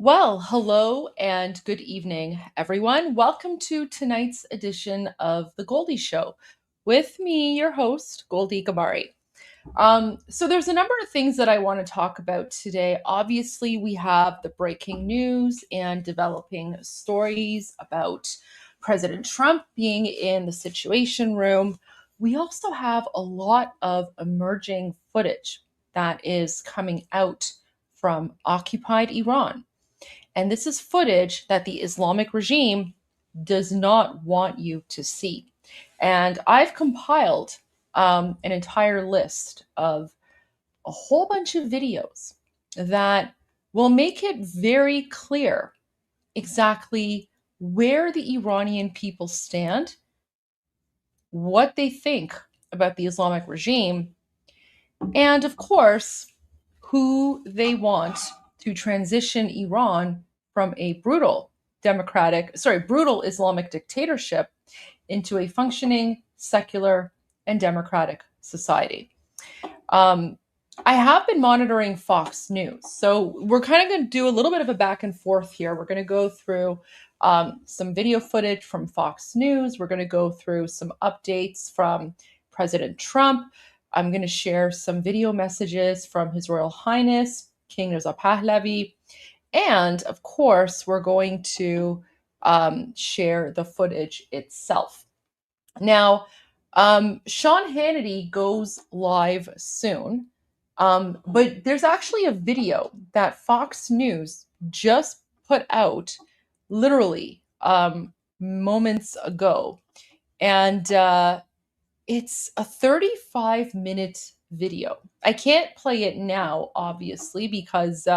Well, hello and good evening, everyone. Welcome to tonight's edition of The Goldie Show with me, your host, Goldie Ghamari. So there's a number of things that I want to talk about today. Obviously, we have the breaking news and developing stories about President Trump being in the Situation Room. We also have a lot of emerging footage that is coming out from occupied Iran. And this is footage that the Islamic regime does not want you to see. And I've compiled an entire list of a whole bunch of videos that will make it very clear exactly where the Iranian people stand, what they think about the Islamic regime, and of course, who they want to transition Iran from a brutal Islamic dictatorship into a functioning, secular, and democratic society. Um, I have been monitoring Fox News. So we're kind of going to do a little bit of a back and forth here. We're going to go through some video footage from Fox News. We're going to go through some updates from President Trump. I'm going to share some video messages from His Royal Highness, King Reza Pahlavi. And of course, we're going to share the footage itself. Now, Sean Hannity goes live soon, but there's actually a video that Fox News just put out literally moments ago. And it's a 35-minute video. I can't play it now, obviously, because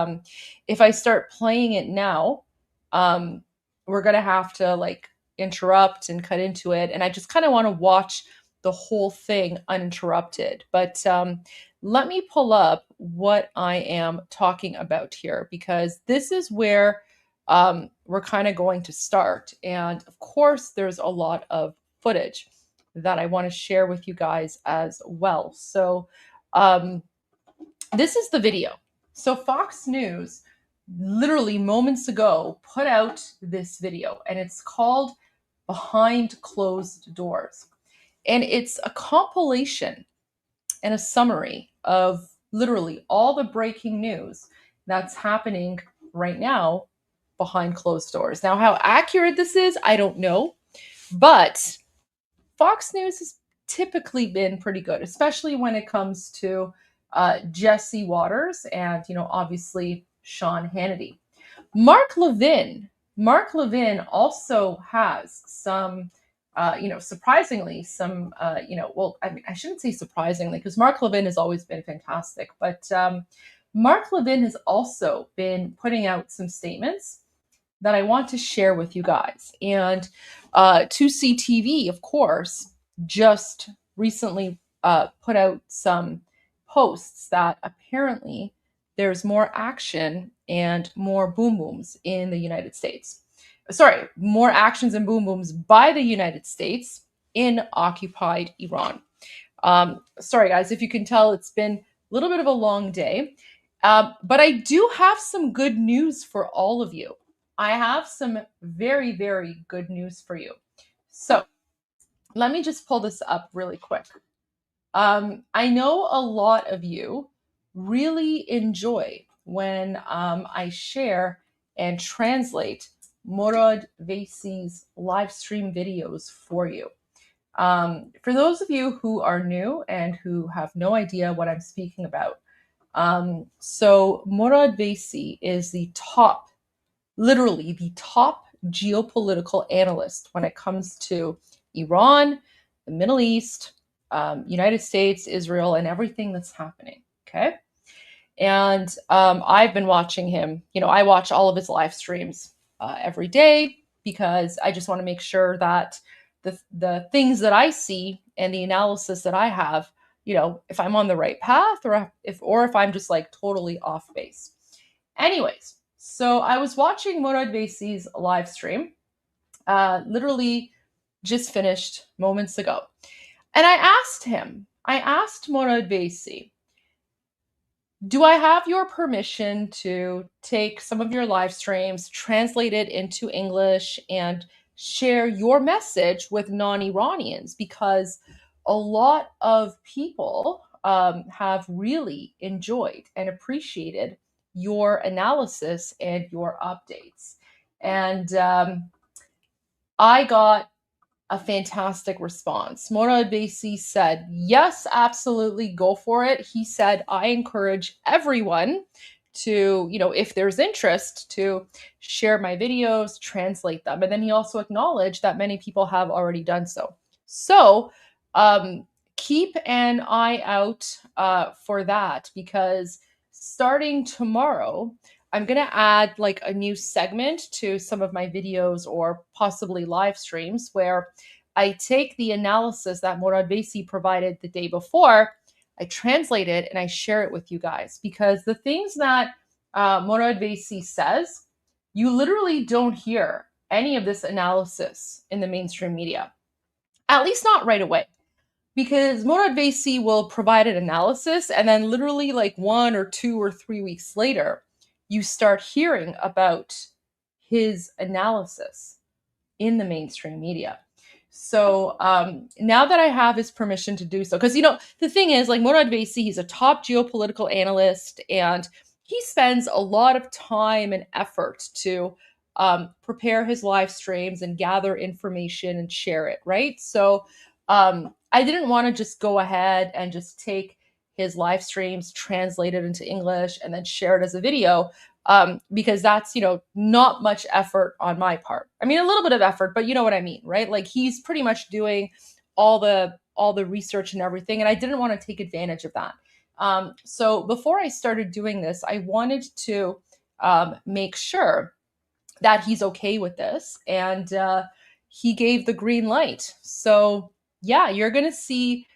if I start playing it now, we're going to have to like interrupt and cut into it. And I just kind of want to watch the whole thing uninterrupted. But let me pull up what I am talking about here, because this is where we're kind of going to start. And of course, there's a lot of footage that I want to share with you guys as well. So this is the video. So Fox News literally moments ago put out this video, and it's called Behind Closed Doors. And it's a compilation and a summary of literally all the breaking news that's happening right now behind closed doors. Now, how accurate this is, I don't know, but Fox News has typically been pretty good, especially when it comes to Jesse Waters and, obviously Sean Hannity. Mark Levin also has some, surprisingly, some, well, I mean, I shouldn't say surprisingly, because Mark Levin has always been fantastic, but Mark Levin has also been putting out some statements that I want to share with you guys. And 2CTV, of course, just recently put out some posts that apparently there's more action and more boom booms in the United States. Sorry, more actions and boom booms by the United States in occupied Iran. Sorry, guys, if you can tell, it's been a little bit of a long day. But I do have some good news for all of you. I have some very, very good news for you. So let me just pull this up really quick. I know a lot of you really enjoy when I share and translate Morad Vaisi's live stream videos for you. For those of you who are new and who have no idea what I'm speaking about, so Morad Vaisi is literally the top geopolitical analyst when it comes to Iran, the Middle East, United States, Israel, and everything that's happening. Okay. And I've been watching him. I watch all of his live streams every day, because I just want to make sure that the things that I see and the analysis that I have, if I'm on the right path, or if I'm just like totally off base. Anyways, so I was watching Morad Vaisi's live stream, literally just finished moments ago. And I asked Morad Vaisi, do I have your permission to take some of your live streams, translate it into English, and share your message with non-Iranians? Because a lot of people have really enjoyed and appreciated your analysis and your updates. And I got a fantastic response. Morad Basi said, yes, absolutely, go for it. He said, I encourage everyone to, if there's interest, to share my videos, translate them. And then he also acknowledged that many people have already done so. So keep an eye out for that, because starting tomorrow, I'm going to add like a new segment to some of my videos or possibly live streams where I take the analysis that Morad Basi provided the day before, I translate it and I share it with you guys, because the things that Morad Basi says, you literally don't hear any of this analysis in the mainstream media, at least not right away. Because Morad Basi will provide an analysis, and then literally like 1 or 2 or 3 weeks later, you start hearing about his analysis in the mainstream media. So now that I have his permission to do so, because, the thing is, like, Morad Basi, he's a top geopolitical analyst, and he spends a lot of time and effort to prepare his live streams and gather information and share it, right? So I didn't want to just go ahead and just take his live streams, translate it into English, and then share it as a video, because that's, not much effort on my part. I mean, a little bit of effort, but you know what I mean, right? Like, he's pretty much doing all the research and everything, and I didn't want to take advantage of that. So before I started doing this, I wanted to make sure that he's okay with this, and he gave the green light. So yeah, you're going to see,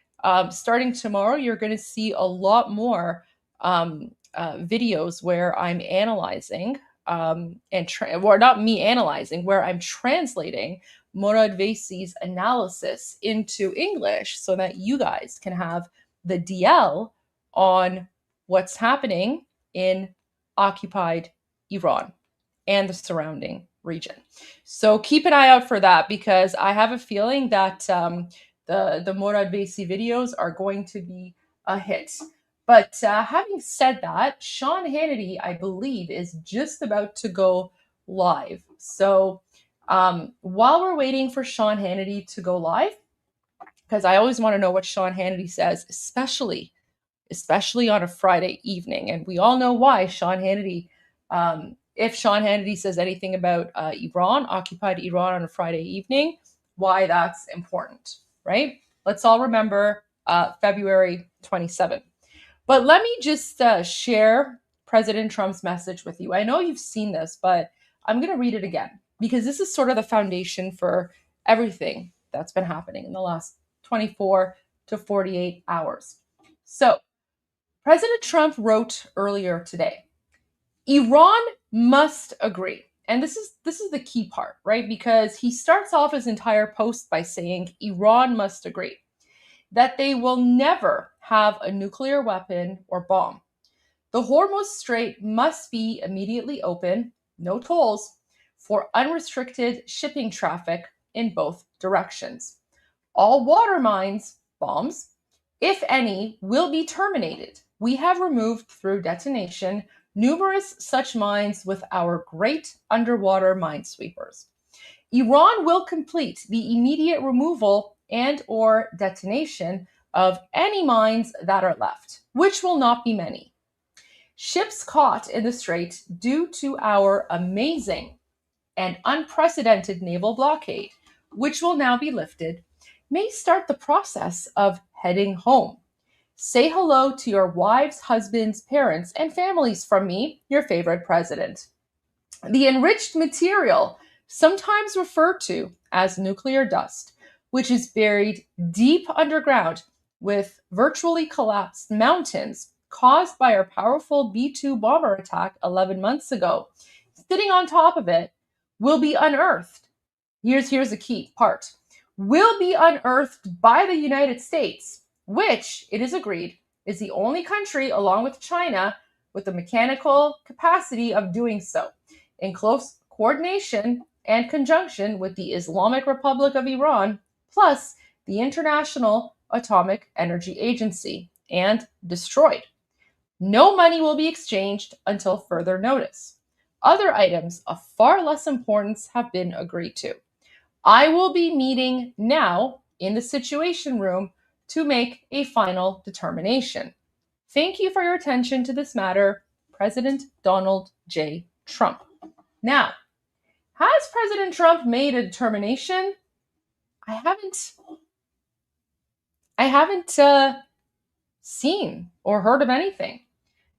starting tomorrow, you're going to see a lot more videos where I'm analyzing, or not me analyzing, where I'm translating Morad Basi's analysis into English so that you guys can have the DL on what's happening in occupied Iran and the surrounding region. So keep an eye out for that, because I have a feeling that the Morad Basi videos are going to be a hit. But having said that, Sean Hannity, I believe, is just about to go live. So while we're waiting for Sean Hannity to go live, because I always want to know what Sean Hannity says, especially on a Friday evening. And we all know why Sean Hannity, if Sean Hannity says anything about Iran, occupied Iran on a Friday evening, why that's important, right? Let's all remember February 27th. But let me just share President Trump's message with you. I know you've seen this, but I'm going to read it again, because this is sort of the foundation for everything that's been happening in the last 24 to 48 hours. So President Trump wrote earlier today, Iran must agree. And this is the key part, right? Because he starts off his entire post by saying Iran must agree that they will never have a nuclear weapon or bomb. The Hormuz Strait must be immediately open, no tolls, for unrestricted shipping traffic in both directions. All water mines, bombs, if any, will be terminated. We have removed through detonation numerous such mines with our great underwater minesweepers. Iran will complete the immediate removal and or detonation of any mines that are left, which will not be many. Ships caught in the strait due to our amazing and unprecedented naval blockade, which will now be lifted, may start the process of heading home. Say hello to your wives, husbands, parents, and families from me, your favorite president. The enriched material, sometimes referred to as nuclear dust, which is buried deep underground with virtually collapsed mountains caused by our powerful B-2 bomber attack 11 months ago, sitting on top of it, will be unearthed. Here's the key part. Will be unearthed by the United States, which, it is agreed, is the only country, along with China, with the mechanical capacity of doing so, in close coordination and conjunction with the Islamic Republic of Iran, plus the International Atomic Energy Agency, and destroyed. No money will be exchanged until further notice. Other items of far less importance have been agreed to. I will be meeting now in the Situation Room to make a final determination. Thank you for your attention to this matter, President Donald J. Trump. Now, has President Trump made a determination? I haven't seen or heard of anything.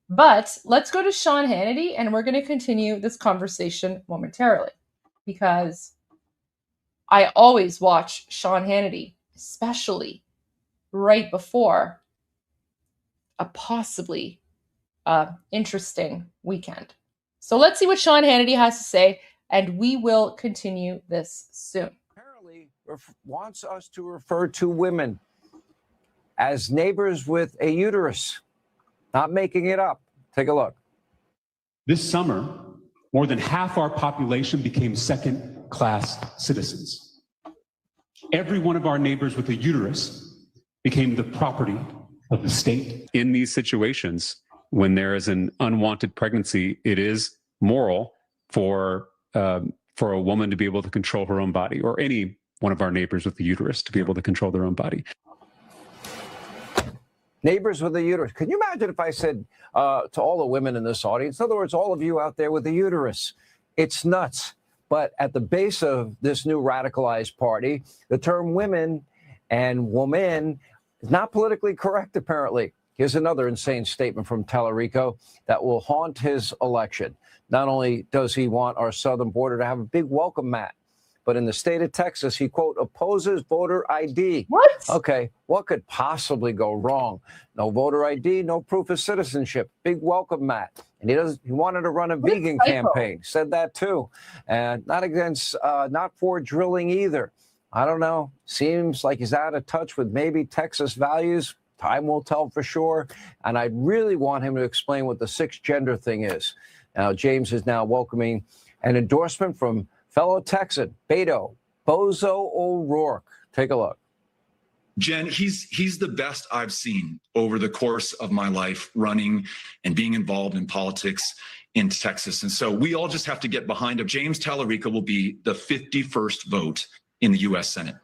But let's go to Sean Hannity, and we're going to continue this conversation momentarily, because I always watch Sean Hannity, especially right before a possibly interesting weekend. So let's see what Sean Hannity has to say, and we will continue this soon. Apparently wants us to refer to women as neighbors with a uterus. Not making it up. Take a look. This summer, more than half our population became second-class citizens. Every one of our neighbors with a uterus became the property of the state. In these situations, when there is an unwanted pregnancy, it is moral for a woman to be able to control her own body, or any one of our neighbors with a uterus to be able to control their own body. Neighbors with a uterus. Can you imagine if I said to all the women in this audience, in other words, all of you out there with a uterus, it's nuts. But at the base of this new radicalized party, the term women and woman is not politically correct, apparently. Here's another insane statement from Tallarico that will haunt his election. Not only does he want our southern border to have a big welcome mat, but in the state of Texas, he, quote, opposes voter ID. What? Okay, what could possibly go wrong? No voter ID, no proof of citizenship, big welcome mat. And he wanted to run a vegan campaign, said that too. And not for drilling either. I don't know, seems like he's out of touch with maybe Texas values. Time will tell for sure. And I really want him to explain what the sixth gender thing is. Now, James is now welcoming an endorsement from fellow Texan, Beto Bozo O'Rourke. Take a look. Jen, he's the best I've seen over the course of my life running and being involved in politics in Texas. And so we all just have to get behind him. James Tallarico will be the 51st vote in the U.S. Senate.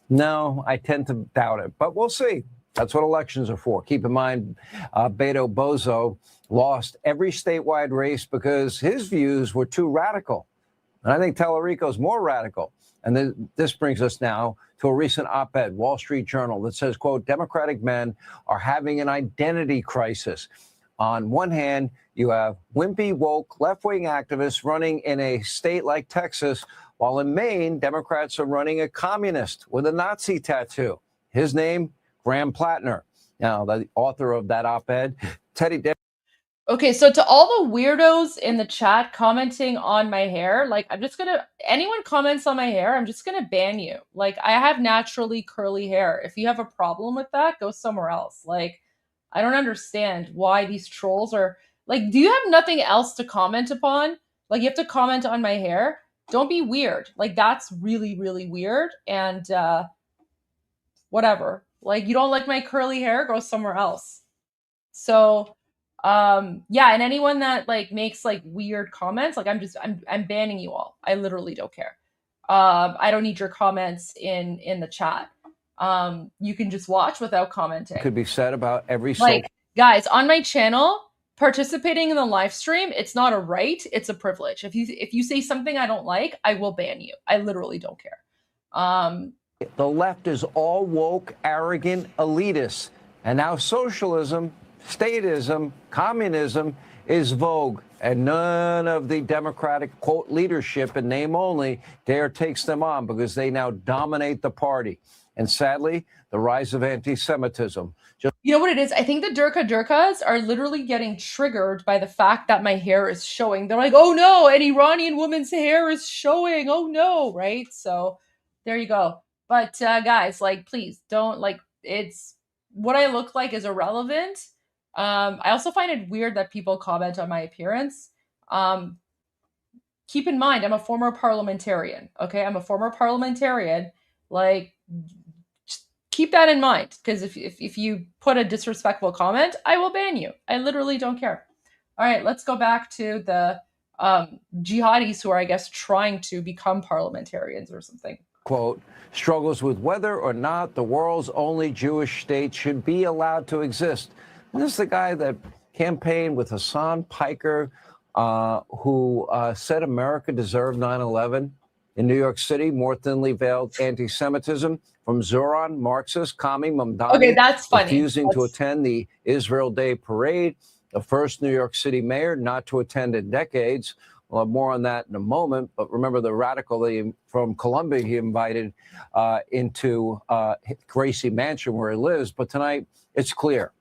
No, I tend to doubt it, but we'll see. That's what elections are for. Keep in mind, Beto Bozo lost every statewide race because his views were too radical. And I think Tallarico's more radical. And this brings us now to a recent op-ed, Wall Street Journal, that says, quote, Democratic men are having an identity crisis. On one hand, you have wimpy, woke, left-wing activists running in a state like Texas, while in Maine, Democrats are running a communist with a Nazi tattoo. His name, Graham Plattner. Now, the author of that op-ed, Teddy. Okay, so to all the weirdos in the chat commenting on my hair, like, anyone comments on my hair, I'm just gonna ban you. Like, I have naturally curly hair. If you have a problem with that, go somewhere else. Like, I don't understand why these trolls are, like, do you have nothing else to comment upon? Like, you have to comment on my hair? Don't be weird. Like, that's really, really weird. And whatever. Like, you don't like my curly hair? Go somewhere else. So, yeah, and anyone that like makes like weird comments, like I'm banning you all. I literally don't care. I don't need your comments in the chat. You can just watch without commenting. Could be said about every like guys on my channel. Participating in the live stream, it's not a right, it's a privilege. If you say something I don't like, I will ban you. I literally don't care. The left is all woke, arrogant, elitist, and now socialism, statism, communism is vogue, and none of the Democratic, quote, leadership in name only dare takes them on because they now dominate the party. And sadly, the rise of anti-Semitism. You know what it is? I think the Durkas are literally getting triggered by the fact that my hair is showing. They're like, oh no, an Iranian woman's hair is showing. Oh no, right? So there you go. But guys, like, please don't, like, it's what I look like is irrelevant. I also find it weird that people comment on my appearance. Keep in mind, I'm a former parliamentarian. Okay, I'm a former parliamentarian. Like, keep that in mind, because if you put a disrespectful comment, I will ban you. I literally don't care. All right, let's go back to the jihadis who are, I guess, trying to become parliamentarians or something. Quote, struggles with whether or not the world's only Jewish state should be allowed to exist. And this is the guy that campaigned with Hassan Piker, who said America deserved 9/11 in New York City, more thinly veiled anti-Semitism from Zoran, Marxist, Kami Mamdani, Okay, that's funny. refusing to attend the Israel Day parade, the first New York City mayor not to attend in decades. We'll have more on that in a moment. But remember the radical from Columbia he invited into Gracie Mansion where he lives. But tonight, it's clear.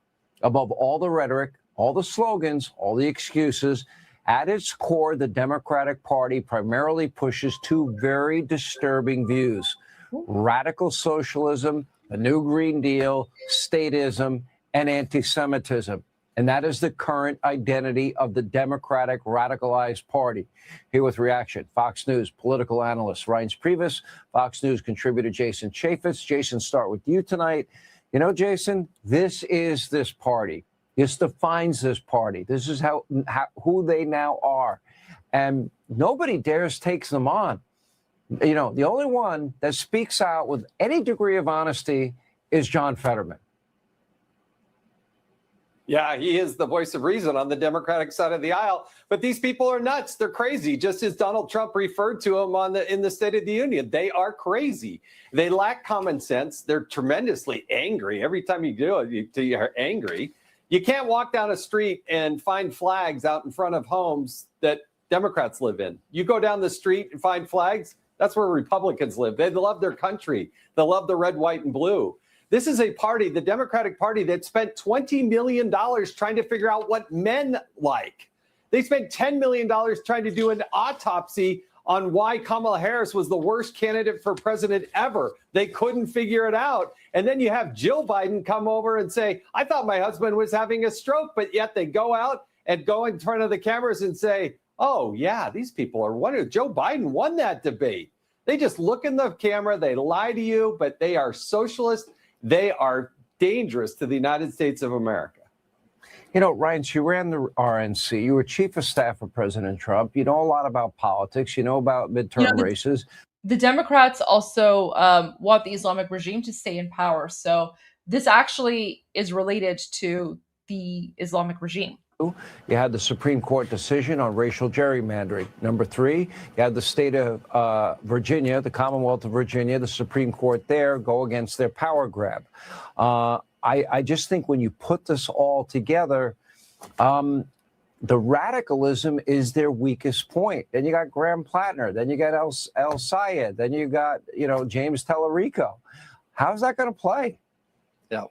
Above all the rhetoric, all the slogans, all the excuses, at its core, the Democratic Party primarily pushes two very disturbing views: radical socialism, a new Green Deal, statism, and anti-Semitism. And that is the current identity of the Democratic radicalized party. Here with reaction, Fox News political analyst Reince Priebus, Fox News contributor Jason Chaffetz. Jason, start with you tonight. You know, Jason, this is this party. This defines this party. This is who they now are. And nobody dares take them on. You know, the only one that speaks out with any degree of honesty is John Fetterman. Yeah, he is the voice of reason on the Democratic side of the aisle. But these people are nuts. They're crazy, just as Donald Trump referred to them in the State of the Union. They are crazy. They lack common sense. They're tremendously angry. Every time you do it, you're angry. You can't walk down a street and find flags out in front of homes that Democrats live in. You go down the street and find flags, that's where Republicans live. They love their country. They love the red, white, and blue. This is a party, the Democratic Party, that spent $20 million trying to figure out what men like. They spent $10 million trying to do an autopsy on why Kamala Harris was the worst candidate for president ever. They couldn't figure it out. And then you have Jill Biden come over and say, I thought my husband was having a stroke, but yet they go out and go in front of the cameras and say, oh, yeah, these people are wondering. Joe Biden won that debate. They just look in the camera, they lie to you, but they are socialist. They are dangerous to the United States of America. You know, Reince, you ran the RNC. You were chief of staff of President Trump. You know a lot about politics. You know about midterm races. The Democrats also want the Islamic regime to stay in power. So this actually is related to the Islamic regime. You had the Supreme Court decision on racial gerrymandering. Number three, you had the state of Virginia, the Commonwealth of Virginia, the Supreme Court there go against their power grab. I just think when you put this all together, the radicalism is their weakest point. Then you got Graham Plattner, then you got El Sayed, then you got, you know, James Tallarico. How's that going to play? Yeah.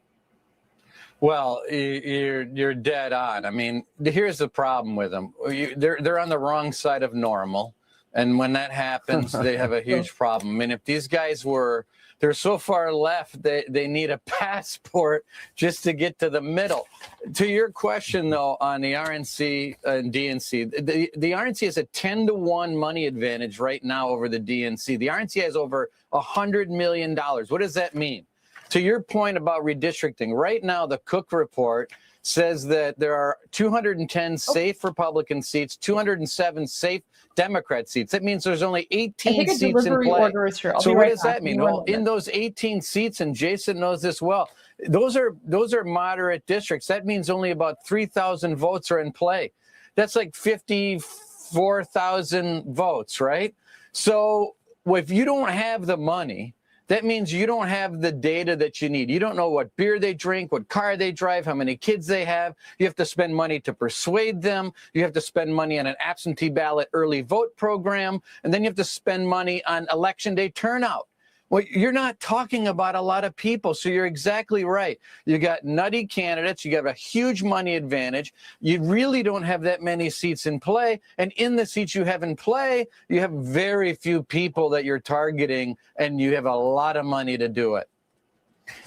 Well, you're dead on. I mean, here's the problem with them. They're on the wrong side of normal. And when that happens, they have a huge problem. I mean, if these guys they're so far left, they need a passport just to get to the middle. To your question, though, on the RNC and DNC, the RNC has a 10-to-1 money advantage right now over the DNC. The RNC has over $100 million. What does that mean? To your point about redistricting, right now the Cook report says that there are 210 safe Republican seats, 207 safe Democrat seats. That means there's only 18 seats in play. Order is here. So what does that mean? Well, in those 18 seats, and Jason knows this well, those are moderate districts. That means only about 3,000 votes are in play. That's like 54,000 votes, right? So if you don't have the money, that means you don't have the data that you need. You don't know what beer they drink, what car they drive, how many kids they have. You have to spend money to persuade them. You have to spend money on an absentee ballot early vote program. And then you have to spend money on election day turnout. Well, you're not talking about a lot of people. So you're exactly right. You got nutty candidates. You got a huge money advantage. You really don't have that many seats in play. And in the seats you have in play, you have very few people that you're targeting, and you have a lot of money to do it.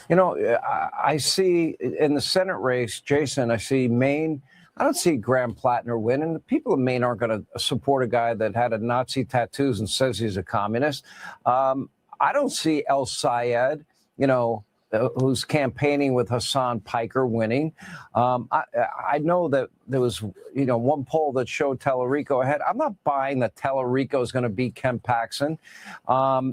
You know, I see in the Senate race, Jason, I see Maine. I don't see Graham Plattner win. And the people of Maine aren't going to support a guy that had a Nazi tattoos and says he's a communist. I don't see El Sayed, you know, who's campaigning with Hassan Piker winning. I know that there was, one poll that showed Tellerico ahead. I'm not buying that Tellerico is going to beat Ken Paxton.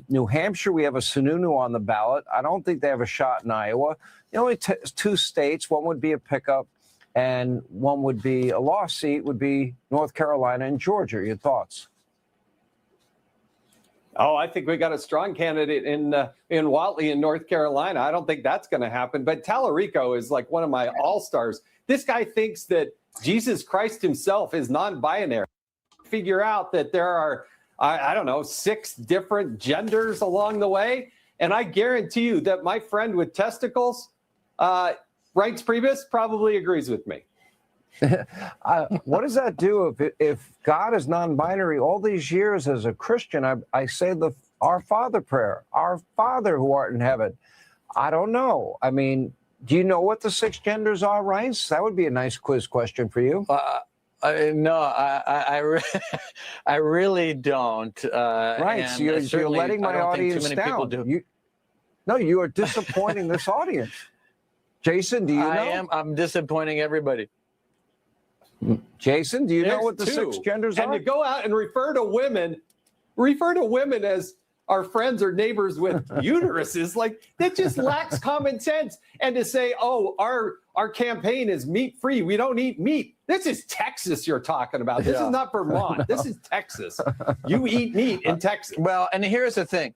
New Hampshire, we have a Sununu on the ballot. I don't think they have a shot in Iowa. The only two states, one would be a pickup and one would be a lost seat, would be North Carolina and Georgia. Your thoughts? Oh, I think we got a strong candidate in Whatley in North Carolina. I don't think that's going to happen. But Tellerico is like one of my all-stars. This guy thinks that Jesus Christ himself is non-binary. Figure out that there are, I don't know, 6 different genders along the way. And I guarantee you that my friend with testicles, Rights Priebus, probably agrees with me. What does that do if God is non-binary? All these years as a Christian, I say the Our Father prayer, Our Father who art in heaven. I don't know. I mean, do you know what the 6 genders are, Rice? That would be a nice quiz question for you. No, I really don't. Right, so you're letting my audience down. You are disappointing this audience. Jason, do you know? I'm disappointing everybody. Jason, do you know what the 6 genders are? And to go out and refer to women as our friends or neighbors with uteruses, like that just lacks common sense. And to say, oh, our campaign is meat free, we don't eat meat. This is Texas you're talking about. This is not Vermont. This is Texas. You eat meat in Texas. Well, and here's the thing.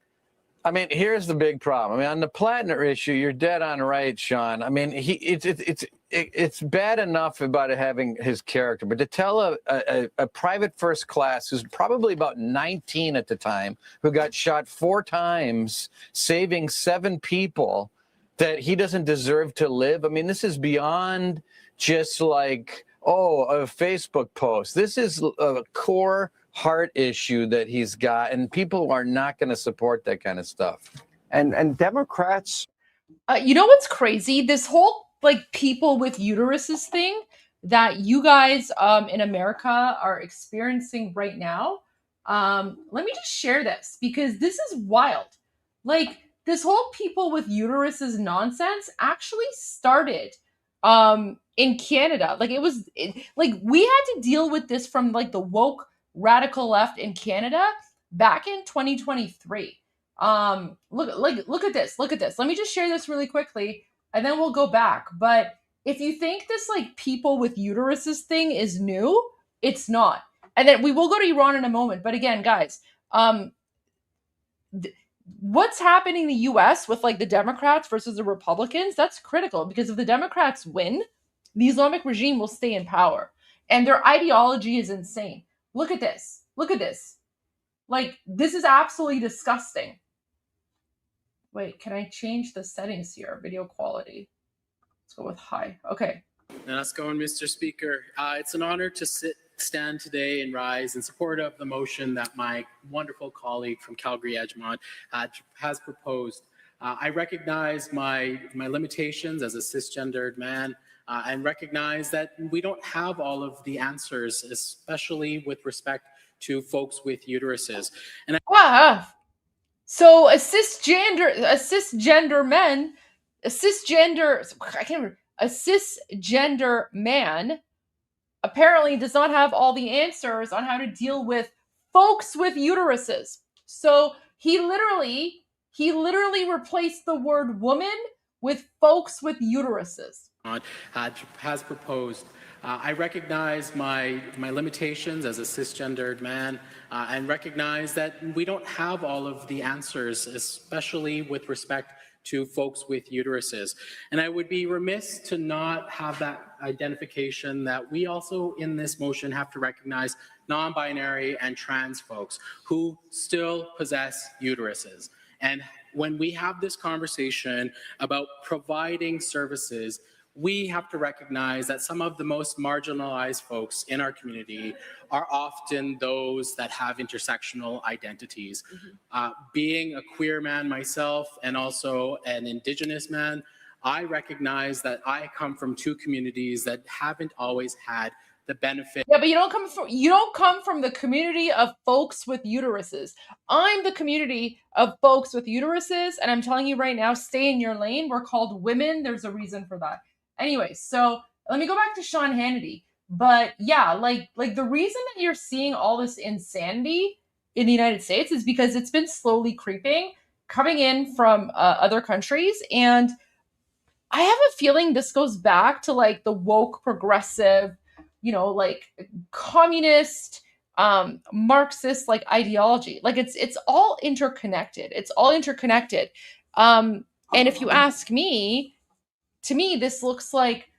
I mean, here's the big problem. I mean, on the Plattner issue, you're dead on right, Sean. I mean, it's bad enough about having his character, but to tell a private first class who's probably about 19 at the time, who got shot 4 times, saving 7 people, that he doesn't deserve to live. I mean, this is beyond just like, a Facebook post. This is a core heart issue that he's got, and people are not going to support that kind of stuff. And Democrats, you know what's crazy? This whole people with uteruses thing that you guys in America are experiencing right now. Let me just share this because this is wild. This whole people with uteruses nonsense actually started in Canada. We had to deal with this from the woke radical left in Canada back in 2023. Look at this. Let me just share this really quickly and then we'll go back. But if you think this people with uteruses thing is new, it's not. And then we will go to Iran in a moment. But again, guys, what's happening in the US with the Democrats versus the Republicans, that's critical because if the Democrats win, the Islamic regime will stay in power. And their ideology is insane. Look at this. This is absolutely disgusting. Wait, can I change the settings here? Video quality. Let's go with high. Okay. And let's go on, Mr. Speaker. It's an honor to stand today and rise in support of the motion that my wonderful colleague from Calgary, Edgemont, has proposed. I recognize my limitations as a cisgendered man and recognize that we don't have all of the answers, especially with respect to folks with uteruses. And so a cisgender man apparently does not have all the answers on how to deal with folks with uteruses. So he literally replaced the word woman with folks with uteruses. Has proposed. I recognize my limitations as a cisgendered man and recognize that we don't have all of the answers, especially with respect to folks with uteruses. And I would be remiss to not have that identification that we also in this motion have to recognize non-binary and trans folks who still possess uteruses. And when we have this conversation about providing services, we have to recognize that some of the most marginalized folks in our community are often those that have intersectional identities. Being a queer man myself and also an Indigenous man, I recognize that I come from 2 communities that haven't always had the benefit. Yeah, but you don't come from the community of folks with uteruses. I'm the community of folks with uteruses, and I'm telling you right now, stay in your lane. We're called women. There's a reason for that. Anyway, so let me go back to Sean Hannity. But yeah, like the reason that you're seeing all this insanity in the United States is because it's been slowly creeping, coming in from other countries, and I have a feeling this goes back to like the woke progressive, like communist, Marxist like ideology. Like it's all interconnected. It's all interconnected. And if you ask me, to me, this looks like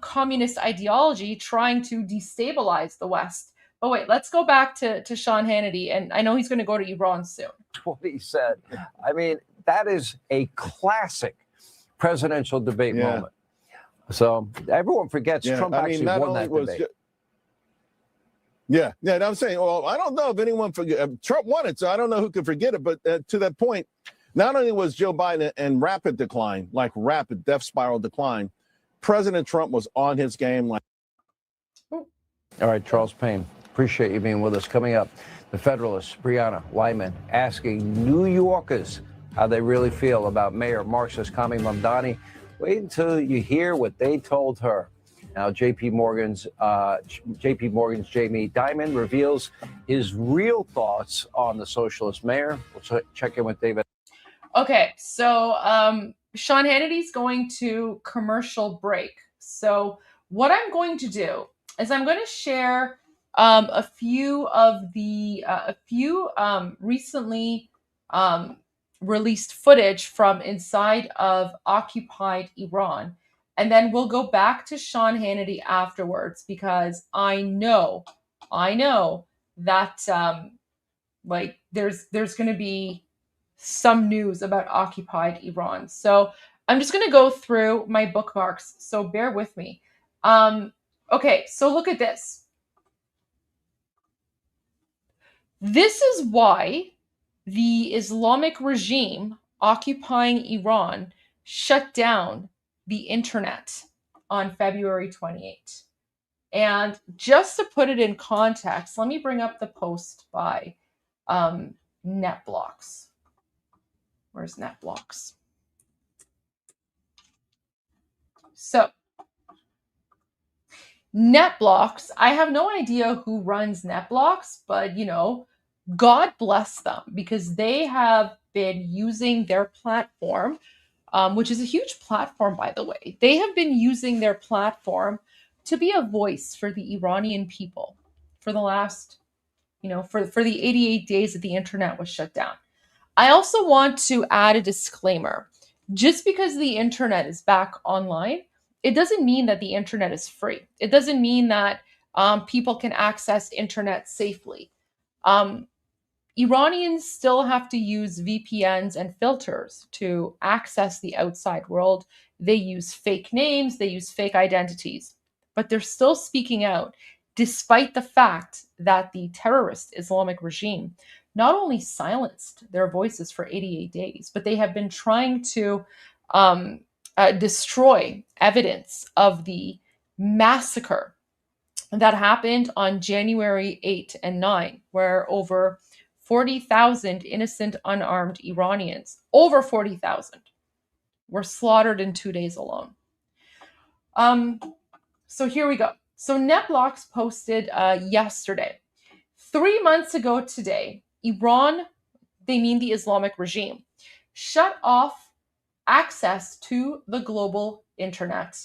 communist ideology trying to destabilize the West. But wait, let's go back to Sean Hannity, and I know he's going to go to Iran soon. What he said. I mean, that is a classic presidential debate moment. So everyone forgets Trump actually won that debate. Yeah, I'm saying, well, I don't know if anyone forget. Trump won it, so I don't know who can forget it. But to that point, not only was Joe Biden in rapid decline, like rapid death spiral decline, President Trump was on his game. All right, Charles Payne, appreciate you being with us. Coming up, the Federalist, Brianna Lyman, asking New Yorkers how they really feel about Mayor Marxist Kami Mamdani. Wait until you hear what they told her. Now, JP Morgan's Jamie Dimon reveals his real thoughts on the socialist mayor. We'll check in with David. Okay, so Sean Hannity's going to commercial break. So what I'm going to do is I'm going to share a few recently released footage from inside of occupied Iran. And then we'll go back to Sean Hannity afterwards, because I know that there's going to be some news about occupied Iran. So I'm just going to go through my bookmarks. So bear with me. Okay, so look at this. This is why the Islamic regime occupying Iran shut down the internet on February 28th. And just to put it in context, let me bring up the post by NetBlocks. Where's NetBlocks? So, NetBlocks, I have no idea who runs NetBlocks, but God bless them, because they have been using their platform, which is a huge platform, by the way. They have been using their platform to be a voice for the Iranian people for the last, for the 88 days that the internet was shut down. I also want to add a disclaimer. Just because the internet is back online, it doesn't mean that the internet is free. It doesn't mean that people can access internet safely. Iranians still have to use VPNs and filters to access the outside world. They use fake names, they use fake identities, but they're still speaking out, despite the fact that the terrorist Islamic regime not only silenced their voices for 88 days, but they have been trying to destroy evidence of the massacre that happened on January 8 and 9, where over 40,000 innocent unarmed Iranians, over 40,000, were slaughtered in 2 days alone. So here we go. So NetBlocks posted yesterday. 3 months ago today, Iran, they mean the Islamic regime, shut off access to the global internet.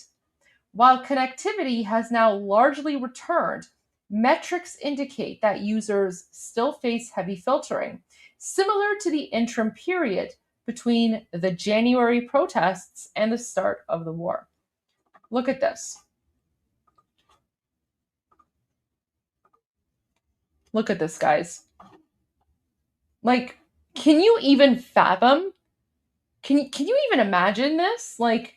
While connectivity has now largely returned, metrics indicate that users still face heavy filtering, similar to the interim period between the January protests and the start of the war. Look at this. Look at this, guys. Like, can you even fathom? Can you even imagine this? Like,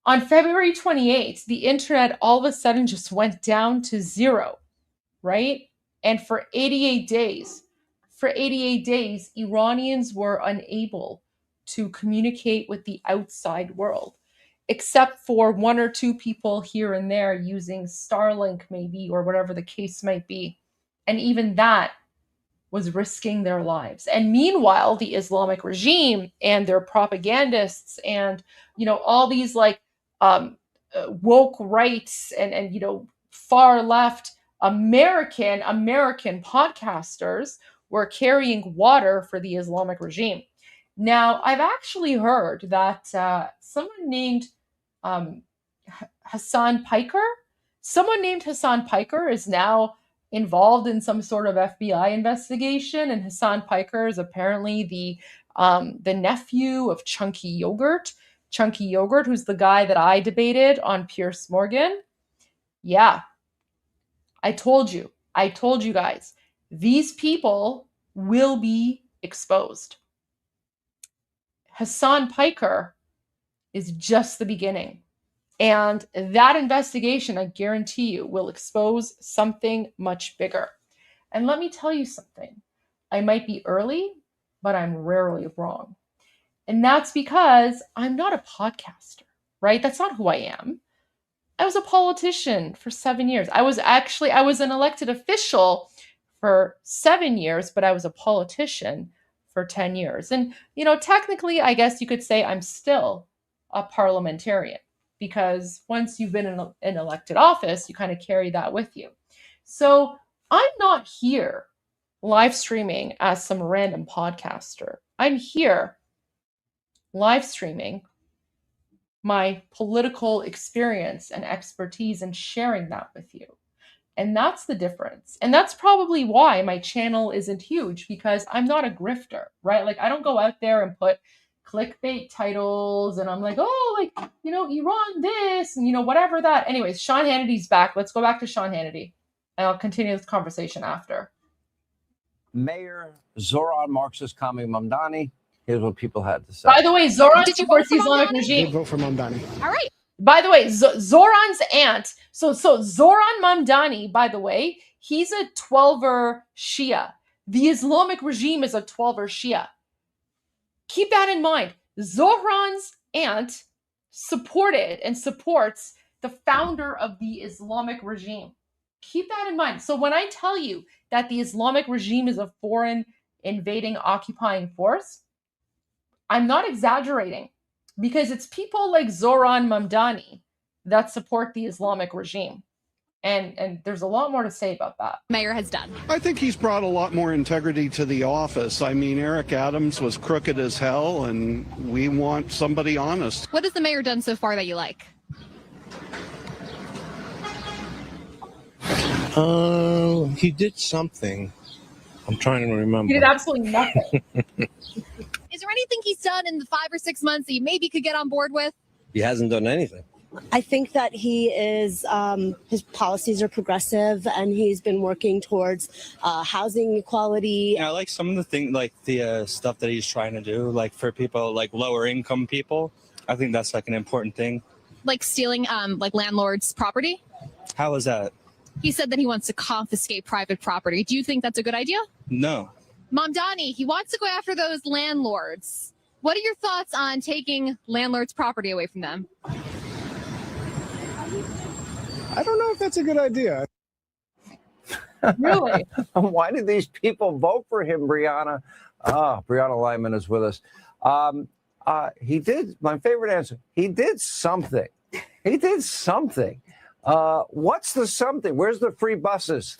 on February 28th, the internet all of a sudden just went down to zero, right? And for 88 days, Iranians were unable to communicate with the outside world. except for one or two people here and there using Starlink maybe, or whatever the case might be. And even that was risking their lives. And meanwhile, the Islamic regime and their propagandists and, all these woke rights and far left American podcasters were carrying water for the Islamic regime. Now, I've actually heard that someone named Hassan Piker is now involved in some sort of FBI investigation, and Hassan Piker is apparently the nephew of Chunky Yogurt, who's the guy that I debated on Piers Morgan. Yeah, I told you guys, these people will be exposed. Hassan Piker is just the beginning. And that investigation, I guarantee you, will expose something much bigger. And let me tell you something. I might be early, but I'm rarely wrong. And that's because I'm not a podcaster, right? That's not who I am. I was a politician for 7 years. I was an elected official for 7 years, but I was a politician for 10 years. And, technically, I guess you could say I'm still a parliamentarian, because once you've been in elected office, you kind of carry that with you. So I'm not here live streaming as some random podcaster. I'm here live streaming my political experience and expertise and sharing that with you. And that's the difference. And that's probably why my channel isn't huge, because I'm not a grifter, right? Like, I don't go out there and put clickbait titles and I'm like, Iran this and, whatever that. Anyways, Sean Hannity's back. Let's go back to Sean Hannity and I'll continue this conversation after. Mayor Zoran Marxist Kami Mamdani. Here's what people had to say. By the way, Zoran supports the Islamic regime. Did vote for Mamdani. All right. By the way, Zoran's aunt. So Zoran Mamdani, by the way, he's a 12er Shia. The Islamic regime is a 12er Shia. Keep that in mind. Zoran's aunt supported and supports the founder of the Islamic regime. Keep that in mind. So when I tell you that the Islamic regime is a foreign invading, occupying force, I'm not exaggerating, because it's people like Zoran Mamdani that support the Islamic regime. And there's a lot more to say about that. Mayor has done. I think he's brought a lot more integrity to the office. I mean, Eric Adams was crooked as hell, and we want somebody honest. What has the mayor done so far that you like? He did something. I'm trying to remember. He did absolutely nothing. Is there anything he's done in the 5 or 6 months that you maybe could get on board with? He hasn't done anything. I think that he is, his policies are progressive, and he's been working towards housing equality. I like some of the things, like the stuff that he's trying to do, like for people, like lower income people. I think that's like an important thing. Like stealing like landlords' property? How is that? He said that he wants to confiscate private property. Do you think that's a good idea? No. Mamdani, he wants to go after those landlords. What are your thoughts on taking landlords' property away from them? I don't know if that's a good idea. Really? Why did these people vote for him, Brianna? Brianna Lyman is with us. He did, my favorite answer, he did something. He did something. What's the something? Where's the free buses?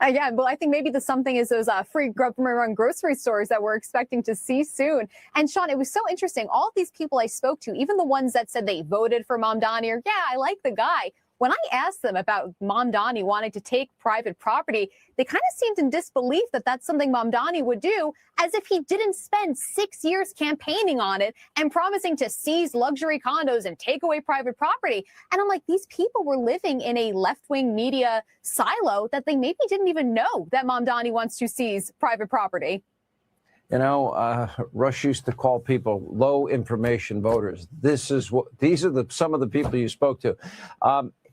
Yeah, well, I think maybe the something is those free government-run grocery stores that we're expecting to see soon. And Sean, it was so interesting. All of these people I spoke to, even the ones that said they voted for Mamdani, or, yeah, I like the guy. When I asked them about Mamdani wanting to take private property, they kind of seemed in disbelief that that's something Mamdani would do, as if he didn't spend 6 years campaigning on it and promising to seize luxury condos and take away private property. And I'm like, these people were living in a left-wing media silo that they maybe didn't even know that Mamdani wants to seize private property. You know, Rush used to call people low information voters. These are some of the people you spoke to.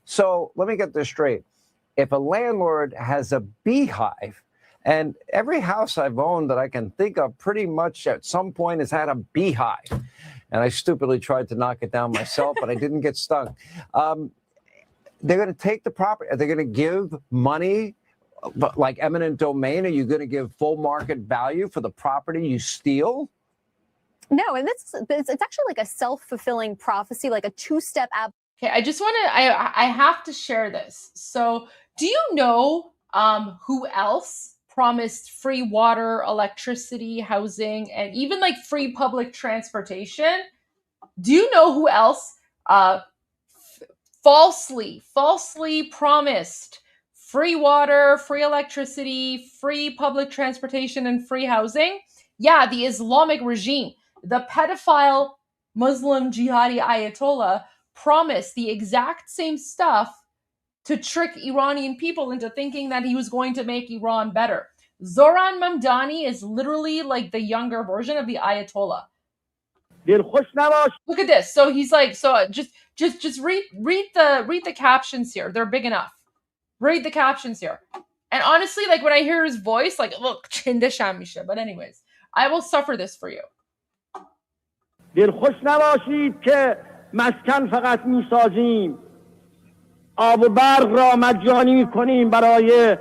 So let me get this straight. If a landlord has a beehive, and every house I've owned that I can think of pretty much at some point has had a beehive, and I stupidly tried to knock it down myself, but I didn't get stung. They're going to take the property. Are they going to give money, like eminent domain? Are you going to give full market value for the property you steal? No, and it's actually like a self-fulfilling prophecy, like a two-step app. Okay, I just want to, I have to share this. So do you know who else promised free water, electricity, housing, and even like free public transportation? Do you know who else falsely promised free water, free electricity, free public transportation, and free housing? Yeah, the Islamic regime. The pedophile Muslim jihadi Ayatollah promised the exact same stuff to trick Iranian people into thinking that he was going to make Iran better. Zoran Mamdani is literally like the younger version of the Ayatollah. Look at this. So he's like, so just read the captions here. They're big enough. Read the captions here. And honestly, like when I hear his voice, like look, but anyways, I will suffer this for you. دلخوش نباشید که مسکن فقط میسازیم آب و برق را مجانی میکنیم برای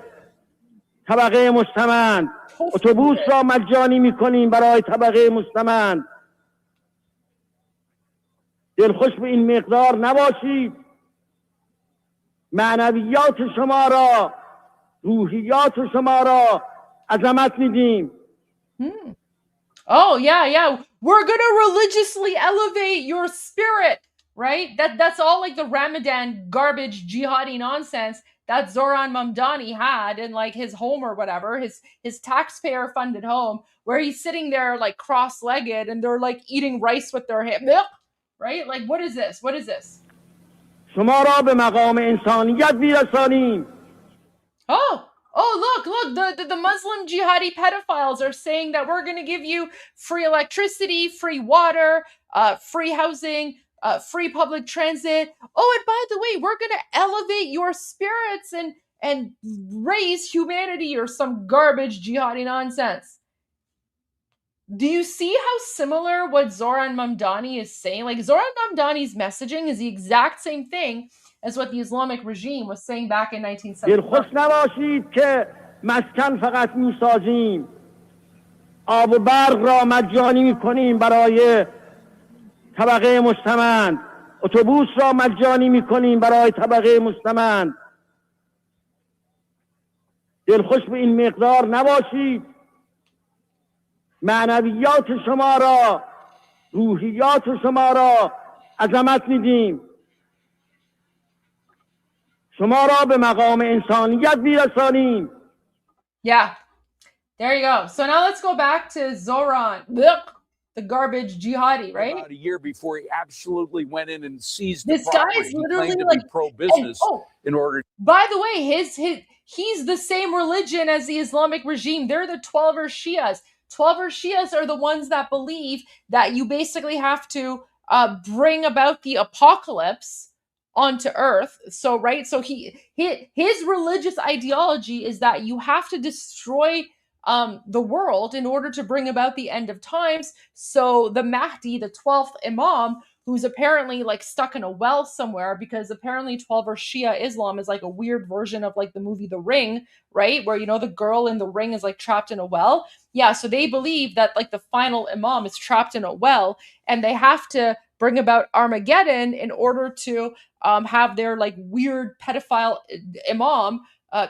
طبقه مستمند اتوبوس را مجانی میکنیم برای طبقه مستمند دلخوش به این مقدار نباشید معنویات شما را روحیات شما را عظمت میدیم Oh, yeah. We're going to religiously elevate your spirit, right? That's all like the Ramadan garbage jihadi nonsense that Zoran Mamdani had in like his home or whatever, his taxpayer funded home, where he's sitting there like cross-legged and they're like eating rice with their hip, right? Like, what is this? What is this? شما را به مقام انسانیت میرسانیم. Oh, look, the Muslim jihadi pedophiles are saying that we're going to give you free electricity, free water, free housing, free public transit. Oh, and by the way, we're going to elevate your spirits and raise humanity or some garbage jihadi nonsense. Do you see how similar what Zoran Mamdani is saying? Like Zoran Mamdani's messaging is the exact same thing as what the Islamic regime was saying back in 1970. دلخوش نباشید که مسکن فقط میسازیم آب و برق را مجانی میکنیم برای طبقه مستمند اتوبوس را مجانی میکنیم برای طبقه مستمند دلخوش به این مقدار نباشید معنویات شما را روحیات شما را عظمت میدیم شما را به مقام انسانیت میرسانیم. Yeah, there you go. So now let's go back to Zoran, the garbage jihadi, right? About a year before he absolutely went in and seized this the property. guy is literally he claimed like to be pro-business in order. By the way, he's the same religion as the Islamic regime. They're the 12er Shias. 12er Shias are the ones that believe that you basically have to bring about the apocalypse onto earth. So right, so his religious ideology is that you have to destroy the world in order to bring about the end of times. So the Mahdi, the 12th Imam, who's apparently like stuck in a well somewhere, because apparently 12er Shia Islam is like a weird version of like the movie The Ring, right? Where, you know, the girl in the ring is like trapped in a well. Yeah, so they believe that like the final Imam is trapped in a well and they have to bring about Armageddon in order to have their like weird pedophile Imam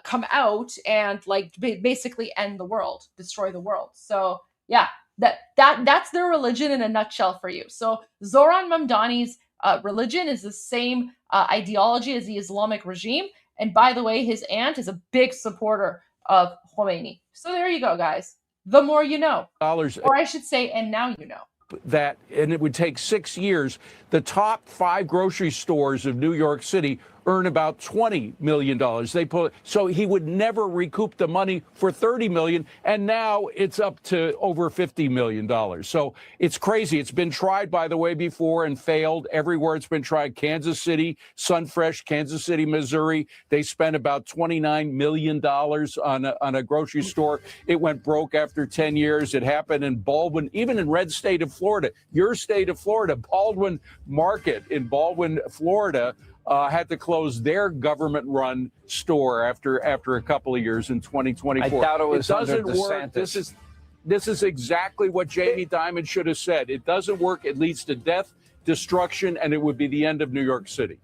come out and like basically end the world, destroy the world. So yeah, that's their religion in a nutshell for you. So Zoran Mamdani's religion is the same ideology as the Islamic regime. And by the way, his aunt is a big supporter of Khomeini. So there you go, guys. The more you know. Or I should say, and now you know. That, and it would take 6 years. The top 5 grocery stores of New York City earn about $20 million. So he would never recoup the money for $30 million, and now it's up to over $50 million. So it's crazy. It's been tried, by the way, before and failed everywhere it's been tried. Kansas City, Sunfresh, Kansas City, Missouri, they spent about $29 million on a grocery store. It went broke after 10 years. It happened in Baldwin, even in red state of Florida, your state of Florida, Baldwin Market in Baldwin, Florida, had to close their government-run store after a couple of years in 2024. I doubt it was doesn't under work. DeSantis. This is exactly what Jamie Dimon should have said. It doesn't work. It leads to death, destruction, and it would be the end of New York City.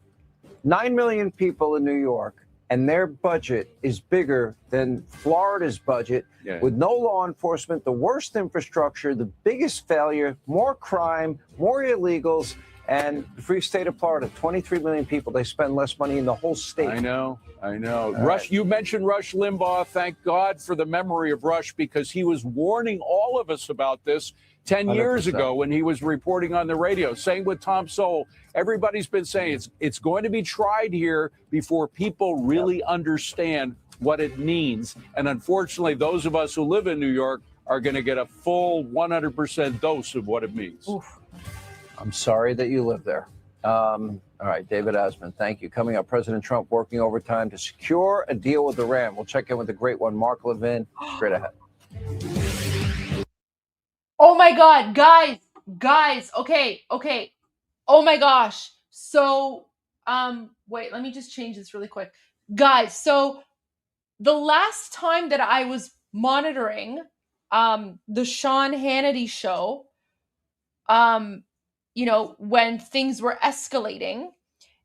9 million people in New York, and their budget is bigger than Florida's budget, with no law enforcement, the worst infrastructure, the biggest failure, more crime, more illegals, and the free state of Florida, 23 million people. They spend less money in the whole state. I know. All Rush, right. You mentioned Rush Limbaugh. Thank God for the memory of Rush, because he was warning all of us about this 10 years 100%. ago when he was reporting on the radio. Same with Tom Sowell. Everybody's been saying it's going to be tried here before people really understand what it means. And unfortunately, those of us who live in New York are going to get a full 100% dose of what it means. Oof. I'm sorry that you live there. All right, David Asman, thank you. Coming up, President Trump working overtime to secure a deal with Iran. We'll check in with the great one, Mark Levin, straight ahead. Oh my God, guys, okay. Oh my gosh. So, wait, let me just change this really quick. Guys, so the last time that I was monitoring the Sean Hannity show, when things were escalating,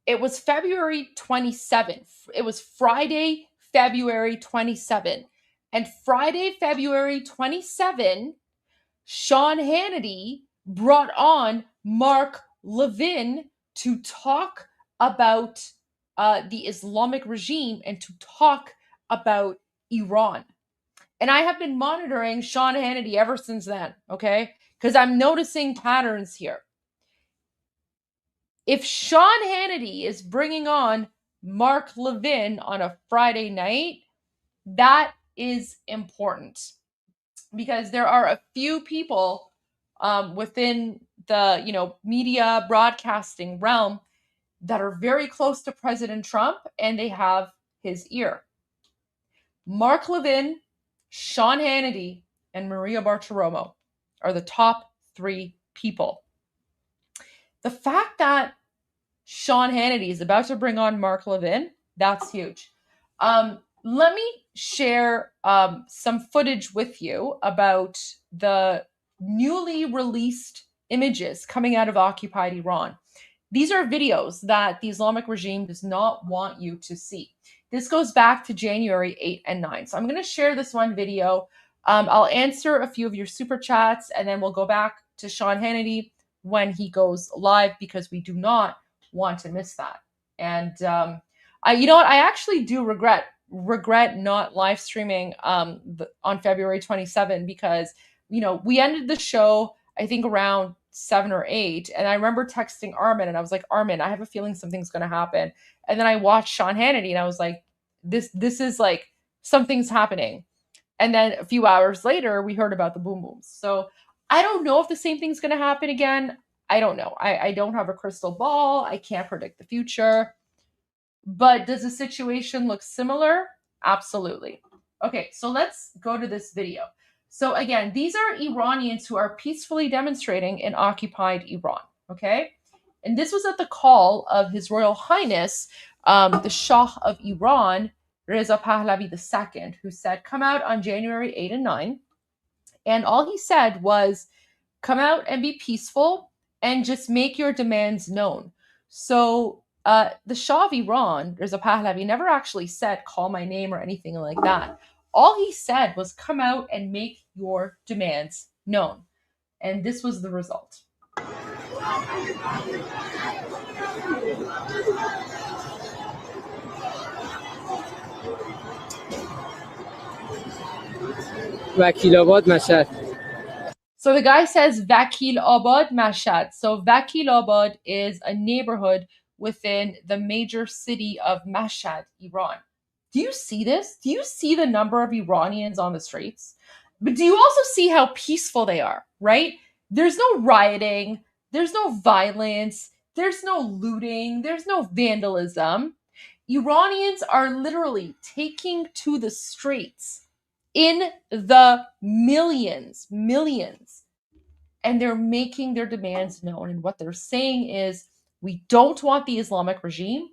it was February 27th. It was Friday, February 27th. And Friday, February 27th, Sean Hannity brought on Mark Levin to talk about the Islamic regime and to talk about Iran. And I have been monitoring Sean Hannity ever since then, okay? Because I'm noticing patterns here. If Sean Hannity is bringing on Mark Levin on a Friday night, that is important. Because there are a few people within the media broadcasting realm that are very close to President Trump, and they have his ear. Mark Levin, Sean Hannity, and Maria Bartiromo are the top 3 people. The fact that Sean Hannity is about to bring on Mark Levin, that's huge. Let me share some footage with you about the newly released images coming out of occupied Iran. These are videos that the Islamic regime does not want you to see. This goes back to January 8 and 9. So I'm going to share this one video. I'll answer a few of your super chats, and then we'll go back to Sean Hannity when he goes live, because we do not want to miss that. And I actually do regret not live streaming on February 27 because we ended the show I think around 7 or 8, and I remember texting Armin, and I was like, Armin, I have a feeling something's going to happen. And then I watched Sean Hannity, and I was like, this is like something's happening. And then a few hours later, we heard about the boom booms. So I don't know if the same thing's going to happen again. I don't know. I don't have a crystal ball. I can't predict the future. But does the situation look similar? Absolutely. Okay, so let's go to this video. So again, these are Iranians who are peacefully demonstrating in occupied Iran, okay? And this was at the call of His Royal Highness, the Shah of Iran, Reza Pahlavi II, who said, come out on January 8 and 9. And all he said was, come out and be peaceful and just make your demands known. So the Shah of Iran, Reza Pahlavi, never actually said, call my name or anything like that. All he said was, come out and make your demands known. And this was the result. Vakil Abad Mashhad. So the guy says Vakil Abad Mashhad. So Vakil Abad is a neighborhood within the major city of Mashhad, Iran. Do you see this? Do you see the number of Iranians on the streets? But do you also see how peaceful they are, right? There's no rioting, there's no violence, there's no looting, there's no vandalism. Iranians are literally taking to the streets in the millions, and they're making their demands known. And what they're saying is, we don't want the Islamic regime.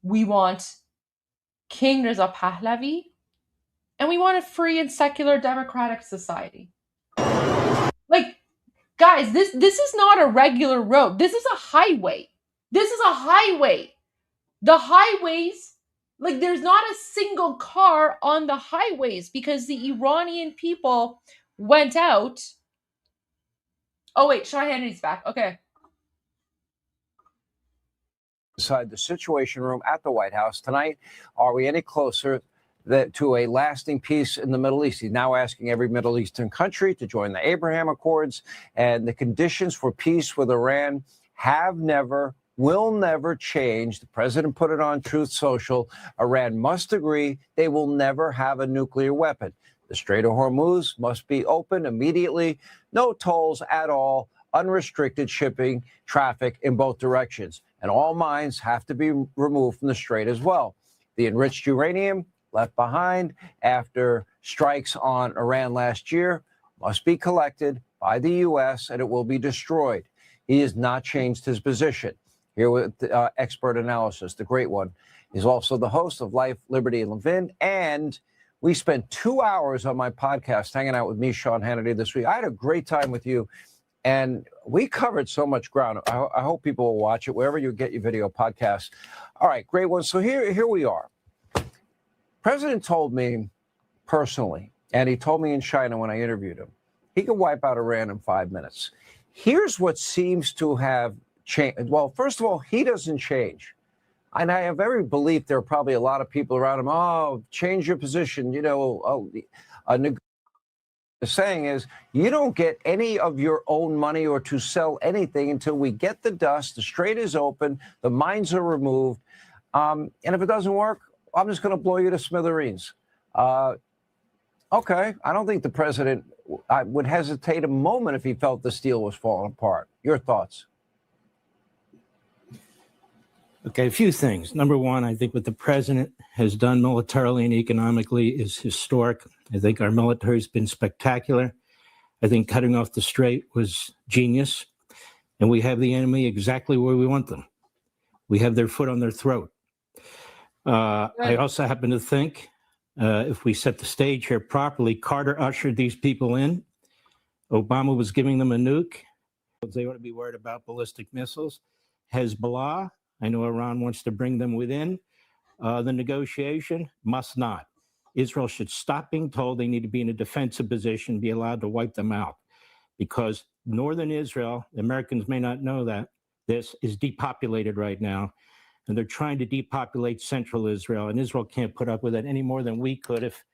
We want King Reza Pahlavi, and we want a free and secular democratic society. Like, guys, this is not a regular road. This is a highway. This is a highway. The highways, like, there's not a single car on the highways because the Iranian people went out. Oh, wait, Shah Hannity's back. Okay. Inside the Situation Room at the White House tonight, are we any closer to a lasting peace in the Middle East? He's now asking every Middle Eastern country to join the Abraham Accords, and the conditions for peace with Iran have never, will never change. The president put it on Truth Social. Iran must agree they will never have a nuclear weapon. The Strait of Hormuz must be open immediately, no tolls at all, unrestricted shipping traffic in both directions, and all mines have to be removed from the strait as well. The enriched uranium left behind after strikes on Iran last year must be collected by the U.S. and it will be destroyed. He has not changed his position. Here with expert analysis, the great one. He's also the host of Life, Liberty, and Levin. And we spent 2 hours on my podcast hanging out with me, Sean Hannity, this week. I had a great time with you. And we covered so much ground. I hope people will watch it wherever you get your video podcasts. All right, great one. So here we are. President told me personally, and he told me in China when I interviewed him, he could wipe out Iran in 5 minutes. Here's what seems to have changed. Well, first of all, he doesn't change. And I have every belief there are probably a lot of people around him, oh, change your position, The saying is, you don't get any of your own money or to sell anything until we get the dust, the strait is open, the mines are removed. And if it doesn't work, I'm just going to blow you to smithereens. Okay, I don't think the president would hesitate a moment if he felt the steel was falling apart. Your thoughts? Okay, a few things. Number one, I think what the president has done militarily and economically is historic. I think our military has been spectacular. I think cutting off the strait was genius. And we have the enemy exactly where we want them. We have their foot on their throat. I also happen to think if we set the stage here properly, Carter ushered these people in. Obama was giving them a nuke. They ought to be worried about ballistic missiles. Hezbollah, I know Iran wants to bring them within the negotiation, must not. Israel should stop being told they need to be in a defensive position, be allowed to wipe them out. Because northern Israel, the Americans may not know that, this is depopulated right now. And they're trying to depopulate central Israel. And Israel can't put up with it any more than we could if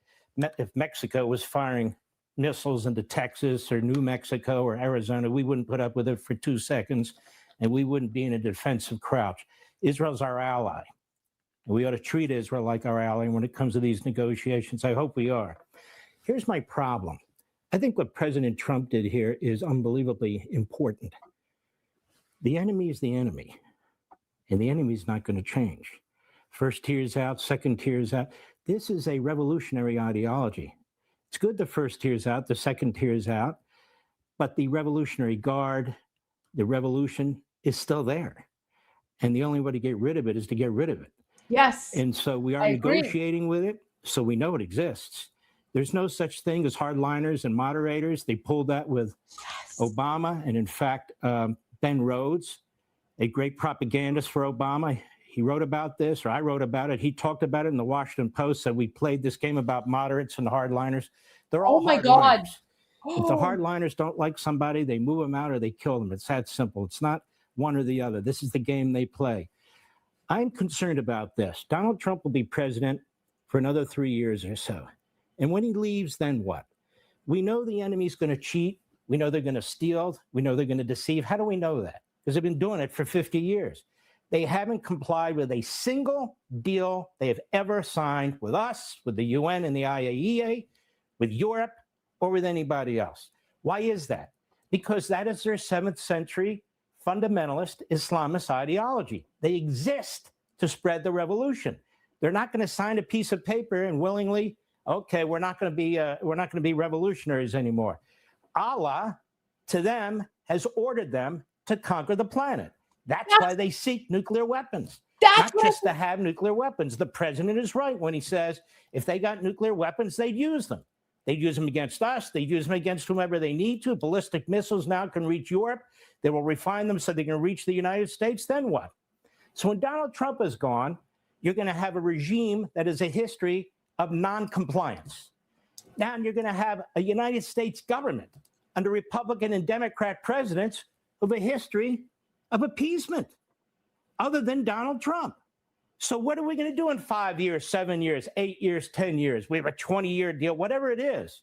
Mexico was firing missiles into Texas or New Mexico or Arizona. We wouldn't put up with it for 2 seconds, and we wouldn't be in a defensive crouch. Israel's our ally. We ought to treat Israel like our ally when it comes to these negotiations. I hope we are. Here's my problem. I think what President Trump did here is unbelievably important. The enemy is the enemy, and the enemy is not going to change. First tier's out, second tier's out. This is a revolutionary ideology. It's good the first tier's out, the second tier's out, but the Revolutionary Guard, the revolution is still there. And the only way to get rid of it is to get rid of it. Yes. And so we are negotiating with it, so we know it exists. There's no such thing as hardliners and moderators. They pulled that with Obama. And in fact, Ben Rhodes, a great propagandist for Obama, he wrote about this, or I wrote about it. He talked about it in the Washington Post, said we played this game about moderates and hardliners. They're all hardliners. If the hardliners don't like somebody, they move them out or they kill them. It's that simple. It's not one or the other. This is the game they play. I'm concerned about this. Donald Trump will be president for another 3 years or so. And when he leaves, then what? We know the enemy's going to cheat. We know they're going to steal. We know they're going to deceive. How do we know that? Because they've been doing it for 50 years. They haven't complied with a single deal they have ever signed with us, with the UN and the IAEA, with Europe, or with anybody else. Why is that? Because that is their 7th century fundamentalist Islamist ideology. They exist to spread the revolution. They're not going to sign a piece of paper and willingly, okay, we're not going to be revolutionaries anymore. Allah, to them, has ordered them to conquer the planet. That's why they seek nuclear weapons. Not just to have nuclear weapons. The president is right when he says if they got nuclear weapons, they'd use them. They'd use them against us. They'd use them against whomever they need to. Ballistic missiles now can reach Europe. They will refine them so they can reach the United States. Then what? So when Donald Trump is gone, you're going to have a regime that is a history of non-compliance. Now you're going to have a United States government under Republican and Democrat presidents of a history of appeasement other than Donald Trump. So what are we going to do in 5 years, 7 years, 8 years, 10 years? We have a 20-year deal, whatever it is.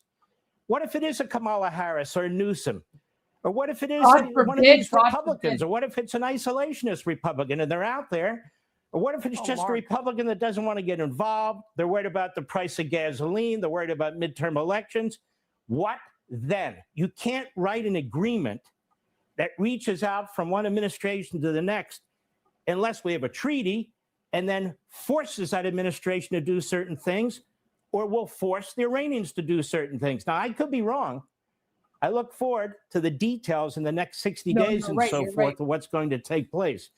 What if it is a Kamala Harris or a Newsom? Or what if it is one of these Republicans? Or what if it's an isolationist Republican and they're out there? Or what if it's just a Republican that doesn't want to get involved? They're worried about the price of gasoline. They're worried about midterm elections. What then? You can't write an agreement that reaches out from one administration to the next unless we have a treaty and then forces that administration to do certain things, or will force the Iranians to do certain things. Now, I could be wrong. I look forward to the details in the next 60 days and so forth of what's going to take place.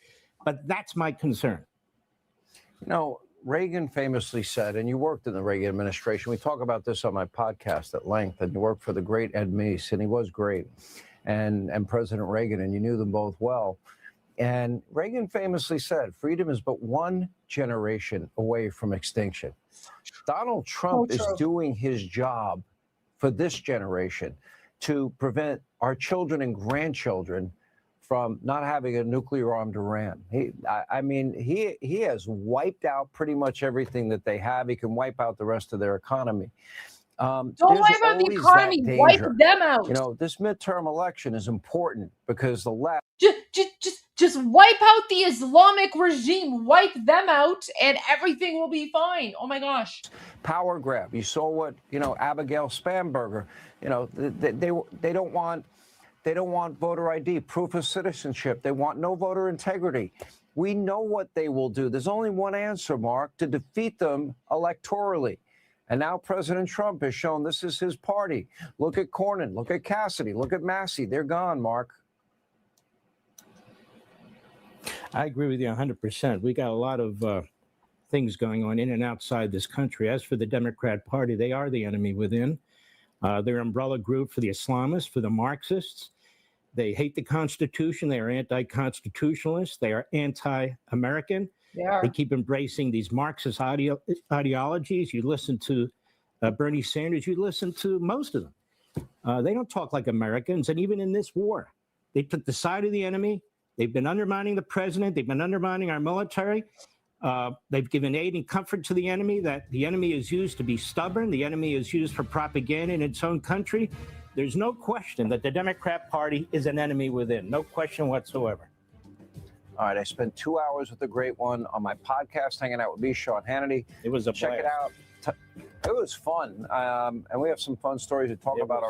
But that's my concern. You know, Reagan famously said, and you worked in the Reagan administration, we talk about this on my podcast at length, and you worked for the great Ed Meese, and he was great, and President Reagan, and you knew them both well. And Reagan famously said, freedom is but one generation away from extinction. Donald Trump is doing his job for this generation to prevent our children and grandchildren from not having a nuclear-armed Iran. He has wiped out pretty much everything that they have. He can wipe out the rest of their economy. Don't wipe out the economy. Wipe them out. You know, this midterm election is important because the left just wipe out the Islamic regime. Wipe them out, and everything will be fine. Oh my gosh. Power grab. You saw what Abigail Spanberger. They don't want voter ID, proof of citizenship. They want no voter integrity. We know what they will do. There's only one answer, Mark, to defeat them electorally. And now President Trump has shown this is his party. Look at Cornyn, look at Cassidy, look at Massey. They're gone, Mark. I agree with you 100%. We got a lot of things going on in and outside this country. As for the Democrat Party, they are the enemy within. They're an umbrella group for the Islamists, for the Marxists. They hate the Constitution. They are anti-constitutionalists. They are anti-American. They keep embracing these Marxist ideologies. You listen to Bernie Sanders, you listen to most of them. They don't talk like Americans. And even in this war, they took the side of the enemy. They've been undermining the president. They've been undermining our military. They've given aid and comfort to the enemy that the enemy is used to be stubborn. The enemy is used for propaganda in its own country. There's no question that the Democrat Party is an enemy within. No question whatsoever. All right, I spent 2 hours with the great one on my podcast, hanging out with me, Sean Hannity. It was a Check it out. It was fun, and we have some fun stories to talk about.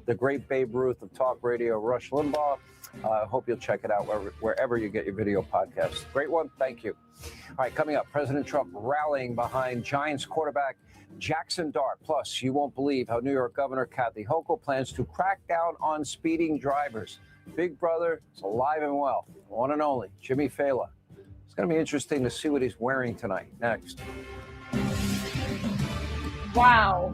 The great Babe Ruth of talk radio, Rush Limbaugh. I hope you'll check it out wherever you get your video podcasts. Great one. Thank you. All right, coming up, President Trump rallying behind Giants quarterback Jackson Dart. Plus, you won't believe how New York Governor Kathy Hochul plans to crack down on speeding drivers. Big brother is alive and well. One and only, Jimmy Fallon. It's going to be interesting to see what he's wearing tonight. Next. Wow.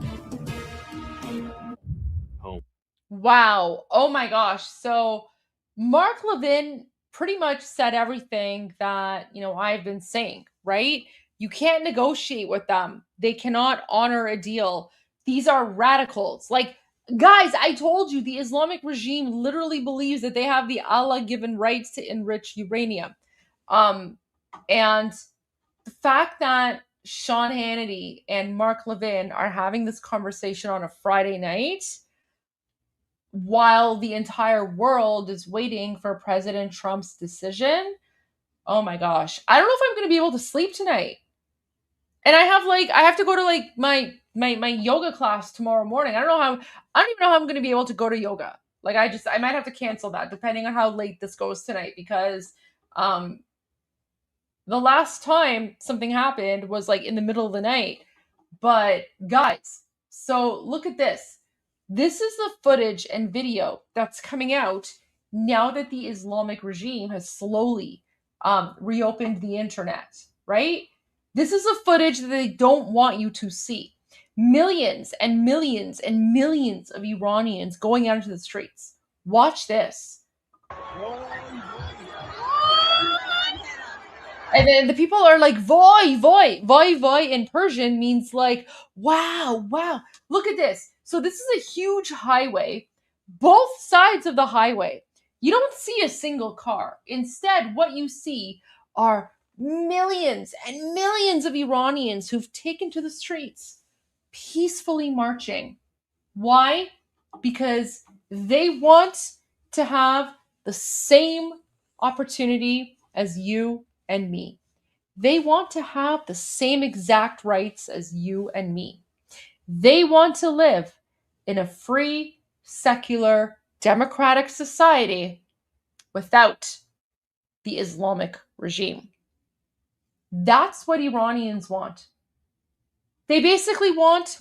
Home. Wow. Oh my gosh. So Mark Levin pretty much said everything that, I've been saying, right? You can't negotiate with them. They cannot honor a deal. These are radicals. Like, guys, I told you the Islamic regime literally believes that they have the Allah-given rights to enrich uranium. And the fact that Sean Hannity and Mark Levin are having this conversation on a Friday night while the entire world is waiting for President Trump's decision. Oh my gosh. I don't know if I'm going to be able to sleep tonight. And I have to go to like my yoga class tomorrow morning. I don't even know how I'm going to be able to go to yoga. Like I might have to cancel that depending on how late this goes tonight, because the last time something happened was like in the middle of the night. But guys, so look at this. This is the footage and video that's coming out now that the Islamic regime has slowly reopened the internet, right? This is the footage that they don't want you to see. Millions and millions and millions of Iranians going out into the streets. Watch this. And then the people are like, voy, voy. Voy, voy in Persian means like, wow, wow. Look at this. So this is a huge highway. Both sides of the highway, you don't see a single car. Instead, what you see are millions and millions of Iranians who've taken to the streets, peacefully marching. Why? Because they want to have the same opportunity as you and me. They want to have the same exact rights as you and me. They want to live in a free, secular, democratic society without the Islamic regime. That's what Iranians want. They basically want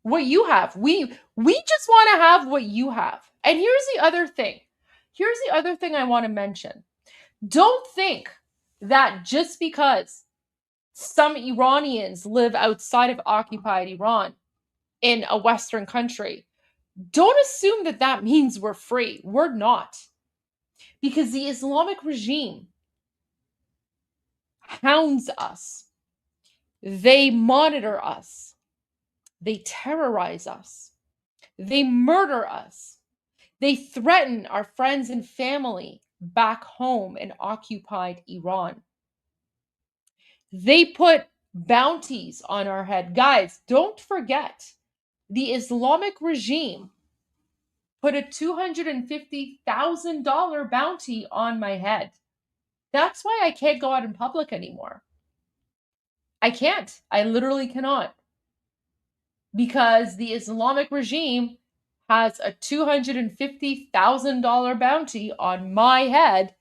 what you have. We just want to have what you have. And here's the other thing. Here's the other thing I want to mention. Don't think that just because some Iranians live outside of occupied Iran in a Western country, don't assume that that means we're free. We're not. Because the Islamic regime hounds us. They monitor us. They terrorize us. They murder us. They threaten our friends and family back home in occupied Iran. They put bounties on our head. Guys, don't forget, the Islamic regime put a $250,000 bounty on my head. That's why I can't go out in public anymore. I can't. I literally cannot. Because the Islamic regime has a $250,000 bounty on my head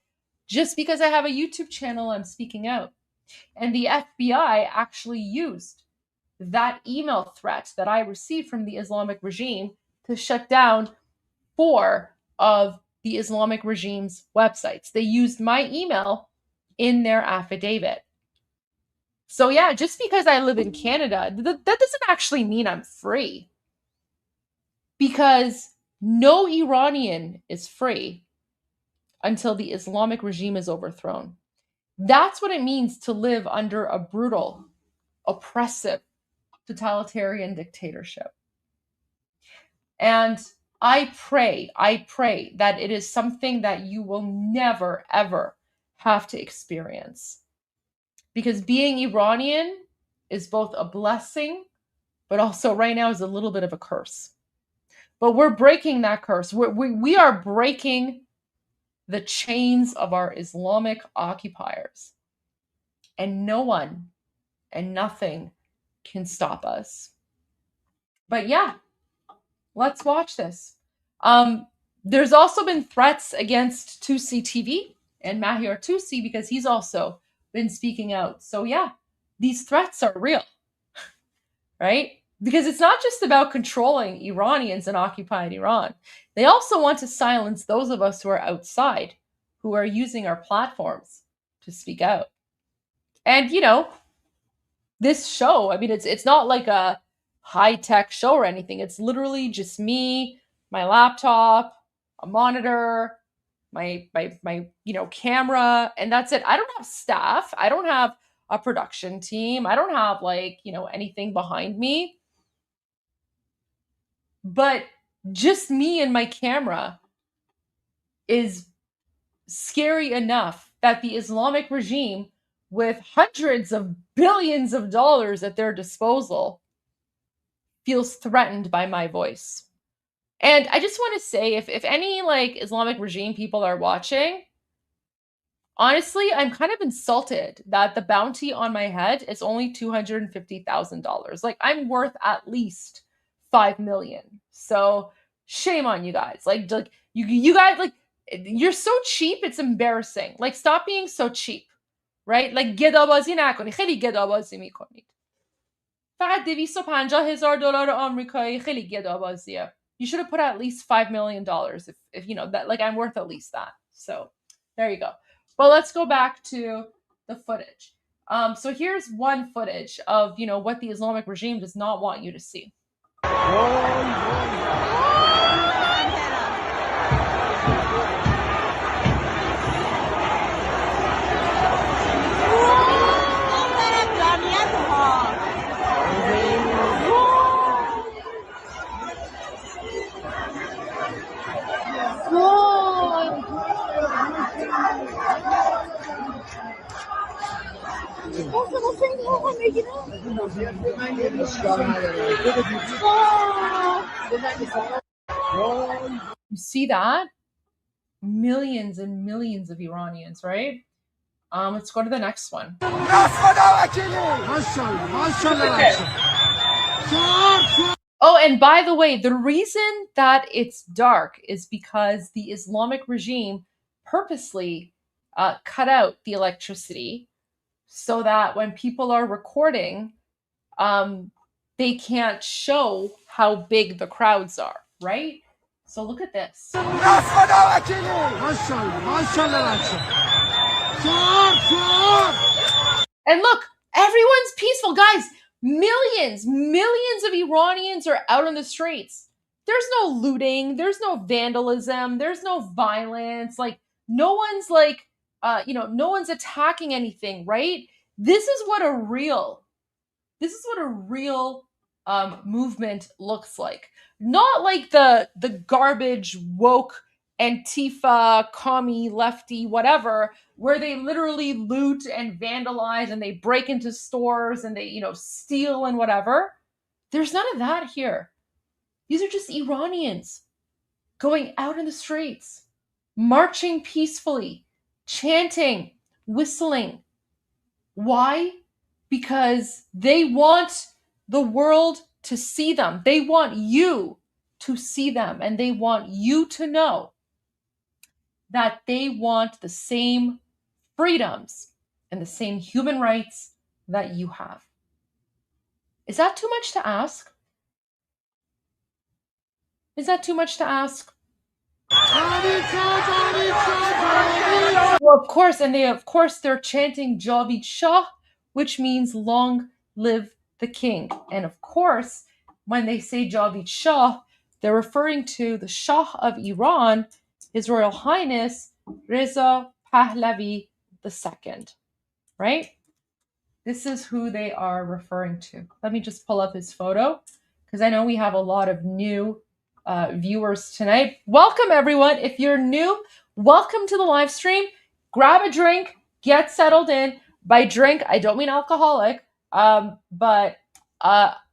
just because I have a YouTube channel I'm speaking out. And the FBI actually used that email threat that I received from the Islamic regime to shut down 4 of the Islamic regime's websites. They used my email in their affidavit. So yeah, just because I live in Canada, that doesn't actually mean I'm free. Because no Iranian is free until the Islamic regime is overthrown. That's what it means to live under a brutal, oppressive, totalitarian dictatorship. And I pray that it is something that you will never, ever have to experience. Because being Iranian is both a blessing, but also right now is a little bit of a curse. But we're breaking that curse. We are breaking the chains of our Islamic occupiers. And no one and nothing can stop us. But yeah, let's watch this. There's also been threats against Tusi TV and Mahir Tusi because he's also been speaking out. So yeah, these threats are real, right? Because it's not just about controlling Iranians in occupied Iran. They also want to silence those of us who are outside, who are using our platforms to speak out. And, you know, this show, I mean, it's not like a high-tech show or anything. It's literally just me, my laptop, a monitor, my camera, and that's it. I don't have staff. I don't have a production team. I don't have anything behind me. But just me and my camera is scary enough that the Islamic regime, with hundreds of billions of dollars at their disposal, feels threatened by my voice. And I just want to say, if any Islamic regime people are watching, Honestly, I'm kind of insulted that the bounty on my head is only $250,000. Like, I'm worth at least $5 million. So shame on you guys. Like you guys, like, you're so cheap, it's embarrassing. Like, stop being so cheap, right? Like, گدابازی نکنید. خیلی گدابازی میکنید. فقط $250,000 آمریکایی خیلی گدابازیه. You should have put at least $5 million if you know that, like, I'm worth at least that. So there you go. But let's go back to the footage. So here's one footage of, you know, what the Islamic regime does not want you to see. You see that? Millions and millions of Iranians, right? Let's go to the next one. Oh, and by the way, the reason that it's dark is because the Islamic regime purposely cut out the electricity so that when people are recording, they can't show how big the crowds are, right? So look at this. And look, everyone's peaceful, guys. Millions of Iranians are out on the streets. There's no looting, there's no vandalism, there's no violence. Like, no one's like, no one's attacking anything, right? This is what a real movement looks like. Not like the garbage woke Antifa, commie, lefty, whatever, where they literally loot and vandalize and they break into stores and they, steal and whatever. There's none of that here. These are just Iranians going out in the streets, marching peacefully, chanting, whistling. Why? Because they want the world to see them. They want you to see them, and they want you to know that they want the same freedoms and the same human rights that you have. Is that too much to ask? Is that too much to ask? Well, of course, and they're chanting Javid Shah, which means long live the king. And of course, when they say Javid Shah, they're referring to the Shah of Iran, His Royal Highness Reza Pahlavi II, right? This is who they are referring to. Let me just pull up his photo, because I know we have a lot of new viewers tonight. Welcome, everyone. If you're new, welcome to the live stream. Grab a drink, get settled in. By drink, I don't mean alcoholic, but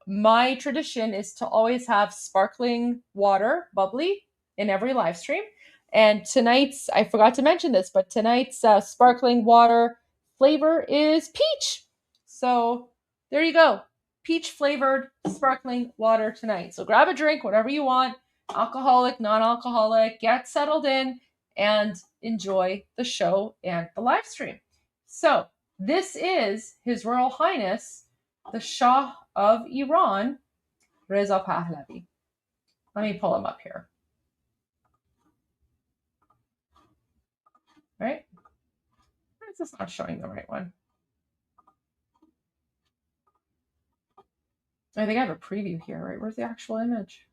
my tradition is to always have sparkling water, bubbly, in every live stream. And tonight's, I forgot to mention this, but tonight's sparkling water flavor is peach. So there you go. Peach flavored sparkling water tonight. So grab a drink, whatever you want, alcoholic, non-alcoholic, get settled in and enjoy the show and the live stream. So this is His Royal Highness, the Shah of Iran, Reza Pahlavi. Let me pull him up here. Right? Why is this not showing the right one? I think I have a preview here, right? Where's the actual image?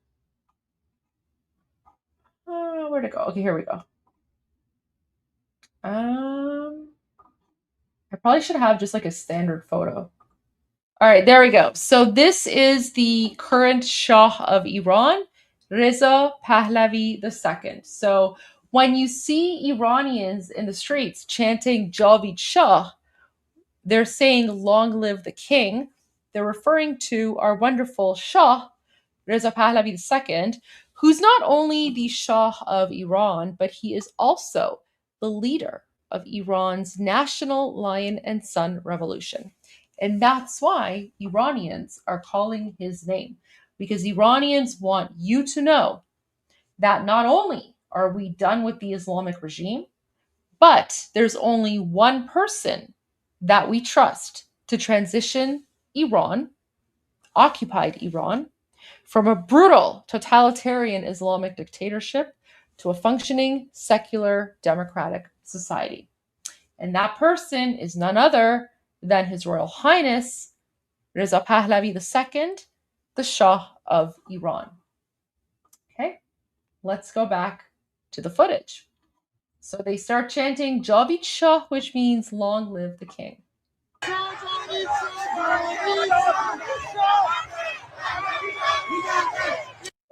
Where'd it go? Okay, here we go. I probably should have just like a standard photo. All right, there we go. So this is the current Shah of Iran, Reza Pahlavi II. So when you see Iranians in the streets chanting Javid Shah, they're saying long live the king. They're referring to our wonderful Shah, Reza Pahlavi II, who's not only the Shah of Iran, but he is also the leader of Iran's national lion and sun revolution. And that's why Iranians are calling his name, because Iranians want you to know that not only are we done with the Islamic regime, but there's only one person that we trust to transition Iran, occupied Iran, from a brutal totalitarian Islamic dictatorship to a functioning secular democratic society. And that person is none other than His Royal Highness Reza Pahlavi II, the Shah of Iran. Okay, let's go back to the footage. So they start chanting Javid Shah, which means long live the king.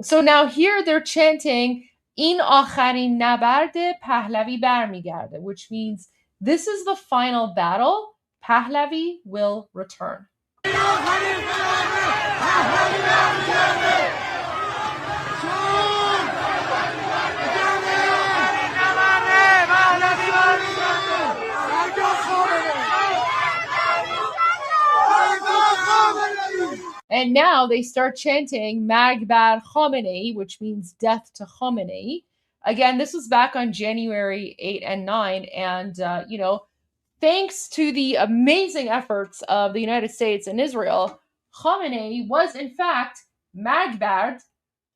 So now here they're chanting In akharin nabard Pahlavi barmigarde, which means this is the final battle. Pahlavi will return. And now they start chanting Magbar Khamenei, which means death to Khamenei. Again, this was back on January 8 and 9. And, thanks to the amazing efforts of the United States and Israel, Khamenei was in fact Magbar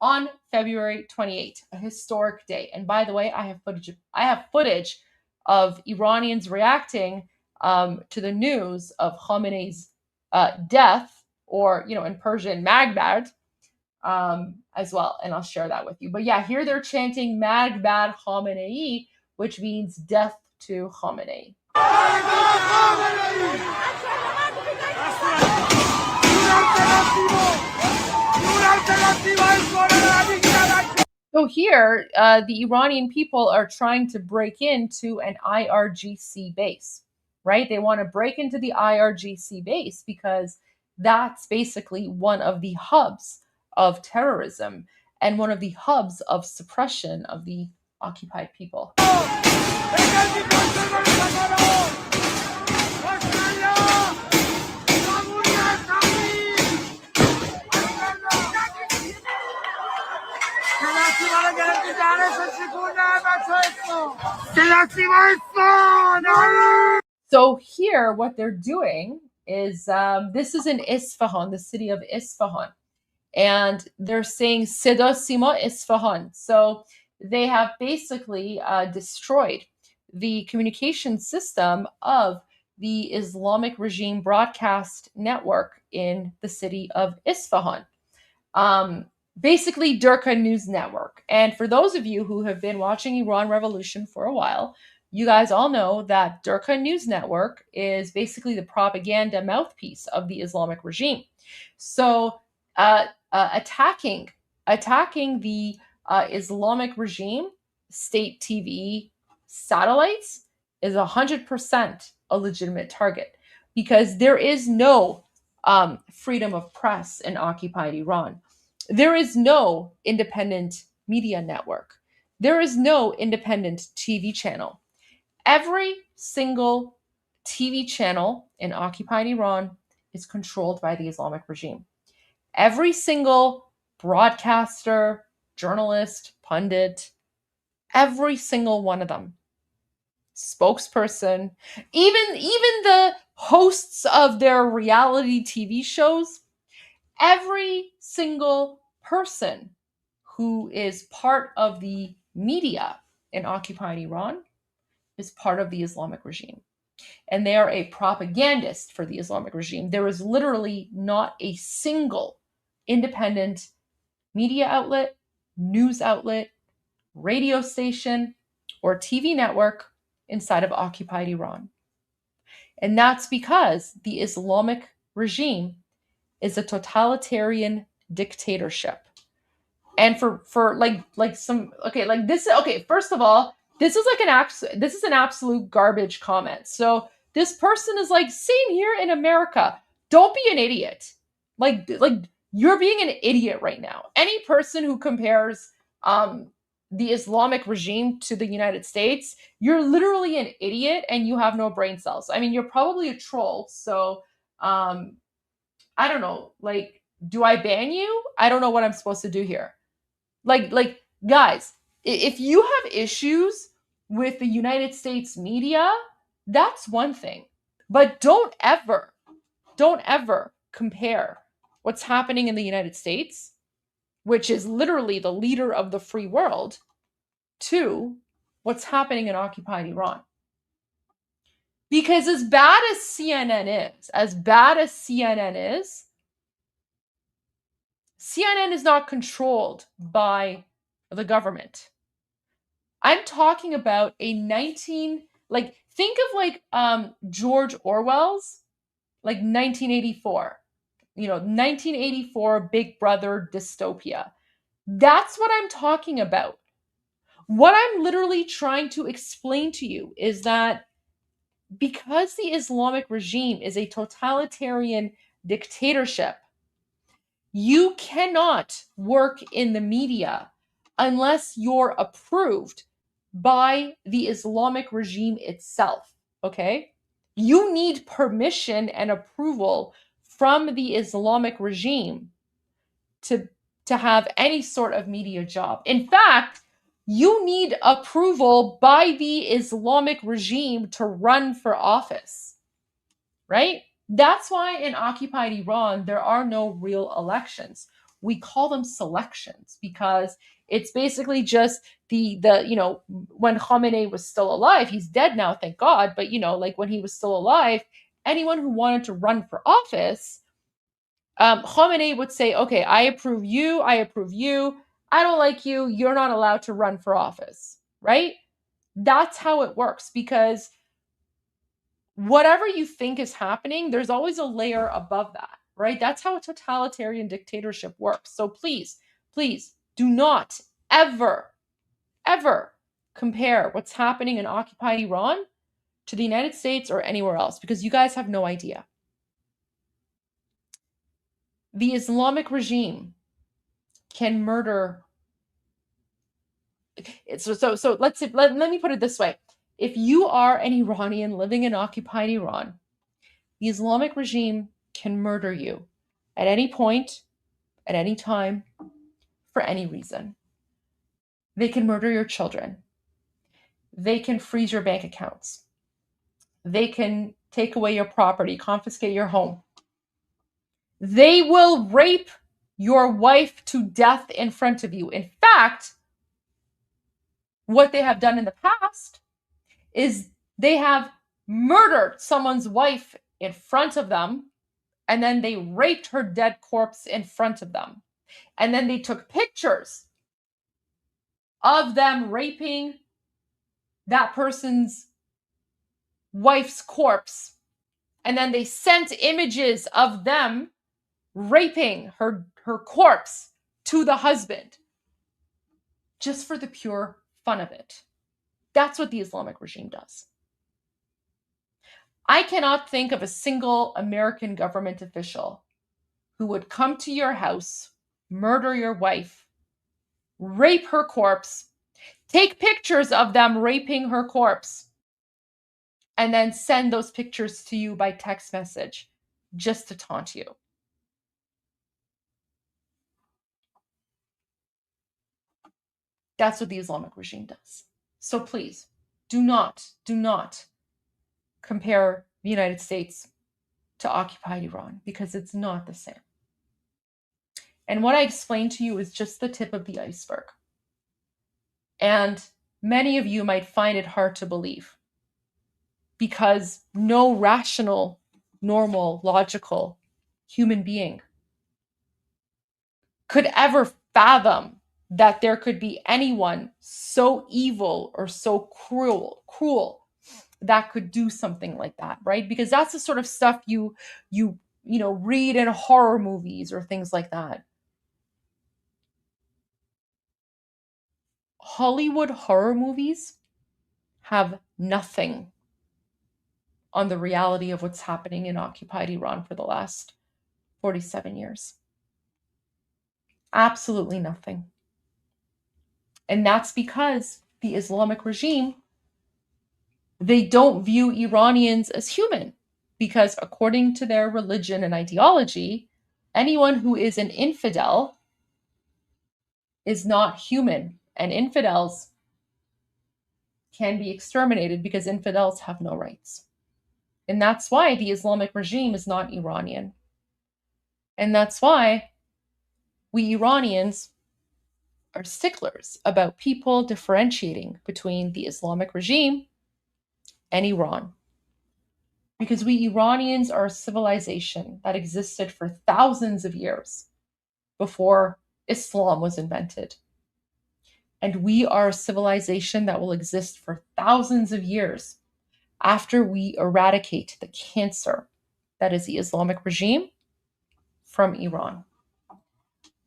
on February 28, a historic day. And by the way, I have footage of Iranians reacting to the news of Khamenei's death, or, in Persian, Magbar, as well. And I'll share that with you. But yeah, here they're chanting Magbar Khamenei, which means death to Khamenei. So here, the Iranian people are trying to break into an IRGC base, right? They want to break into the IRGC base because that's basically one of the hubs of terrorism and one of the hubs of suppression of the occupied people. So here, what they're doing is, this is in Isfahan, the city of Isfahan. And they're saying Seda Sima Isfahan. So they have basically destroyed the communication system of the Islamic Regime broadcast network in the city of Isfahan. Basically, Durka News Network. And for those of you who have been watching Iran Revolution for a while, you guys all know that Durka News Network is basically the propaganda mouthpiece of the Islamic regime. So attacking the Islamic regime state TV satellites is 100% a legitimate target, because there is no freedom of press in occupied Iran. There is no independent media network. There is no independent TV channel. Every single TV channel in occupied Iran is controlled by the Islamic regime. Every single broadcaster, journalist, pundit, every single one of them, spokesperson, even the hosts of their reality TV shows, every single person who is part of the media in occupied Iran is part of the Islamic regime. And they are a propagandist for the Islamic regime. There is literally not a single independent media outlet, news outlet, radio station, or TV network inside of occupied Iran. And that's because the Islamic regime is a totalitarian dictatorship. And for like some, okay, like this, okay, first of all, this is an absolute garbage comment. So this person is like, same here in America. Don't be an idiot. Like you're being an idiot right now. Any person who compares the Islamic regime to the United States, you're literally an idiot and you have no brain cells. I mean, you're probably a troll. So I don't know, like, do I ban you? I don't know what I'm supposed to do here. Like guys, if you have issues with the United States media, that's one thing. But don't ever compare what's happening in the United States, which is literally the leader of the free world, to what's happening in occupied Iran. Because as bad as CNN is not controlled by the government. I'm talking about a think of George Orwell's 1984. 1984 Big Brother dystopia. That's what I'm talking about. What I'm literally trying to explain to you is that because the Islamic regime is a totalitarian dictatorship, you cannot work in the media unless you're approved by the Islamic regime itself, okay? You need permission and approval from the Islamic regime to have any sort of media job. In fact, you need approval by the Islamic regime to run for office, right? That's why in occupied Iran, there are no real elections. We call them selections because it's basically just the when Khamenei was still alive, he's dead now, thank God. But, when he was still alive, anyone who wanted to run for office, Khamenei would say, okay, I approve you. I don't like you. You're not allowed to run for office, right? That's how it works, because whatever you think is happening, there's always a layer above that, right? That's how a totalitarian dictatorship works. So please do not ever compare what's happening in occupied Iran to the United States or anywhere else, because you guys have no idea. The Islamic regime can murder. So let me put it this way. If you are an Iranian living in occupied Iran, the Islamic regime can murder you at any point, at any time, for any reason. They can murder your children. They can freeze your bank accounts. They can take away your property, confiscate your home. They will rape your wife to death in front of you. In fact, what they have done in the past is they have murdered someone's wife in front of them, and then they raped her dead corpse in front of them. And then they took pictures of them raping that person's wife's corpse. And then they sent images of them raping her corpse to the husband, just for the pure fun of it. That's what the Islamic regime does. I cannot think of a single American government official who would come to your house, murder your wife, rape her corpse, take pictures of them raping her corpse, and then send those pictures to you by text message just to taunt you. That's what the Islamic regime does. So please, do not compare the United States to occupied Iran, because it's not the same. And what I explained to you is just the tip of the iceberg. And many of you might find it hard to believe, because no rational, normal, logical human being could ever fathom that there could be anyone so evil or so cruel that could do something like that, right? Because that's the sort of stuff you read in horror movies or things like that. Hollywood horror movies have nothing on the reality of what's happening in occupied Iran for the last 47 years. Absolutely nothing. And that's because the Islamic regime, they don't view Iranians as human, because according to their religion and ideology, anyone who is an infidel is not human, and infidels can be exterminated because infidels have no rights. And that's why the Islamic regime is not Iranian. And that's why we Iranians are sticklers about people differentiating between the Islamic regime and Iran. Because we Iranians are a civilization that existed for thousands of years before Islam was invented. And we are a civilization that will exist for thousands of years after we eradicate the cancer that is the Islamic regime from Iran.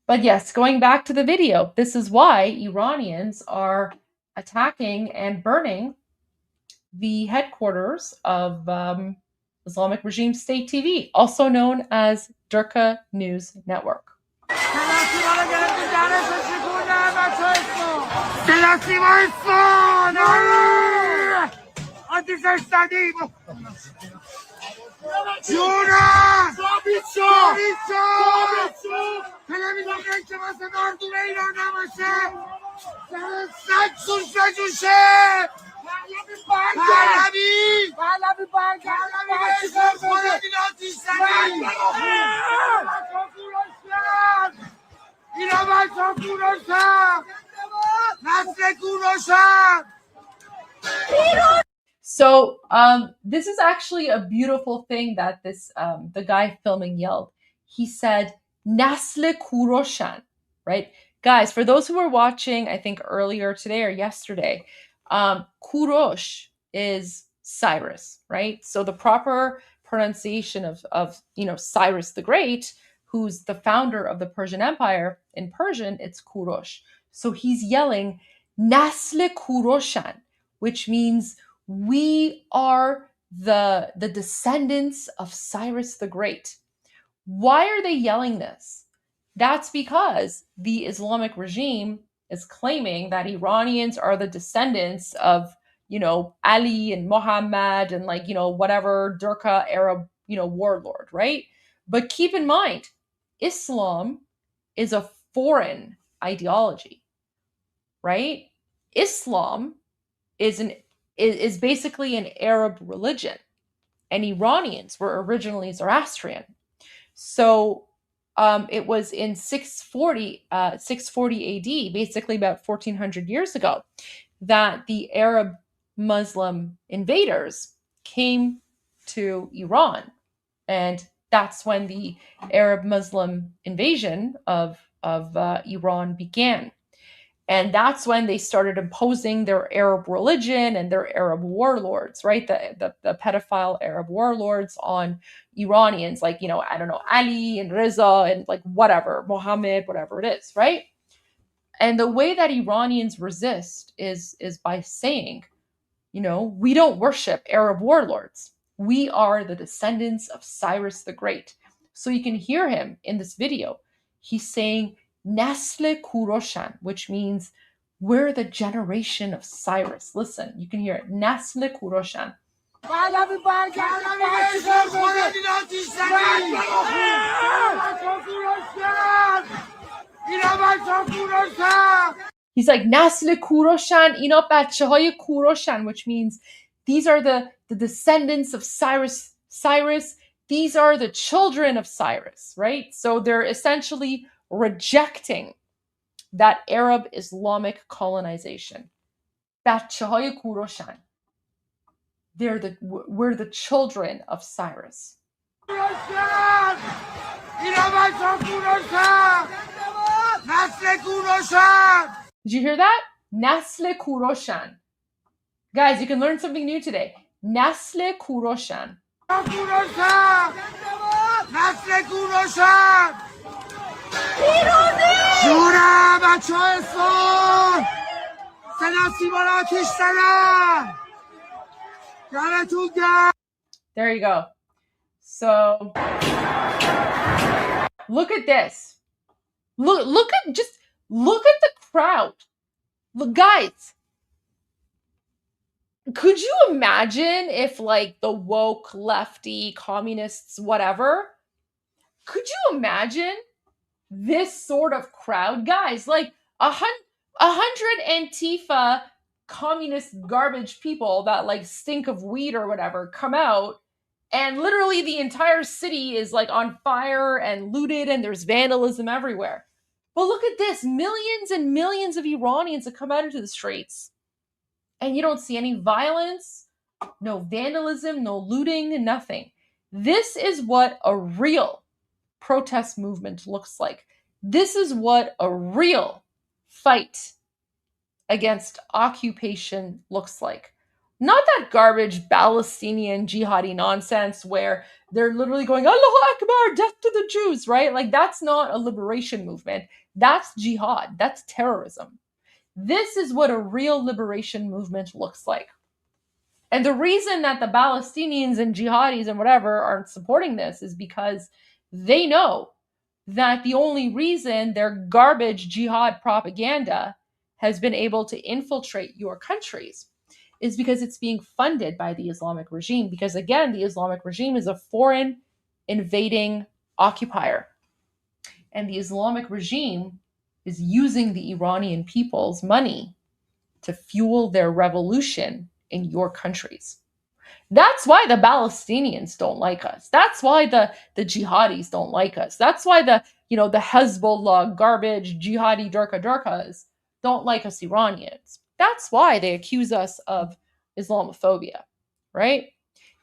But yes, going back to the video, this is why Iranians are attacking and burning the headquarters of Islamic Regime State TV, also known as Durka News Network. So this is actually a beautiful thing that this the guy filming yelled. He said, "Nasle Kuroshan," right? Guys, for those who were watching, I think earlier today or yesterday, Kurosh is Cyrus, right? So the proper pronunciation of Cyrus the Great, who's the founder of the Persian Empire, in Persian, it's Kurosh. So he's yelling, "Nasle Kuroshan," which means we are the descendants of Cyrus the Great. Why are they yelling this? That's because the Islamic regime is claiming that Iranians are the descendants of, Ali and Muhammad and whatever Durka Arab, warlord, right? But keep in mind, Islam is a foreign ideology, right? Islam is basically an Arab religion, and Iranians were originally Zoroastrian. So it was in 640 AD, basically about 1400 years ago, that the Arab Muslim invaders came to Iran. And that's when the Arab Muslim invasion of Iran began. And that's when they started imposing their Arab religion and their Arab warlords, right? The pedophile Arab warlords on Iranians, Ali and Reza and whatever, Mohammed, whatever it is, right? And the way that Iranians resist is by saying, we don't worship Arab warlords. We are the descendants of Cyrus the Great. So you can hear him in this video. He's saying, Nasle Kuroshan, which means we're the generation of Cyrus. Listen, you can hear it. Nasle Kuroshan. He's like, Nasle Kuroshan, ina bachehay Kuroshan, which means these are the descendants of Cyrus. These are the children of Cyrus, right? So they're essentially rejecting that Arab Islamic colonization. Bachehay Kuroshan. We're the children of Cyrus. Did you hear that? Nasle Kuroshan. Guys, you can learn something new today. Nasle Kuroshan. Nasle Kuroshan. جونم بچه های اسفان صدا سیما را آتیش زدن دمتون گرم. There you go. So look at this. Look at the crowd. Look, guys, could you imagine if like the woke, lefty, communists, whatever, could you imagine this sort of crowd? Guys, like 100 Antifa communist garbage people that like stink of weed or whatever come out, and literally the entire city is like on fire and looted and there's vandalism everywhere. But look at this, millions and millions of Iranians have come out into the streets, and you don't see any violence, no vandalism, no looting, nothing. This is what a real protest movement looks like. This is what a real fight against occupation looks like. Not that garbage Palestinian jihadi nonsense where they're literally going, Allahu Akbar, death to the Jews, right? Like, that's not a liberation movement. That's jihad. That's terrorism. This is what a real liberation movement looks like. And the reason that the Palestinians and jihadis and whatever aren't supporting this is because they know that the only reason their garbage jihad propaganda has been able to infiltrate your countries is because it's being funded by the Islamic regime. Because again, the Islamic regime is a foreign invading occupier. And the Islamic regime is using the Iranian people's money to fuel their revolution in your countries. That's why the Palestinians don't like us. That's why the jihadis don't like us. That's why the Hezbollah garbage jihadi durkas don't like us Iranians. That's why they accuse us of Islamophobia, right?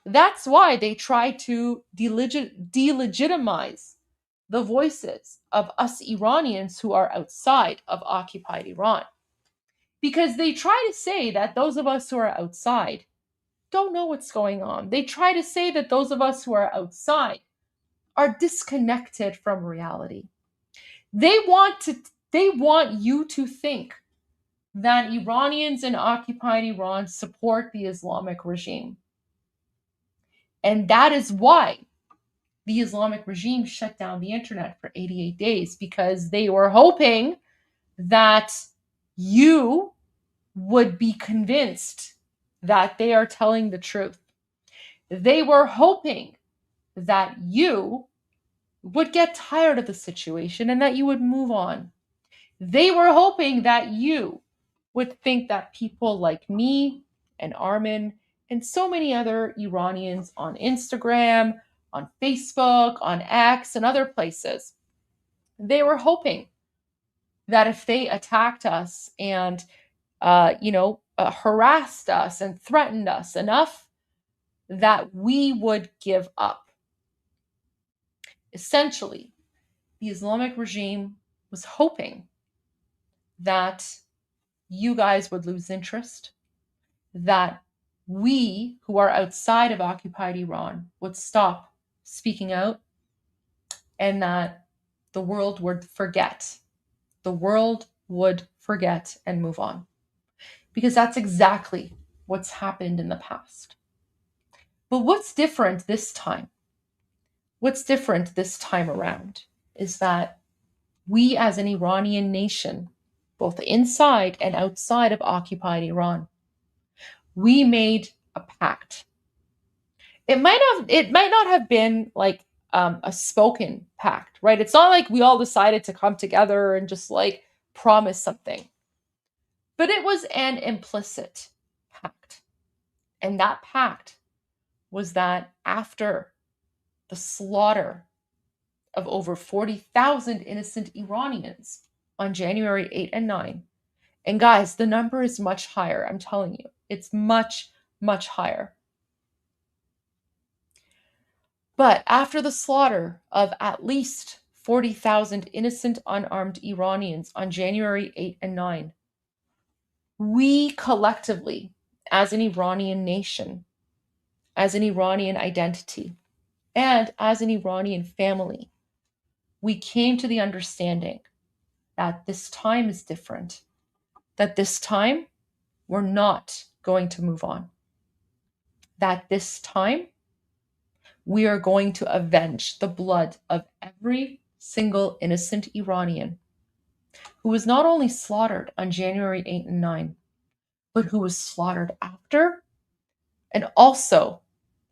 That's why they try to delegitimize the voices of us Iranians who are outside of occupied Iran. Because they try to say that those of us who are outside don't know what's going on. They try to say that those of us who are outside are disconnected from reality. They want you to think that Iranians in occupied Iran support the Islamic regime. And that is why the Islamic regime shut down the internet for 88 days, because they were hoping that you would be convinced that they are telling the truth. They were hoping that you would get tired of the situation and that you would move on. They were hoping that you would think that people like me and Armin and so many other Iranians on Instagram, on Facebook, on X, and other places, they were hoping that if they attacked us and harassed us and threatened us enough, that we would give up. Essentially, the Islamic regime was hoping that you guys would lose interest, that we who are outside of occupied Iran would stop speaking out, and that the world would forget. The world would forget and move on. Because that's exactly what's happened in the past. But what's different this time? What's different this time around is that we as an Iranian nation, both inside and outside of occupied Iran, we made a pact. It might not have been like a spoken pact, right? It's not like we all decided to come together and just like promise something. But it was an implicit pact. And that pact was that after the slaughter of over 40,000 innocent Iranians on January 8 and 9, and guys, the number is much higher, I'm telling you. It's much, much higher. But after the slaughter of at least 40,000 innocent unarmed Iranians on January 8 and 9, we collectively, as an Iranian nation, as an Iranian identity, and as an Iranian family, we came to the understanding that this time is different, that this time we're not going to move on, that this time we are going to avenge the blood of every single innocent Iranian who was not only slaughtered on January 8 and 9, but who was slaughtered after, and also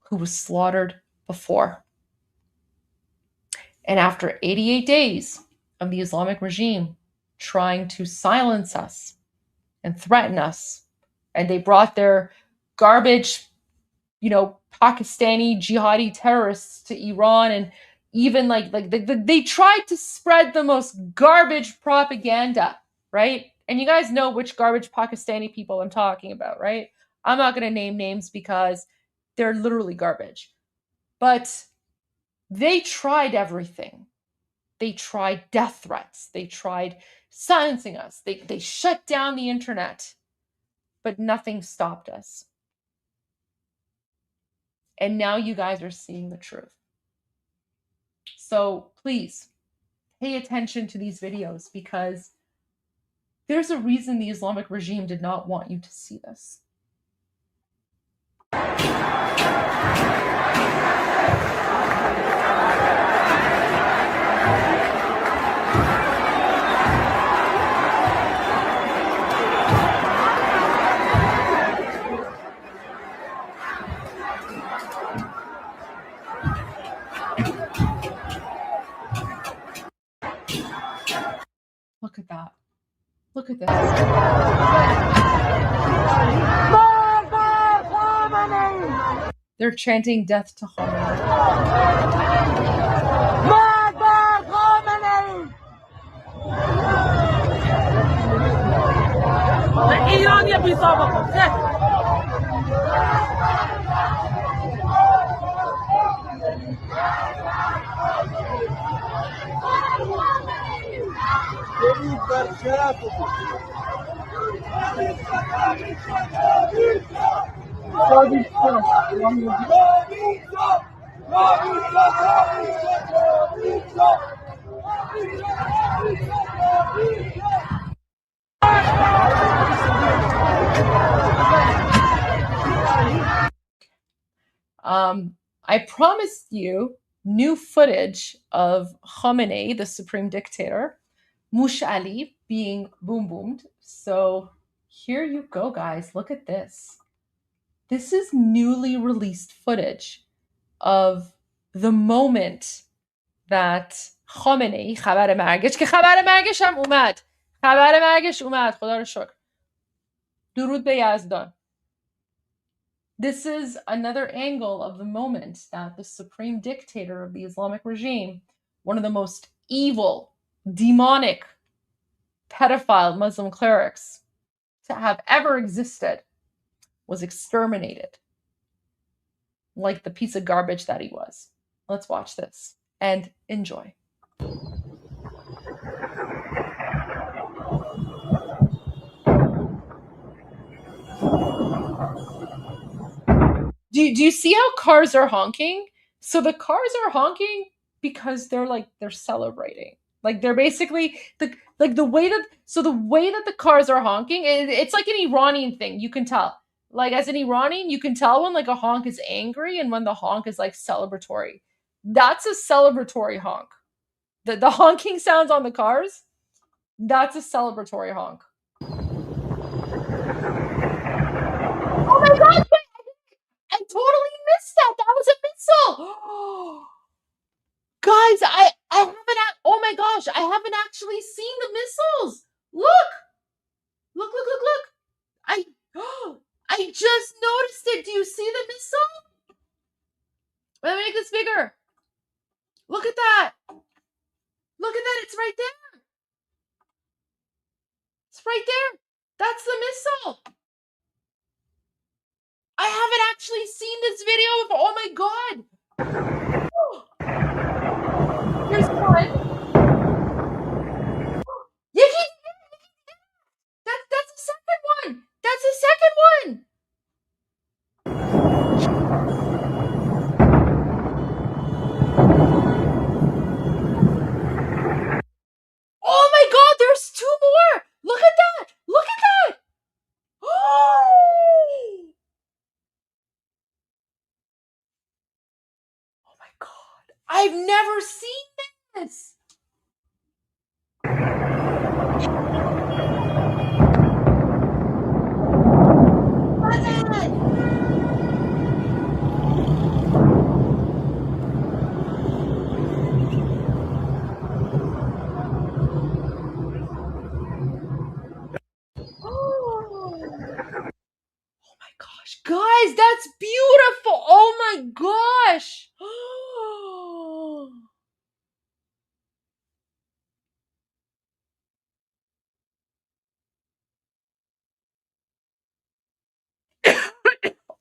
who was slaughtered before. And after 88 days of the Islamic regime trying to silence us and threaten us, and they brought their garbage, Pakistani jihadi terrorists to Iran, and even they tried to spread the most garbage propaganda, right? And you guys know which garbage Pakistani people I'm talking about, right? I'm not going to name names because they're literally garbage. But they tried everything. They tried death threats. They tried silencing us. They shut down the internet. But nothing stopped us. And now you guys are seeing the truth. So please pay attention to these videos, because there's a reason the Islamic regime did not want you to see this. Look at that. Look at this. They're chanting death to I promised you new footage of Khamenei, the supreme dictator, Mush Ali being boom boomed. So here you go, guys. Look at this. This is newly released footage of the moment that Khamenei خبر مرگش که خبر مرگش هم اومد. خبر مرگش اومد. خدا رو شکر. درود به یزدان. This is another angle of the moment that the supreme dictator of the Islamic regime, one of the most evil, demonic, pedophile Muslim clerics to have ever existed, was exterminated like the piece of garbage that he was. Let's watch this and enjoy. Do you see how cars are honking? So the cars are honking because they're celebrating. Like they're basically the way that the cars are honking, it's like an Iranian thing. You can tell. Like as an Iranian, you can tell when like a honk is angry and when the honk is like celebratory. That's a celebratory honk. The honking sounds on the cars, that's a celebratory honk. Oh my god! I totally missed that. That was a missile. Guys, I haven't. Oh my gosh, I haven't actually seen the missiles. Look. I just noticed it. Do you see the missile? Let me make this bigger. Look at that. Look at that. It's right there. It's right there. That's the missile. I haven't actually seen this video before. Oh my god. Here's one. That's the second one. That's the second one. Oh my god, there's two more. Look at that. Look at that. Oh my god. I've never seen this. Guys, that's beautiful. Oh my gosh.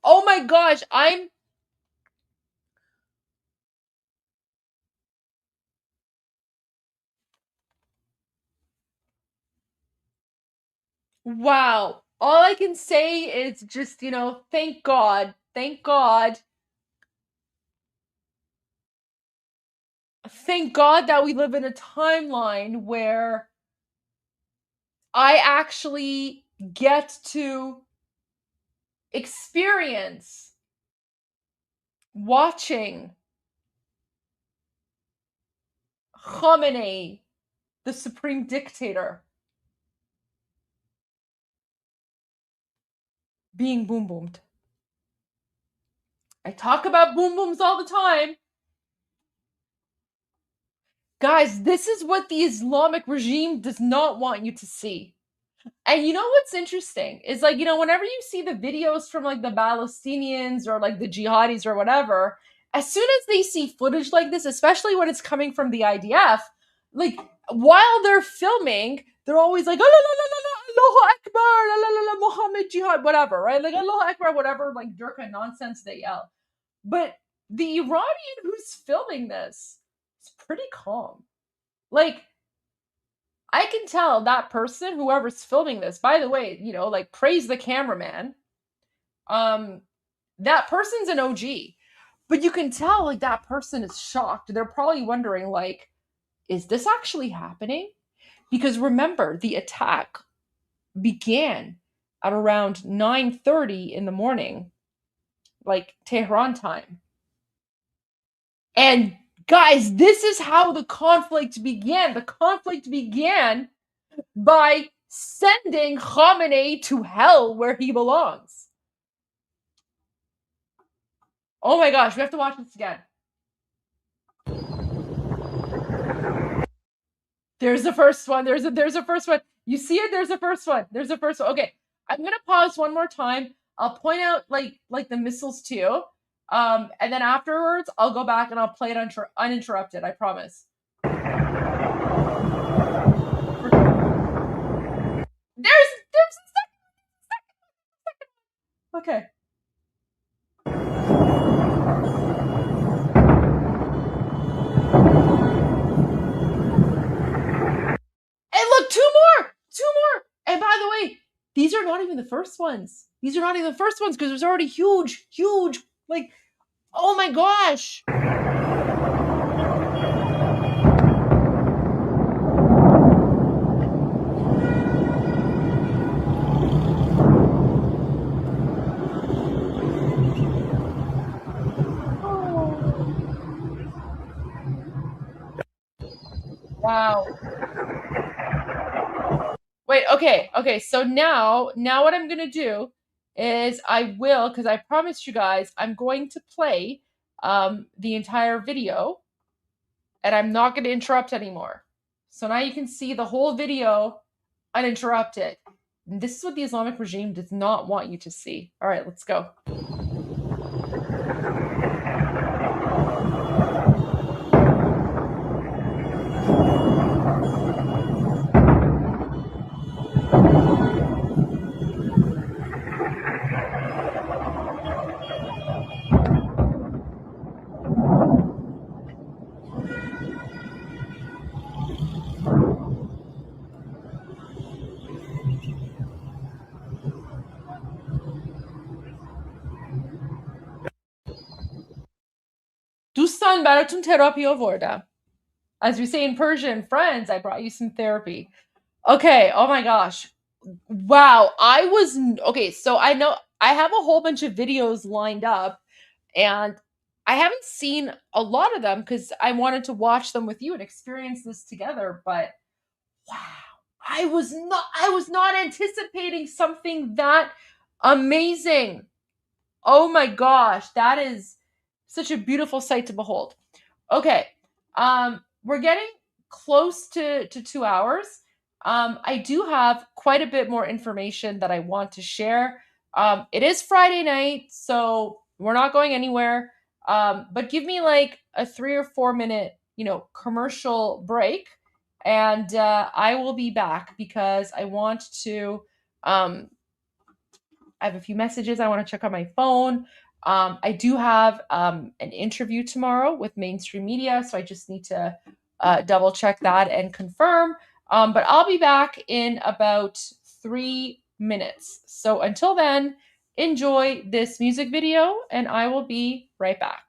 Oh my gosh, wow. All I can say is just, thank God. Thank God. Thank God that we live in a timeline where I actually get to experience watching Khamenei, the supreme dictator, being boom boomed. I talk about boom booms all the time. Guys, this is what the Islamic regime does not want you to see. And you know what's interesting is whenever you see the videos from the Palestinians or the jihadis or whatever, as soon as they see footage like this, especially when it's coming from the IDF, while they're filming, they're always like, Allahu Akbar, la la la, Muhammad jihad, whatever, right? Allahu Akbar, whatever, Durka nonsense they yell. But the Iranian who's filming this is pretty calm. I can tell that person, whoever's filming this, by the way, praise the cameraman. That person's an OG. But you can tell that person is shocked. They're probably wondering is this actually happening? Because remember, the attack began at around 9:30 in the morning, Tehran time. And guys, this is how the conflict began. The conflict began by sending Khamenei to hell where he belongs. Oh my gosh, we have to watch this again. There's the first one. There's a first one. You see it? There's a first one. There's a first one. Okay, I'm gonna pause one more time. I'll point out the missiles too. And then afterwards, I'll go back and I'll play it uninterrupted. I promise. There's a second. Okay. And look, two more. And by the way, these are not even the first ones. These are not even the first ones because there's already huge, oh my gosh. Wow. Wait, okay. So now what I'm going to do is because I promised you guys, I'm going to play the entire video and I'm not going to interrupt anymore. So now you can see the whole video uninterrupted. And this is what the Islamic regime does not want you to see. All right, let's go. دوستان براتون تراپی آوردم. As we say in Persian, friends, I brought you some therapy. Okay, oh my gosh. Wow, so I know I have a whole bunch of videos lined up and I haven't seen a lot of them because I wanted to watch them with you and experience this together, but wow, I was not anticipating something that amazing. Oh my gosh, that is such a beautiful sight to behold. Okay, we're getting close to 2 hours. I do have quite a bit more information that I want to share, It is Friday night, so we're not going anywhere. But give me like a 3 or 4 minute, commercial break, and I will be back because I want to. I have a few messages. I want to check on my phone. I do have an interview tomorrow with mainstream media, so I just need to double check that and confirm. But I'll be back in about 3 minutes. So until then, enjoy this music video, and I will be right back.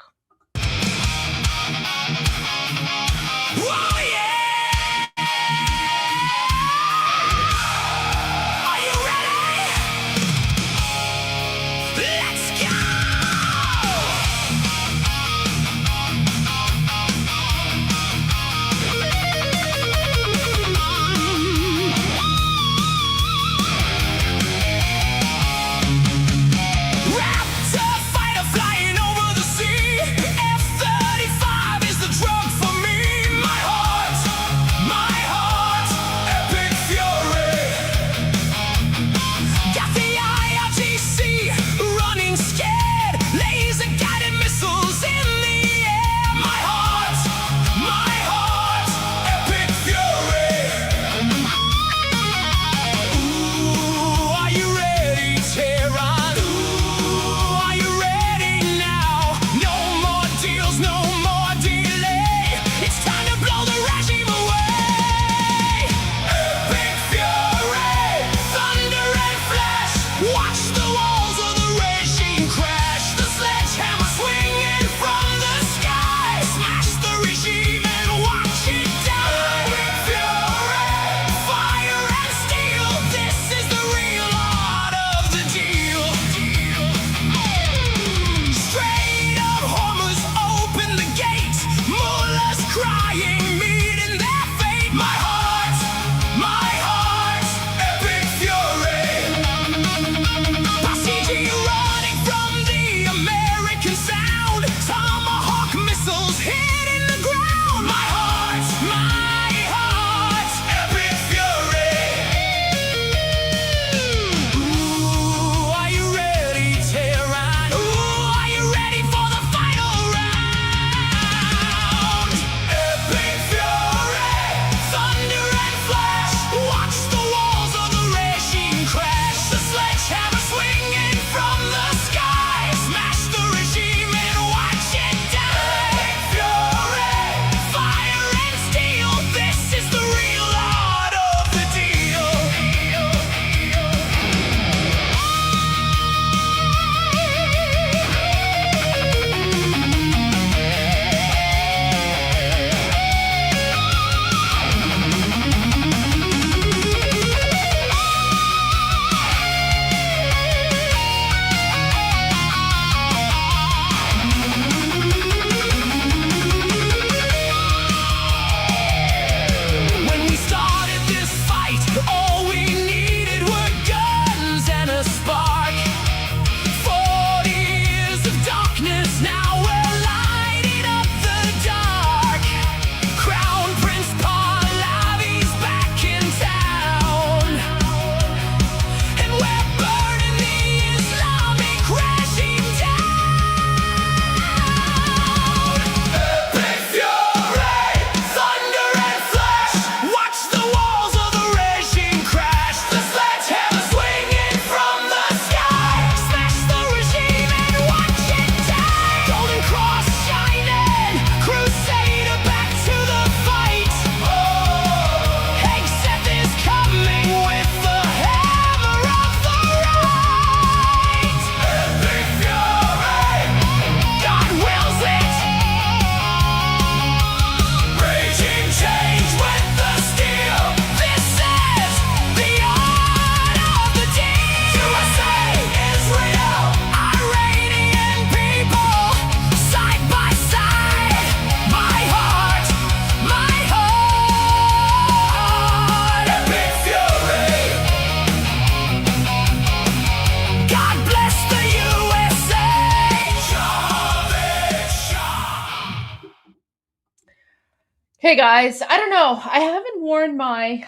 Hey guys, I don't know. I haven't worn my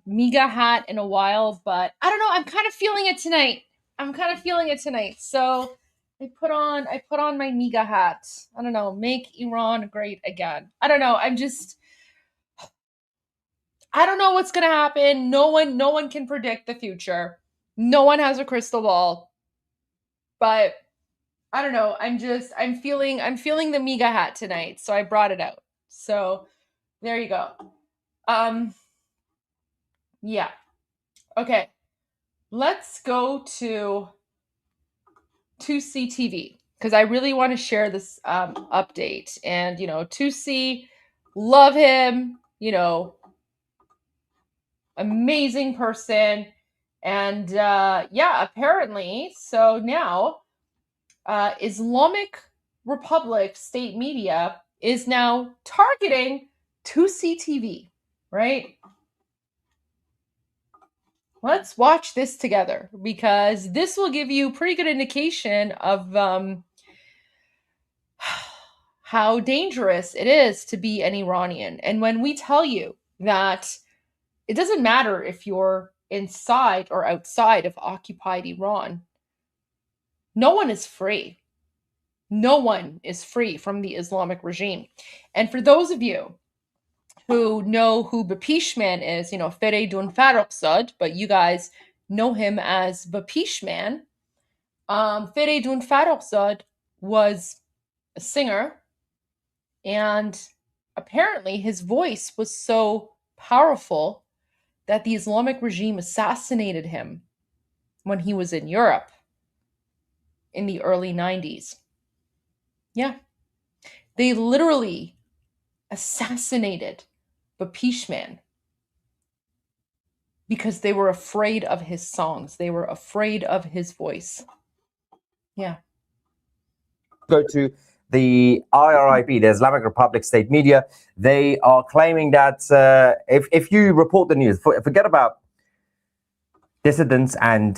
MIGA hat in a while, but I don't know. I'm kind of feeling it tonight. I'm kind of feeling it tonight. So I put on my MAGA hat. I don't know, make Iran great again. I don't know. I don't know what's gonna happen. No one can predict the future. No one has a crystal ball. But I don't know. I'm feeling the MAGA hat tonight, so I brought it out. So there you go. Yeah. Okay. Let's go to 2C TV because I really want to share this update. And 2C, love him. Amazing person. And yeah, apparently, so now Islamic Republic state media is now targeting 2C TV, right? Let's watch this together because this will give you a pretty good indication of how dangerous it is to be an Iranian. And when we tell you that it doesn't matter if you're inside or outside of occupied Iran, no one is free. No one is free from the Islamic regime. And for those of you who know who Bapishman is, Feridun Farrokhzad, but you guys know him as Bapishman. Feridun Farrokhzad was a singer, and apparently his voice was so powerful that the Islamic regime assassinated him when he was in Europe in the early 90s. Yeah. They literally assassinated Bapishman because they were afraid of his songs. They were afraid of his voice. Yeah. Go to the IRIB, the Islamic Republic state media. They are claiming that if you report the news, forget about dissidents and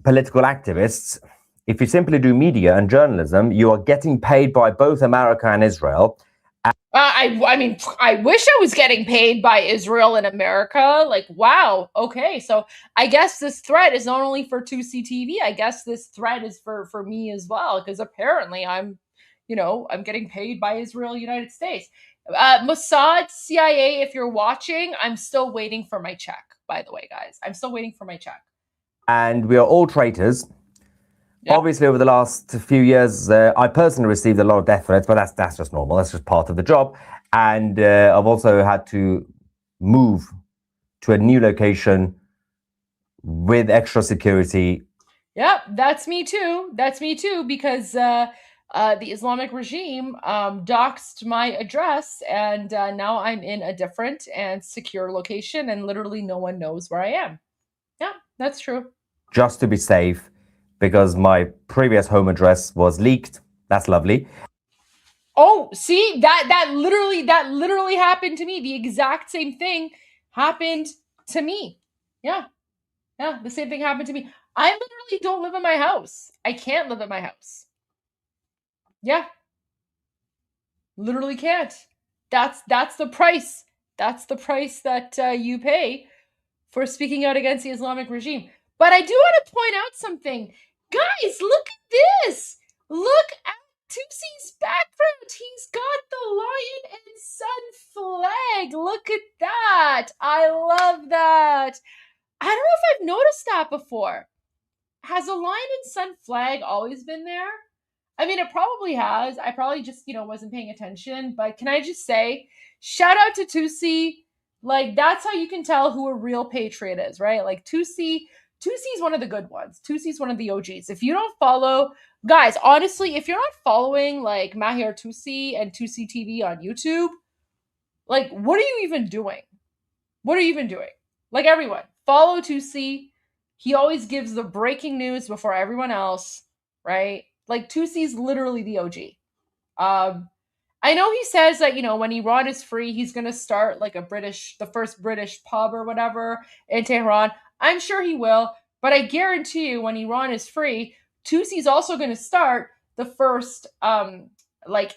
political activists. If you simply do media and journalism, you are getting paid by both America and Israel. I mean, I wish I was getting paid by Israel and America. Like, wow. Okay, so I guess this threat is not only for 2C TV. I guess this threat is for me as well, because apparently I'm getting paid by Israel, United States. Mossad, CIA, if you're watching, I'm still waiting for my check, by the way, guys. I'm still waiting for my check. And we are all traitors. Yeah. Obviously, over the last few years, I personally received a lot of death threats, but that's just normal. That's just part of the job. And I've also had to move to a new location with extra security. Yeah, that's me too. That's me too, because the Islamic regime doxed my address, and now I'm in a different and secure location, and literally no one knows where I am. Yeah, that's true. Just to be safe, because my previous home address was leaked. That's lovely. Oh, see, that literally happened to me. The exact same thing happened to me. Yeah, the same thing happened to me. I literally don't live in my house. I can't live in my house. Yeah, literally can't. That's the price. That's the price that you pay for speaking out against the Islamic regime. But I do want to point out something. Guys, look at this. Look at 2C's background. He's got the lion and sun flag. Look at that. I love that. I don't know if I've noticed that before. Has a lion and sun flag always been there? I mean, it probably has. I probably just, wasn't paying attention. But can I just say, shout out to 2C. Like, that's how you can tell who a real patriot is, right? Like, 2C is one of the good ones. 2C is one of the OGs. If you don't follow, guys, honestly, if you're not following like Mahir 2C and 2C TV on YouTube, like, what are you even doing? What are you even doing? Like, everyone, follow 2C. He always gives the breaking news before everyone else, right? Like, 2C is literally the OG. I know he says that, when Iran is free, he's going to start like the first British pub or whatever in Tehran. I'm sure he will, but I guarantee you when Iran is free, 2C is also going to start the first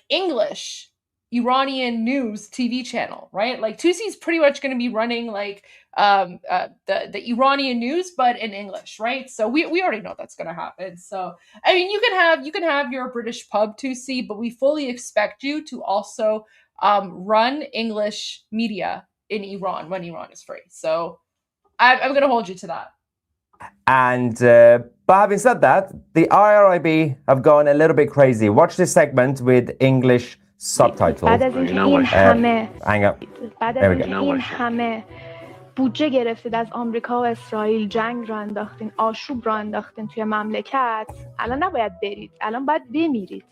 English Iranian news TV channel, right? Like 2C is pretty much going to be running like the Iranian news, but in English, right? So we already know that's going to happen. So I mean, you can have your British pub 2C, but we fully expect you to also run English media in Iran when Iran is free. So I'm going to hold you to that. And but having said that, the IRIB have gone a little bit crazy. Watch this segment with English subtitles. بعد از اینکه این همه بعد از اینکه این همه بودجه گرفتید از آمریکا و اسرائیل، جنگ رو انداختین، آشوب رو انداختین توی مملکت، الان نباید برید، الان باید بمیرید.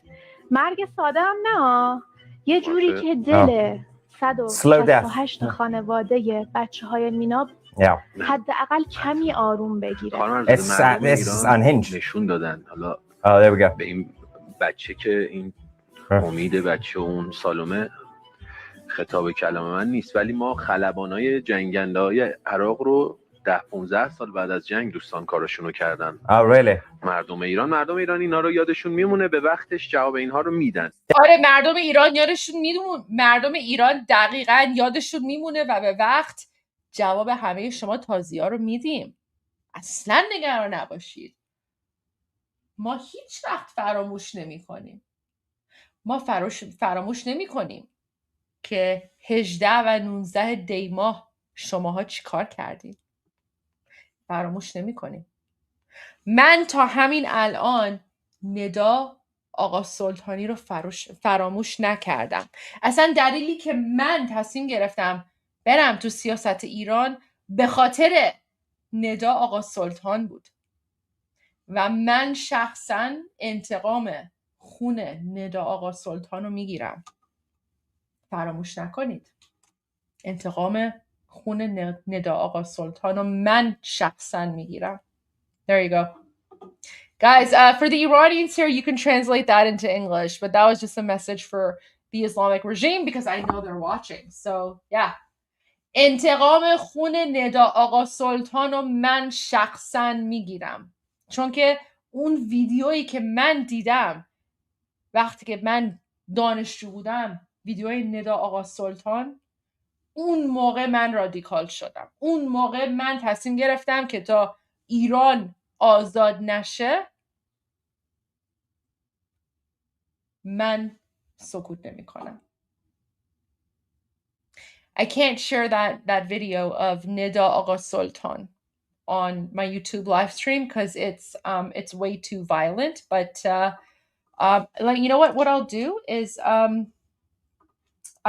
مرگ ساده هم نه، یه جوری که دل 168 خانواده بچه‌های مینا حداقل کمی آروم بگیره. نشون دادن حالا به این بچه که این امید بچه اون سالومه خطاب کلام من نیست، ولی ما خلبانای جنگنده‌های عراق رو 10-15 سال بعد از جنگ دوستان کارشون رو کردن. مردم ایران اینا رو یادشون میمونه، به وقتش جواب اینها رو میدن. آره مردم ایران یادشون میمونه، مردم ایران دقیقاً یادشون میمونه و به وقت جواب همه شما تازی‌ها رو میدیم. اصلا نگران نباشید. ما هیچ وقت فراموش نمی‌کنیم. ما فراموش نمی‌کنیم که 18 و 19 دی ماه شماها چی کار کردید. فراموش نمی‌کنیم. من تا همین الان ندا آقا سلطانی رو فراموش نکردم. اصلا دلیلی که من تصمیم گرفتم برم تو سیاست ایران به خاطر ندا آقا سلطان بود و من شخصا انتقام خون ندا آقا سلطان رو میگیرم. فراموش نکنید انتقام خون ندا آقا سلطان رو من شخصا میگیرم. There you go. Guys, for the Iranians here, you can translate that into English, but that was just a message for the Islamic regime because I know they're watching. So, yeah. انتقام خون ندا آقا سلطان رو من شخصا میگیرم. چون که اون ویدیویی که من دیدم وقتی که من دانشجو بودم، ویدیوی ندا آقا سلطان، اون موقع من رادیکال شدم. اون موقع من تصمیم گرفتم که تا ایران آزاد نشه من سکوت نمی کنم. I can't share that video of Nida Agha Sultan on my YouTube live stream because it's way too violent. But you know what I'll do is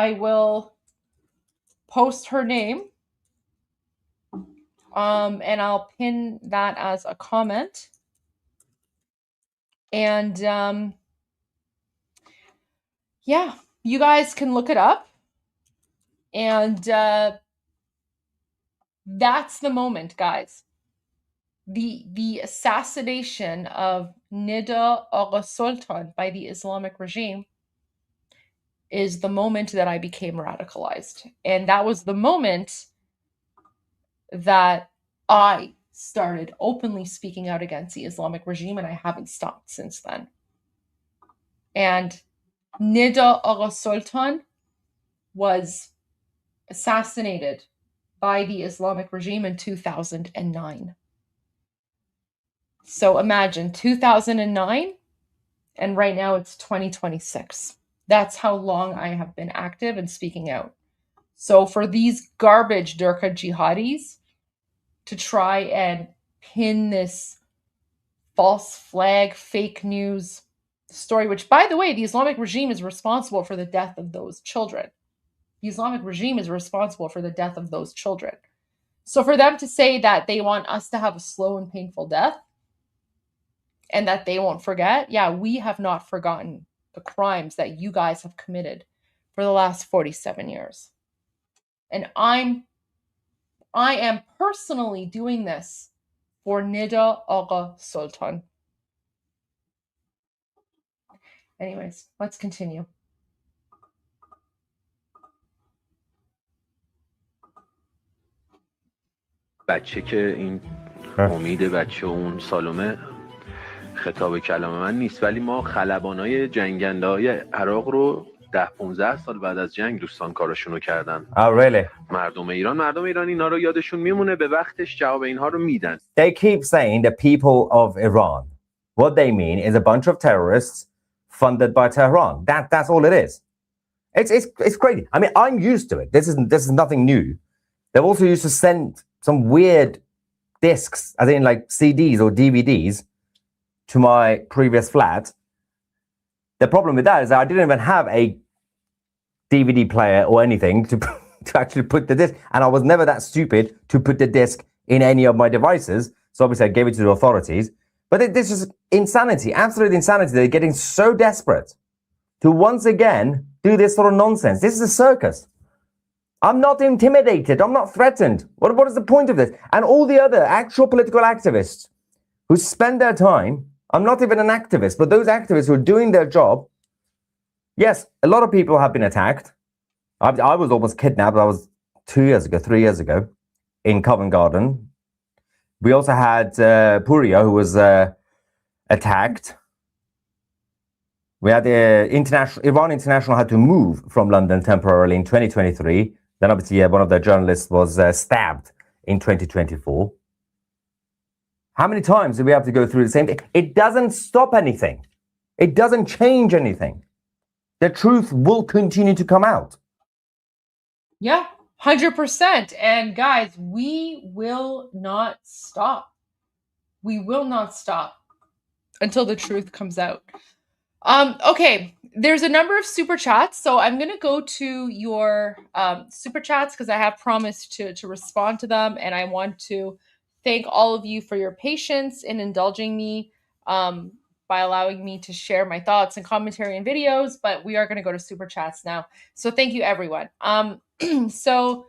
I will post her name and I'll pin that as a comment. And yeah, you guys can look it up. And that's the moment, guys. The assassination of Nida Agha Sultan by the Islamic regime is the moment that I became radicalized. And that was the moment that I started openly speaking out against the Islamic regime, and I haven't stopped since then. And Nida Agha Sultan was assassinated by the Islamic regime in 2009. So imagine 2009 and right now it's 2026. That's how long I have been active and speaking out. So for these garbage Durka jihadis to try and pin this false flag, fake news story, which by the way, the Islamic regime is responsible for the death of those children. The Islamic regime is responsible for the death of those children. So for them to say that they want us to have a slow and painful death and that they won't forget, yeah, we have not forgotten the crimes that you guys have committed for the last 47 years. And I am personally doing this for Nida Agha Sultan. Anyways, let's continue. بچه که این امید بچه اون سالومه خطاب کلام من نیست، ولی ما خلبانای جنگنده‌های عراق رو 10-15 سال بعد از جنگ دوستان کاراشونو کردن. Oh, really? مردم ایران اینا رو یادشون میمونه، به وقتش جواب اینها رو میدن. They keep saying the people of Iran. What they mean is a bunch of terrorists funded by Tehran. That's all it is. It's crazy. I mean, I'm used to it. This is nothing new. They've also used to send some weird discs, as in like CDs or DVDs, to my previous flat. The problem with that is that I didn't even have a DVD player or anything to actually put the disc, and I was never that stupid to put the disc in any of my devices. So obviously I gave it to the authorities. But this is insanity, absolute insanity. They're getting so desperate to once again do this sort of nonsense. This is a circus. I'm not intimidated. I'm not threatened. What is the point of this? And all the other actual political activists who spend their time, I'm not even an activist, but those activists who are doing their job, yes, a lot of people have been attacked. I was almost kidnapped. I was 3 years ago in Covent Garden. We also had Puria, who was attacked. We had Iran International had to move from London temporarily in 2023. Then obviously one of their journalists was stabbed in 2024. How many times do we have to go through the same thing? It doesn't stop anything. It doesn't change anything. The truth will continue to come out. Yeah, 100%. And guys, we will not stop. We will not stop until the truth comes out. Okay, there's a number of super chats, so I'm going to go to your super chats because I have promised to respond to them, and I want to thank all of you for your patience in indulging me by allowing me to share my thoughts and commentary and videos, but we are going to go to super chats now. So thank you, everyone. So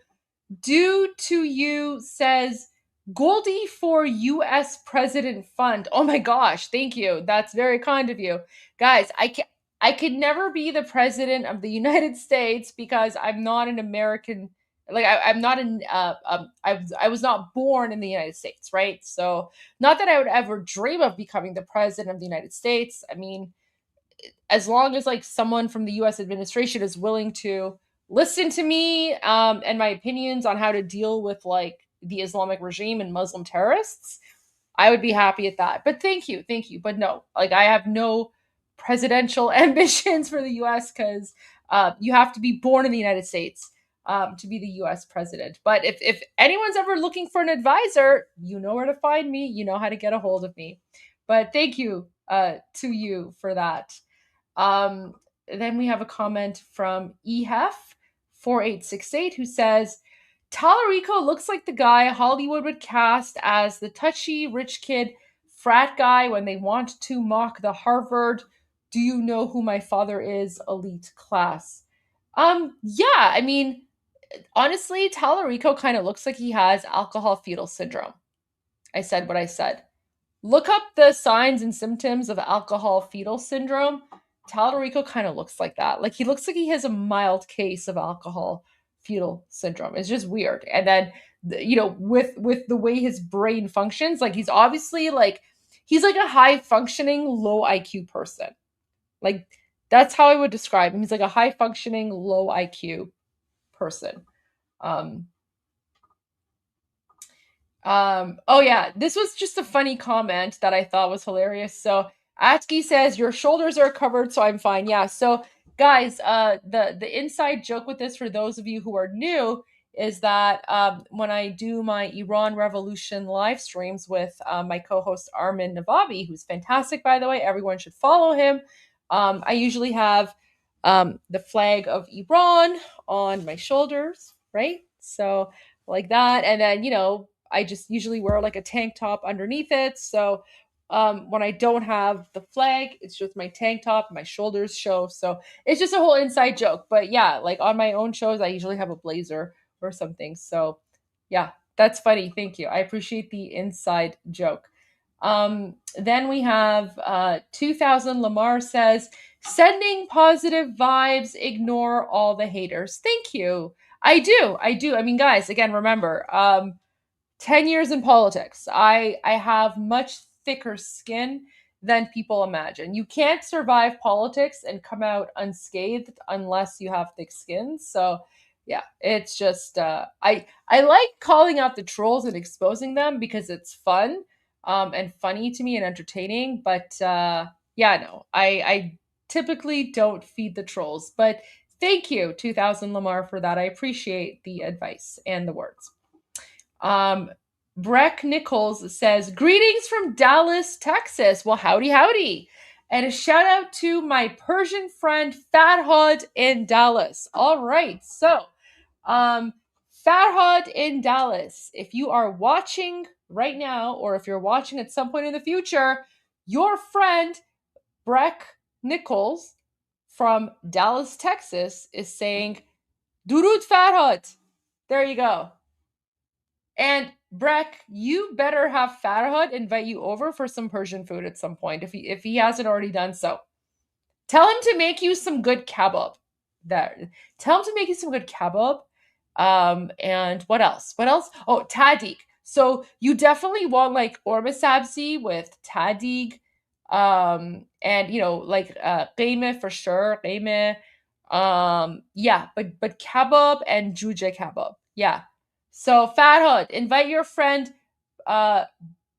Due to You says, Goldie for U.S. President Fund. Oh my gosh, thank you. That's very kind of you. Guys, I could never be the president of the United States because I'm not an American. Like I'm not an. I was not born in the United States, right? So not that I would ever dream of becoming the president of the United States. I mean, as long as like someone from the U.S. administration is willing to listen to me and my opinions on how to deal with like the Islamic regime and Muslim terrorists, I would be happy at that. But thank you. But no, like I have no presidential ambitions for the U.S. because you have to be born in the United States to be the U.S. president. But if anyone's ever looking for an advisor, you know where to find me. You know how to get a hold of me. But thank you to you for that. Then we have a comment from EHEF4868 who says, Tallarico looks like the guy Hollywood would cast as the touchy rich kid frat guy when they want to mock the Harvard "Do you know who my father is?" elite class. Yeah, I mean, honestly, Tallarico kind of looks like he has alcohol fetal syndrome. I said what I said. Look up the signs and symptoms of alcohol fetal syndrome. Tallarico kind of looks like that. Like he looks like he has a mild case of alcohol fetal syndrome. It's just weird. And then, with the way his brain functions, like he's obviously like, he's like a high functioning, low IQ person. Like that's how I would describe him. He's like a high functioning, low IQ person. Oh yeah, this was just a funny comment that I thought was hilarious. So Atski says, your shoulders are covered, so I'm fine. Yeah, so guys, the inside joke with this, for those of you who are new, is that when I do my Iran Revolution live streams with my co-host Armin Navabi, who's fantastic, by the way, everyone should follow him. I usually have the flag of Iran on my shoulders, right? So like that, and then, I just usually wear like a tank top underneath it. So when I don't have the flag, it's just my tank top, my shoulders show. So it's just a whole inside joke. But yeah, like on my own shows, I usually have a blazer or something. So yeah, that's funny. Thank you. I appreciate the inside joke. Then we have 2000 Lamar says, sending positive vibes, ignore all the haters. Thank you. I do. I mean, guys, again, remember, 10 years in politics. I have much thicker skin than people imagine. You can't survive politics and come out unscathed unless you have thick skin. So yeah, it's just I like calling out the trolls and exposing them because it's fun and funny to me and entertaining. But yeah, no, I typically don't feed the trolls. But thank you, 2000 Lamar, for that. I appreciate the advice and the words. Breck Nichols says, greetings from Dallas, Texas. Well, howdy, howdy. And a shout out to my Persian friend Farhad in Dallas. All right. So, Farhad in Dallas, if you are watching right now, or if you're watching at some point in the future, your friend Breck Nichols from Dallas, Texas is saying, Durud Farhad. There you go. And Breck, you better have Farhad invite you over for some Persian food at some point if he hasn't already done so. Tell him to make you some good kebab. Tell him to make you some good kebab. And what else? What else? Oh, tadig. So you definitely want like orma sabzi with tadig. And you know, like qeymeh for sure. Qeymeh. Yeah, but kebab and juje kebab. Yeah. So Farhad, invite your friend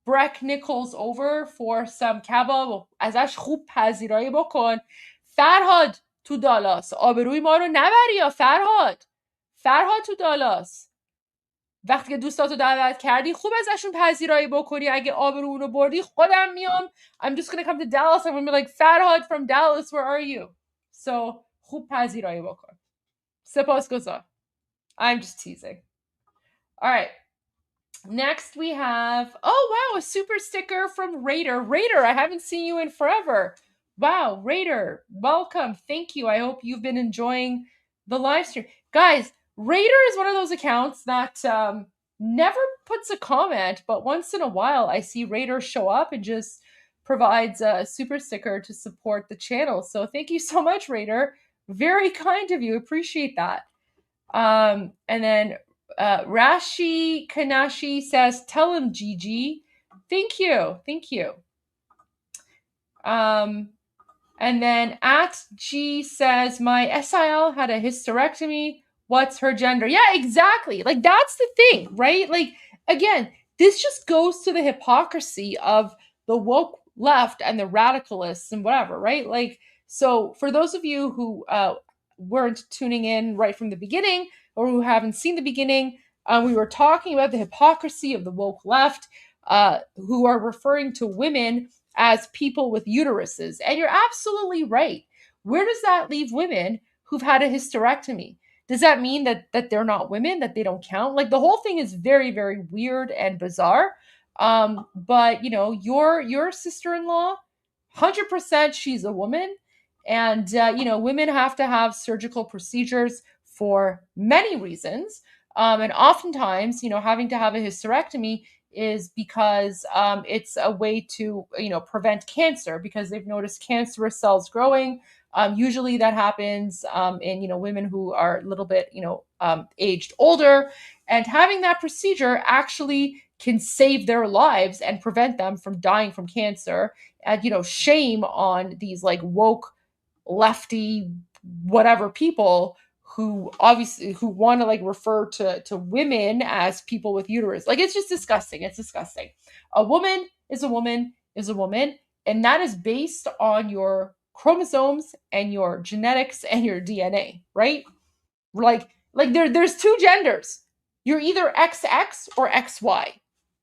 Breck Nichols over for some kebab. ازش خوب پذیرایی بکن. فرهاد تو دالاس. آبروی ما رو نبری یا فرهاد. فرهاد تو دالاس. وقتی که دوستاتو دعوت کردی خوب ازشون پذیرایی بکنی. اگه آبرو رو بردی خودم میام. I'm just gonna come to Dallas. I'm gonna be like, Farhad from Dallas, where are you? So خوب پذیرایی بکن. سپاسگزار. I'm just teasing. All right. Next we have, oh wow, a super sticker from Raider. Raider, I haven't seen you in forever. Wow, Raider, welcome. Thank you. I hope you've been enjoying the live stream. Guys, Raider is one of those accounts that never puts a comment, but once in a while I see Raider show up and just provides a super sticker to support the channel. So thank you so much, Raider. Very kind of you. Appreciate that. And then Rashi Kanashi says, tell him Gigi. Thank you. Thank you. And then at G says, my SIL had a hysterectomy. What's her gender? Yeah, exactly. Like, that's the thing, right? Like, again, this just goes to the hypocrisy of the woke left and the radicalists and whatever, right? Like, so for those of you who weren't tuning in right from the beginning, or who haven't seen the beginning, we were talking about the hypocrisy of the woke left, who are referring to women as people with uteruses. And you're absolutely right. Where does that leave women who've had a hysterectomy? Does that mean that they're not women, that they don't count? Like, the whole thing is very, very weird and bizarre. But, you know, your sister-in-law, 100% she's a woman. And, you know, women have to have surgical procedures for many reasons. And oftentimes, you know, having to have a hysterectomy is because it's a way to, you know, prevent cancer, because they've noticed cancerous cells growing. Usually that happens in, you know, women who are a little bit, you know, aged older, and having that procedure actually can save their lives and prevent them from dying from cancer. And, you know, shame on these like woke lefty whatever people who obviously who want to like refer to women as people with uterus. Like, it's just disgusting. It's disgusting. A woman is a woman is a woman, and that is based on your chromosomes and your genetics and your DNA, right? Like there's two genders. You're either XX or XY,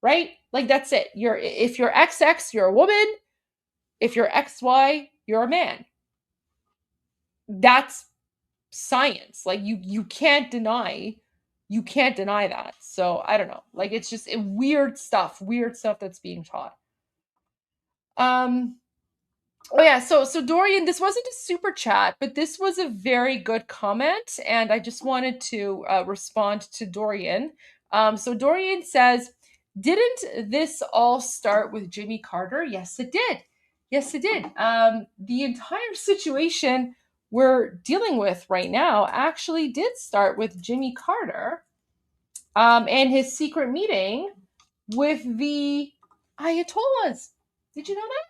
right? Like, that's it. If you're XX, you're a woman. If you're XY, you're a man. That's science. Like, you can't deny that. So I don't know. Like, it's just weird stuff that's being taught. Oh yeah, so Dorian, this wasn't a super chat, but this was a very good comment, and I just wanted to respond to Dorian. So Dorian says, didn't this all start with Jimmy Carter? Yes, it did. Yes, it did. The entire situation we're dealing with right now actually did start with Jimmy Carter and his secret meeting with the Ayatollahs. Did you know that?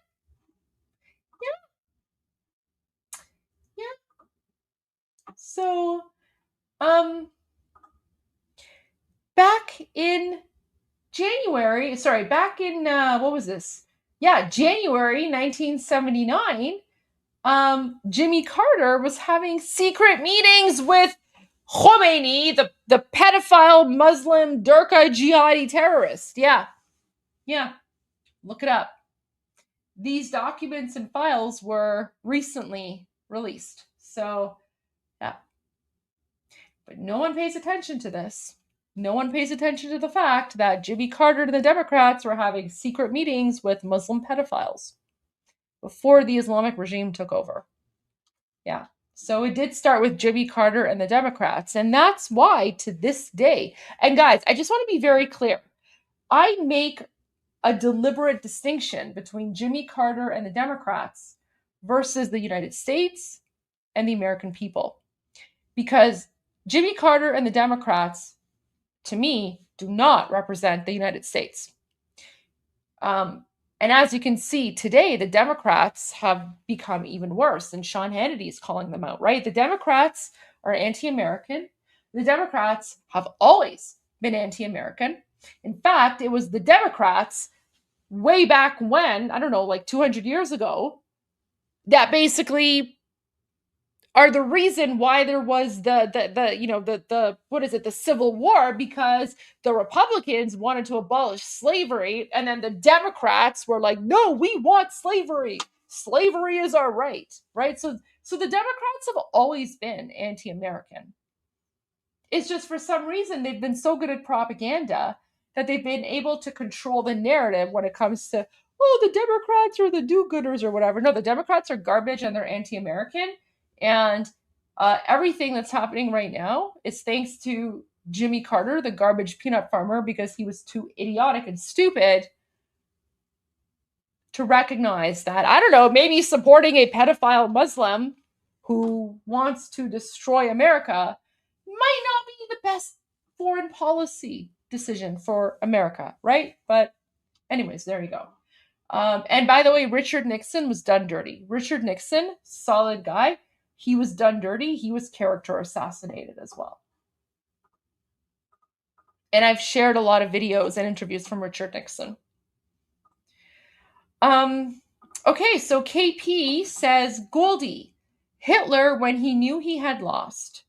So, back in January, what was this? Yeah, January 1979, Jimmy Carter was having secret meetings with Khomeini, the pedophile Muslim Durka jihadi terrorist. Yeah. Look it up. These documents and files were recently released. So, yeah. But no one pays attention to this. No one pays attention to the fact that Jimmy Carter and the Democrats were having secret meetings with Muslim pedophiles before the Islamic regime took over. Yeah. So it did start with Jimmy Carter and the Democrats. And that's why to this day, and guys, I just want to be very clear. I make a deliberate distinction between Jimmy Carter and the Democrats versus the United States and the American people. Because Jimmy Carter and the Democrats, to me, do not represent the United States. And as you can see today, the Democrats have become even worse, and Sean Hannity is calling them out, right? The Democrats are anti-American. The Democrats have always been anti-American. In fact, it was the Democrats way back when, I don't know, like 200 years ago, that basically are the reason why there was the Civil War, because the Republicans wanted to abolish slavery, and then the Democrats were like, no, we want slavery. Slavery is our right? So the Democrats have always been anti-American. It's just for some reason they've been so good at propaganda that they've been able to control the narrative when it comes to, oh, the Democrats are the do-gooders or whatever. No, the Democrats are garbage and they're anti-American. And everything that's happening right now is thanks to Jimmy Carter, the garbage peanut farmer, because he was too idiotic and stupid to recognize that, I don't know, maybe supporting a pedophile Muslim who wants to destroy America might not be the best foreign policy decision for America, right? But anyways, there you go. And by the way, Richard Nixon was done dirty. Richard Nixon, solid guy. He was done dirty. He was character assassinated as well. And I've shared a lot of videos and interviews from Richard Nixon. Okay, so KP says, Goldie, Hitler when he knew he had lost.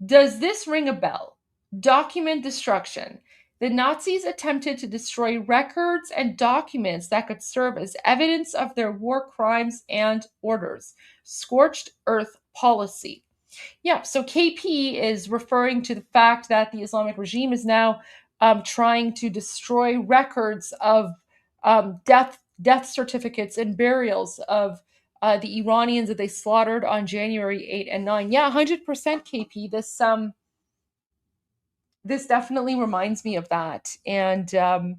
Does this ring a bell? Document destruction. The Nazis attempted to destroy records and documents that could serve as evidence of their war crimes and orders. Scorched earth policy. Yeah, so KP is referring to the fact that the Islamic regime is now trying to destroy records of death certificates and burials of the Iranians that they slaughtered on January 8 and 9. Yeah, 100% KP. This definitely reminds me of that. And I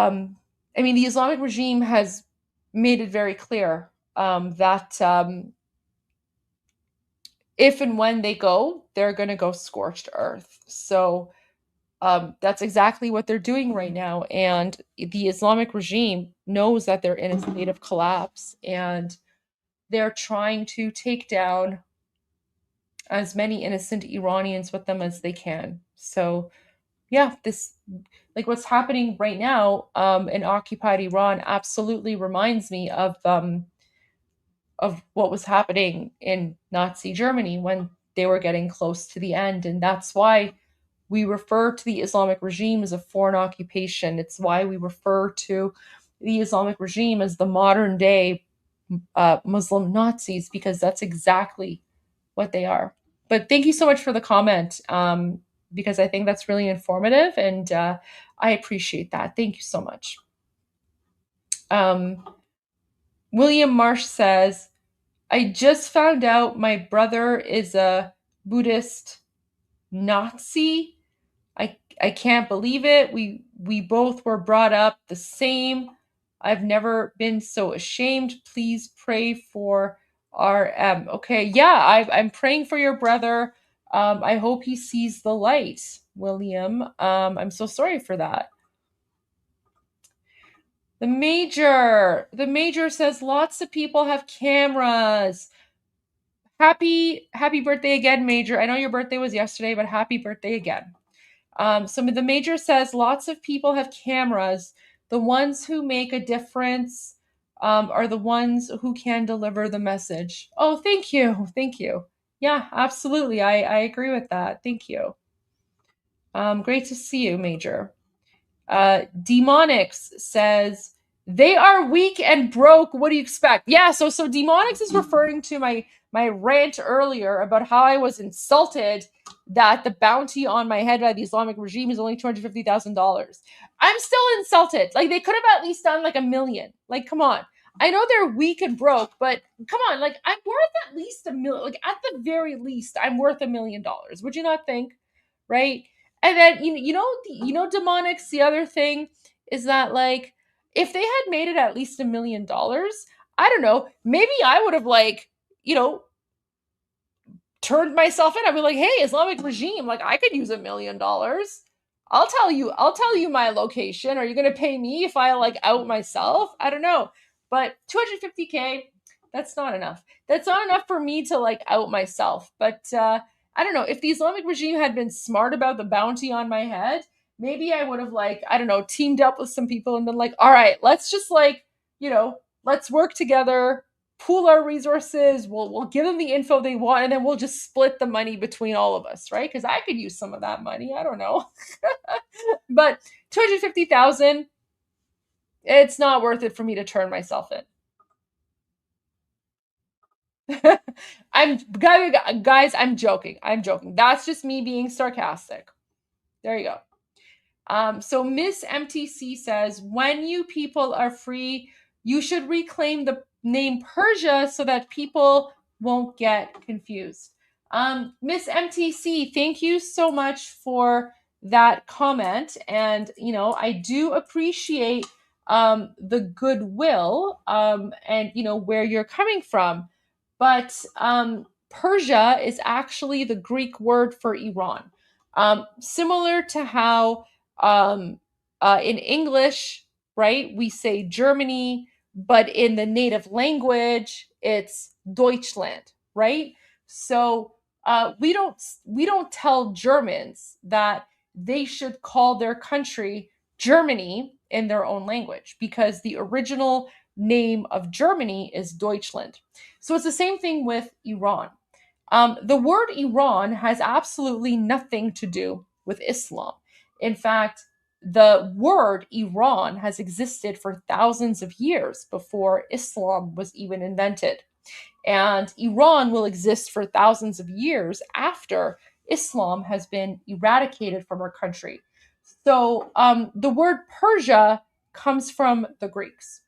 mean, the Islamic regime has made it very clear that if and when they go, they're going to go scorched earth. So that's exactly what they're doing right now. And the Islamic regime knows that they're in a state of collapse, and they're trying to take down as many innocent Iranians with them as they can. So yeah, this, like what's happening right now in occupied Iran absolutely reminds me of what was happening in Nazi Germany when they were getting close to the end. And that's why we refer to the Islamic regime as a foreign occupation. It's why we refer to the Islamic regime as the modern day Muslim Nazis, because that's exactly what they are. But thank you so much for the comment, because I think that's really informative, and I appreciate that. Thank you so much. William Marsh says, I just found out my brother is a Buddhist Nazi. I can't believe it. We both were brought up the same. I've never been so ashamed. Please pray for RM. Okay, yeah, I'm praying for your brother. I hope he sees the light, William. I'm so sorry for that. The Major says lots of people have cameras. happy birthday again, Major. I know your birthday was yesterday, but happy birthday again. So the Major says lots of people have cameras. The ones who make a difference are the ones who can deliver the message. Oh, thank you. Thank you. Yeah, absolutely. I agree with that. Thank you. Great to see you, Major. Demonics says, they are weak and broke. What do you expect? Yeah, so Demonics is referring to my rant earlier about how I was insulted that the bounty on my head by the Islamic regime is only $250,000. I'm still insulted. Like, they could have at least done like $1 million. Like, come on. I know they're weak and broke, but come on, like, I'm worth at least $1 million. Like, at the very least, I'm worth $1 million. Would you not think? Right? And then you know, Demonics, the other thing is that, like, if they had made it at least $1 million, I don't know, maybe I would have, like, you know, turned myself in. I'd be like, hey, Islamic regime, like, I could use $1 million. I'll tell you my location. Are you gonna pay me if I, like, out myself? I don't know. But $250K, that's not enough. That's not enough for me to, like, out myself. But I don't know, if the Islamic regime had been smart about the bounty on my head, maybe I would have, like, I don't know, teamed up with some people and been like, all right, let's just, like, you know, let's work together, pool our resources, we'll give them the info they want, and then we'll just split the money between all of us, right? Because I could use some of that money. I don't know. But $250,000, it's not worth it for me to turn myself in. Guys, I'm joking. That's just me being sarcastic. There you go. So Miss MTC says, when you people are free, you should reclaim the name Persia so that people won't get confused. Miss MTC, thank you so much for that comment. And, you know, I do appreciate the goodwill and, you know, where you're coming from. But Persia is actually the Greek word for Iran. Similar to how in English, right, we say Germany, but in the native language, it's Deutschland, right? So we don't tell Germans that they should call their country Germany in their own language, because the original name of Germany is Deutschland. So it's the same thing with Iran. The word Iran has absolutely nothing to do with Islam. In fact, the word Iran has existed for thousands of years before Islam was even invented. And Iran will exist for thousands of years after Islam has been eradicated from our country. So the word Persia comes from the Greeks.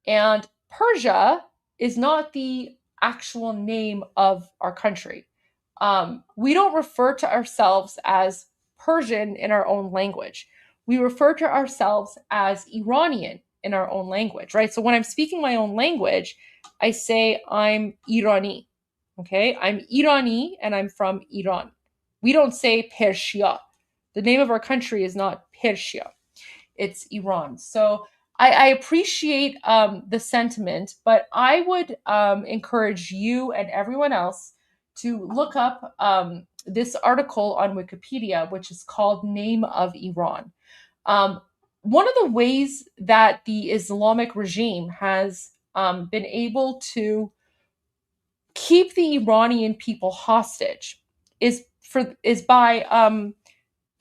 And Persia is not the actual name of our country. We don't refer to ourselves as Persian in our own language. We refer to ourselves as Iranian in our own language, right? So when I'm speaking my own language, I say I'm Irani, okay? I'm Irani and I'm from Iran. We don't say Persia. The name of our country is not Persia. It's Iran. So I appreciate the sentiment, but I would encourage you and everyone else to look up this article on Wikipedia, which is called Name of Iran. One of the ways that the Islamic regime has been able to keep the Iranian people hostage is by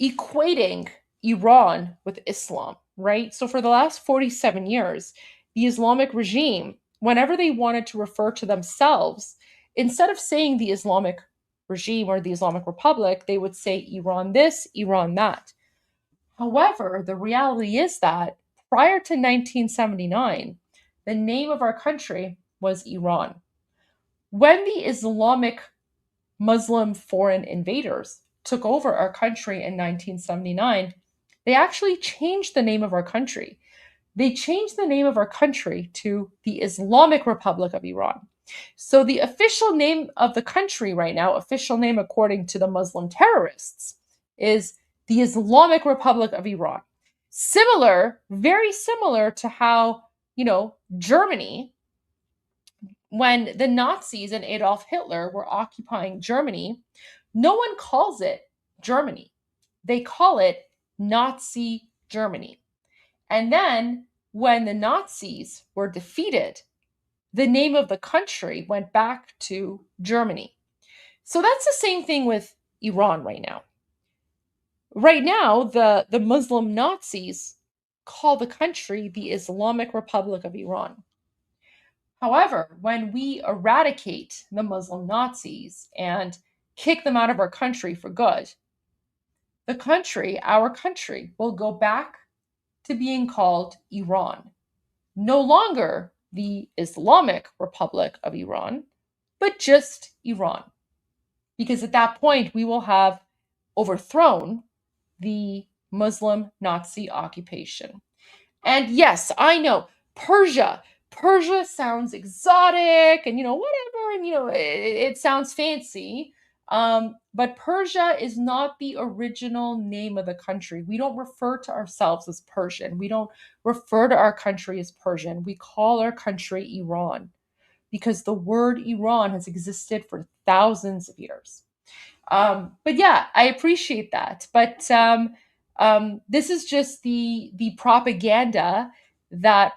equating Iran with Islam, right? So for the last 47 years, the Islamic regime, whenever they wanted to refer to themselves, instead of saying the Islamic regime or the Islamic Republic, they would say Iran this, Iran that. However, the reality is that prior to 1979, the name of our country was Iran. When the Islamic Muslim foreign invaders took over our country in 1979, they actually changed the name of our country. They changed the name of our country to the Islamic Republic of Iran. So the official name of the country right now, official name according to the Muslim terrorists, is the Islamic Republic of Iran. Similar, very similar to how, Germany when the Nazis and Adolf Hitler were occupying Germany, no one calls it Germany. They call it Nazi Germany. And then when the Nazis were defeated, the name of the country went back to Germany. So that's the same thing with Iran right now. Right now, the Muslim Nazis call the country the Islamic Republic of Iran. However, when we eradicate the Muslim Nazis and kick them out of our country for good, the country, our country, will go back to being called Iran. No longer the Islamic Republic of Iran, but just Iran. Because at that point, we will have overthrown the Muslim Nazi occupation. And yes, I know, Persia sounds exotic and, whatever, and, it sounds fancy. But Persia is not the original name of the country. We don't refer to ourselves as Persian. We don't refer to our country as Persian. We call our country Iran because the word Iran has existed for thousands of years. But yeah, I appreciate that. But this is just the propaganda that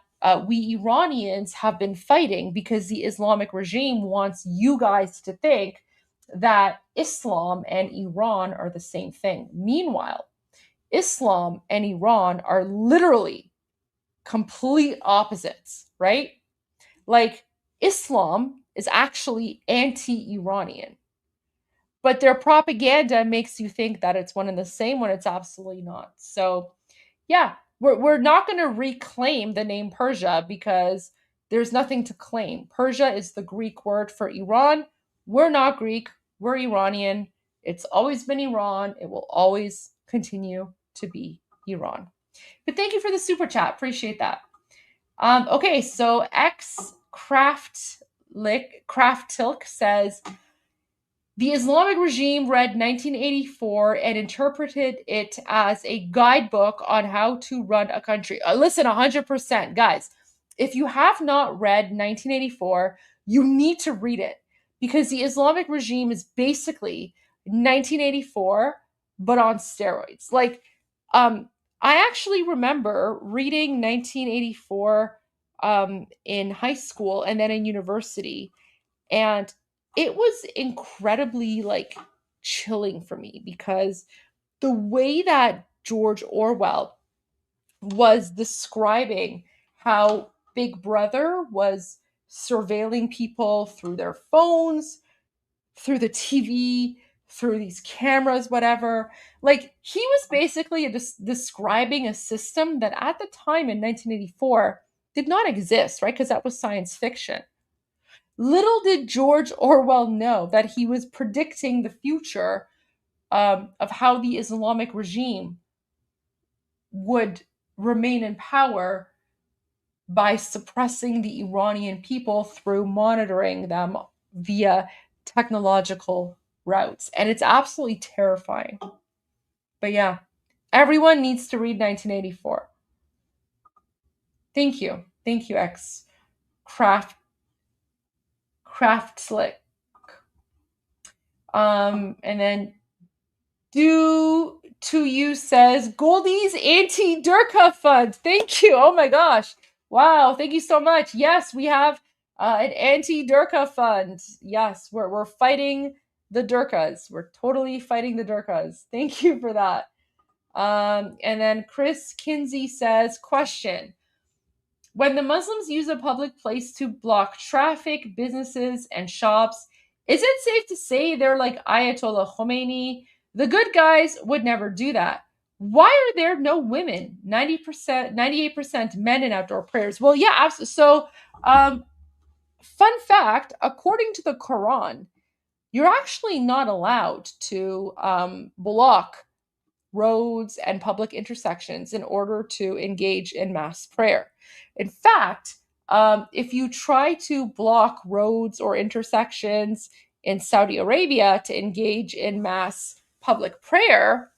we Iranians have been fighting because the Islamic regime wants you guys to think that Islam and Iran are the same thing. Meanwhile, Islam and Iran are literally complete opposites, right? Like, Islam is actually anti-Iranian, but their propaganda makes you think that it's one and the same when it's absolutely not. So yeah, we're not going to reclaim the name Persia because there's nothing to claim. Persia is the Greek word for Iran. We're not Greek. We're Iranian. It's always been Iran. It will always continue to be Iran. But thank you for the super chat. Appreciate that. Okay, so X Craftilk says, the Islamic regime read 1984 and interpreted it as a guidebook on how to run a country. Listen, 100%. Guys, if you have not read 1984, you need to read it because the Islamic regime is basically 1984, but on steroids. Like, I actually remember reading 1984 in high school and then in university, and it was incredibly chilling for me because the way that George Orwell was describing how Big Brother was surveilling people through their phones, through the TV, through these cameras, whatever. Like, he was basically describing a system that at the time in 1984 did not exist, right? Because that was science fiction. Little did George Orwell know that he was predicting the future of how the Islamic regime would remain in power by suppressing the Iranian people through monitoring them via technological routes. And it's absolutely terrifying. But yeah, everyone needs to read 1984. Thank you. Thank you, X Craftslick. And then Due to You says, Goldie's anti-Durka fund. Thank you. Oh my gosh. Wow. Thank you so much. Yes, we have an anti-Durka fund. Yes, we're fighting the Durkas. We're totally fighting the Durkas. Thank you for that. And then Chris Kinsey says, question. When the Muslims use a public place to block traffic, businesses, and shops, is it safe to say they're like Ayatollah Khomeini? The good guys would never do that. Why are there no women? 98% men in outdoor prayers. Well, yeah, absolutely. So, fun fact, according to the Quran, you're actually not allowed to block roads and public intersections in order to engage in mass prayer. In fact, if you try to block roads or intersections in Saudi Arabia to engage in mass public prayer,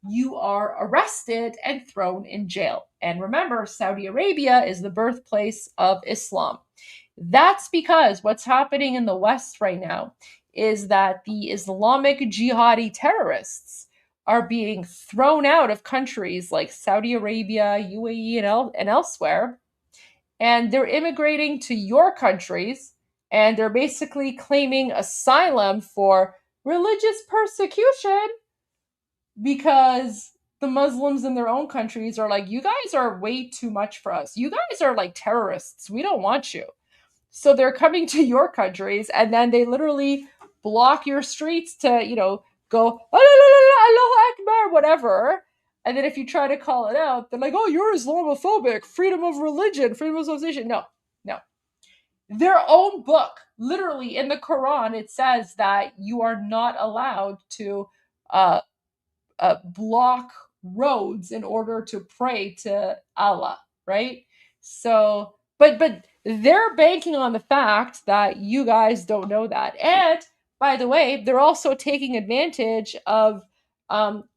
you are arrested and thrown in jail. And remember, Saudi Arabia is the birthplace of Islam. That's because what's happening in the West right now is that the Islamic jihadi terrorists are being thrown out of countries like Saudi Arabia, UAE, and elsewhere, and they're immigrating to your countries, and they're basically claiming asylum for religious persecution because the Muslims in their own countries are like, you guys are way too much for us. You guys are like terrorists. We don't want you. So they're coming to your countries, and then they literally block your streets to, go, Allahu Akbar, whatever. And then if you try to call it out, they're like, oh, you're Islamophobic, freedom of religion, freedom of association. No. Their own book, literally in the Quran, it says that you are not allowed to block roads in order to pray to Allah, right? So, but they're banking on the fact that you guys don't know that. And by the way, they're also taking advantage of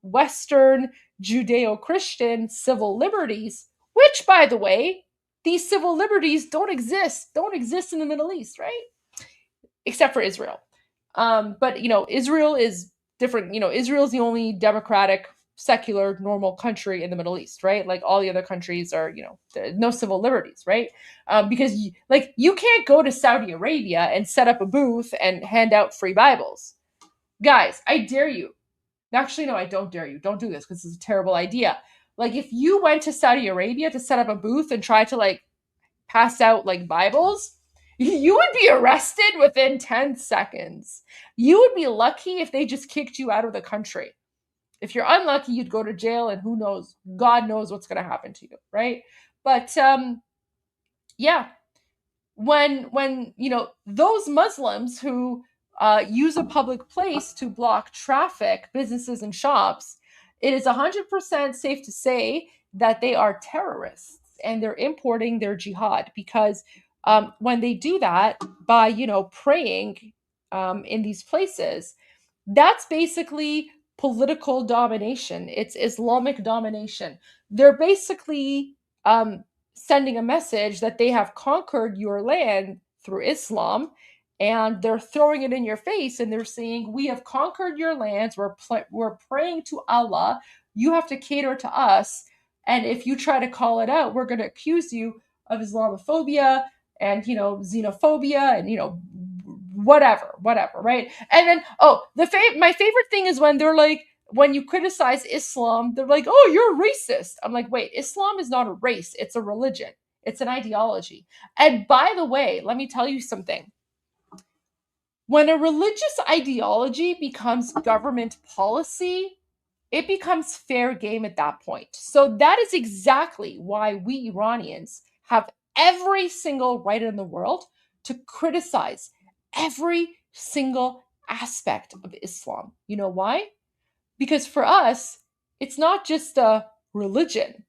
Western Judeo-Christian civil liberties, which, by the way, these civil liberties don't exist in the Middle East, right? Except for Israel. But, Israel is different. Israel's the only democratic, secular, normal country in the Middle East, right? Like all the other countries are, no civil liberties, right? Because you can't go to Saudi Arabia and set up a booth and hand out free Bibles. Guys, I dare you. Actually, no, I don't dare you. Don't do this because it's a terrible idea. Like if you went to Saudi Arabia to set up a booth and try to pass out Bibles, you would be arrested within 10 seconds. You would be lucky if they just kicked you out of the country. If you're unlucky, you'd go to jail, and who knows? God knows what's going to happen to you, right? But yeah, when those Muslims who use a public place to block traffic, businesses and shops, it is 100% safe to say that they are terrorists and they're importing their jihad, because when they do that by, praying in these places, that's basically political domination. It's Islamic domination. They're basically sending a message that they have conquered your land through Islam, and they're throwing it in your face, and they're saying, we have conquered your lands. We're praying to Allah. You have to cater to us. And if you try to call it out, we're going to accuse you of Islamophobia and, xenophobia and, whatever, right? And then, my favorite thing is when they're like, when you criticize Islam, they're like, oh, you're racist. I'm like, wait, Islam is not a race. It's a religion. It's an ideology. And by the way, let me tell you something. When a religious ideology becomes government policy, it becomes fair game at that point. So that is exactly why we Iranians have every single right in the world to criticize every single aspect of Islam. You know why? Because for us, it's not just a religion.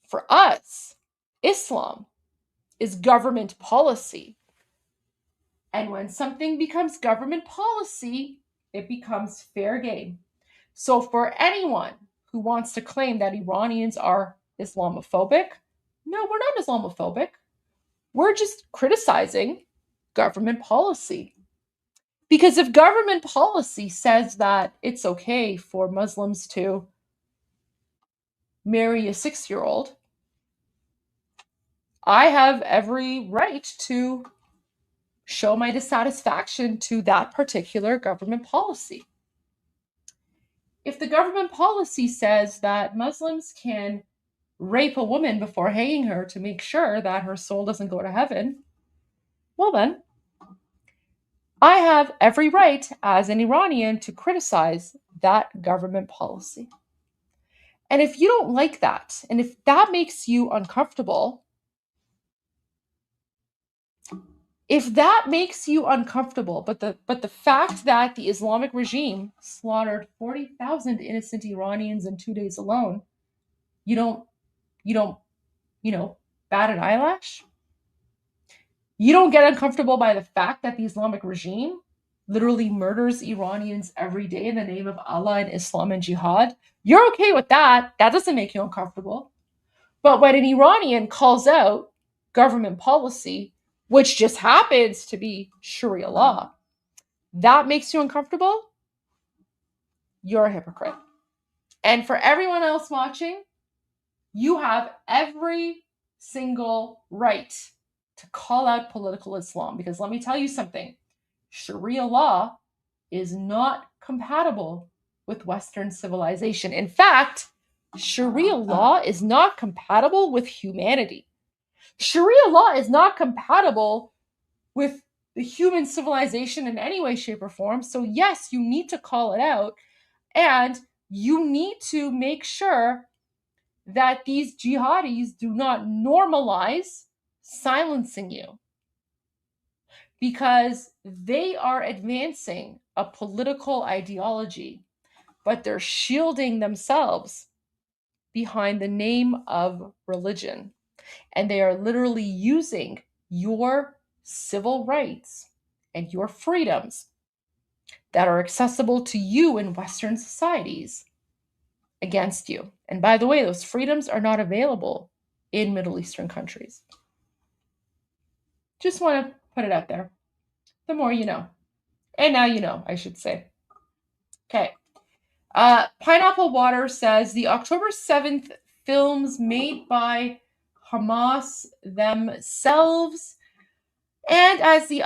For us, Islam is government policy. And when something becomes government policy, it becomes fair game. So for anyone who wants to claim that Iranians are Islamophobic, no, we're not Islamophobic. We're just criticizing government policy. Because if government policy says that it's okay for Muslims to marry a 6-year-old, I have every right to show my dissatisfaction to that particular government policy. If the government policy says that Muslims can rape a woman before hanging her to make sure that her soul doesn't go to heaven, well then, I have every right as an Iranian to criticize that government policy. And if you don't like that, and if that makes you uncomfortable, but the fact that the Islamic regime slaughtered 40,000 innocent Iranians in 2 days alone, you don't, bat an eyelash? You don't get uncomfortable by the fact that the Islamic regime literally murders Iranians every day in the name of Allah and Islam and jihad? You're okay with that. That doesn't make you uncomfortable. But when an Iranian calls out government policy, which just happens to be Sharia law, that makes you uncomfortable, you're a hypocrite. And for everyone else watching, you have every single right to call out political Islam, because let me tell you something, Sharia law is not compatible with Western civilization. In fact, Sharia law is not compatible with humanity. Sharia law is not compatible with the human civilization in any way, shape, or form. So yes, you need to call it out, and you need to make sure that these jihadis do not normalize silencing you, because they are advancing a political ideology, but they're shielding themselves behind the name of religion. And they are literally using your civil rights and your freedoms that are accessible to you in Western societies against you. And by the way, those freedoms are not available in Middle Eastern countries. Just want to put it out there. The more you know. And now you know, I should say. Okay. Pineapple Water says the October 7th films made by Hamas themselves, and as the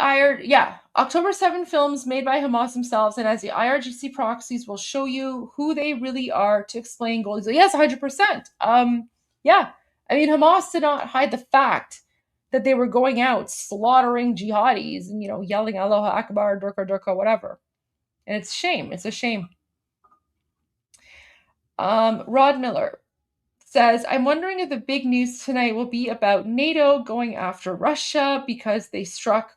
October 7 films made by Hamas themselves, and as the IRGC proxies will show you who they really are to explain Goldie. Yes, 100%. Yeah, I mean, Hamas did not hide the fact that they were going out slaughtering jihadis and, yelling Allahu Akbar, Durka, Durka, whatever. And it's a shame. It's a shame. Rod Miller says, I'm wondering if the big news tonight will be about NATO going after Russia because they struck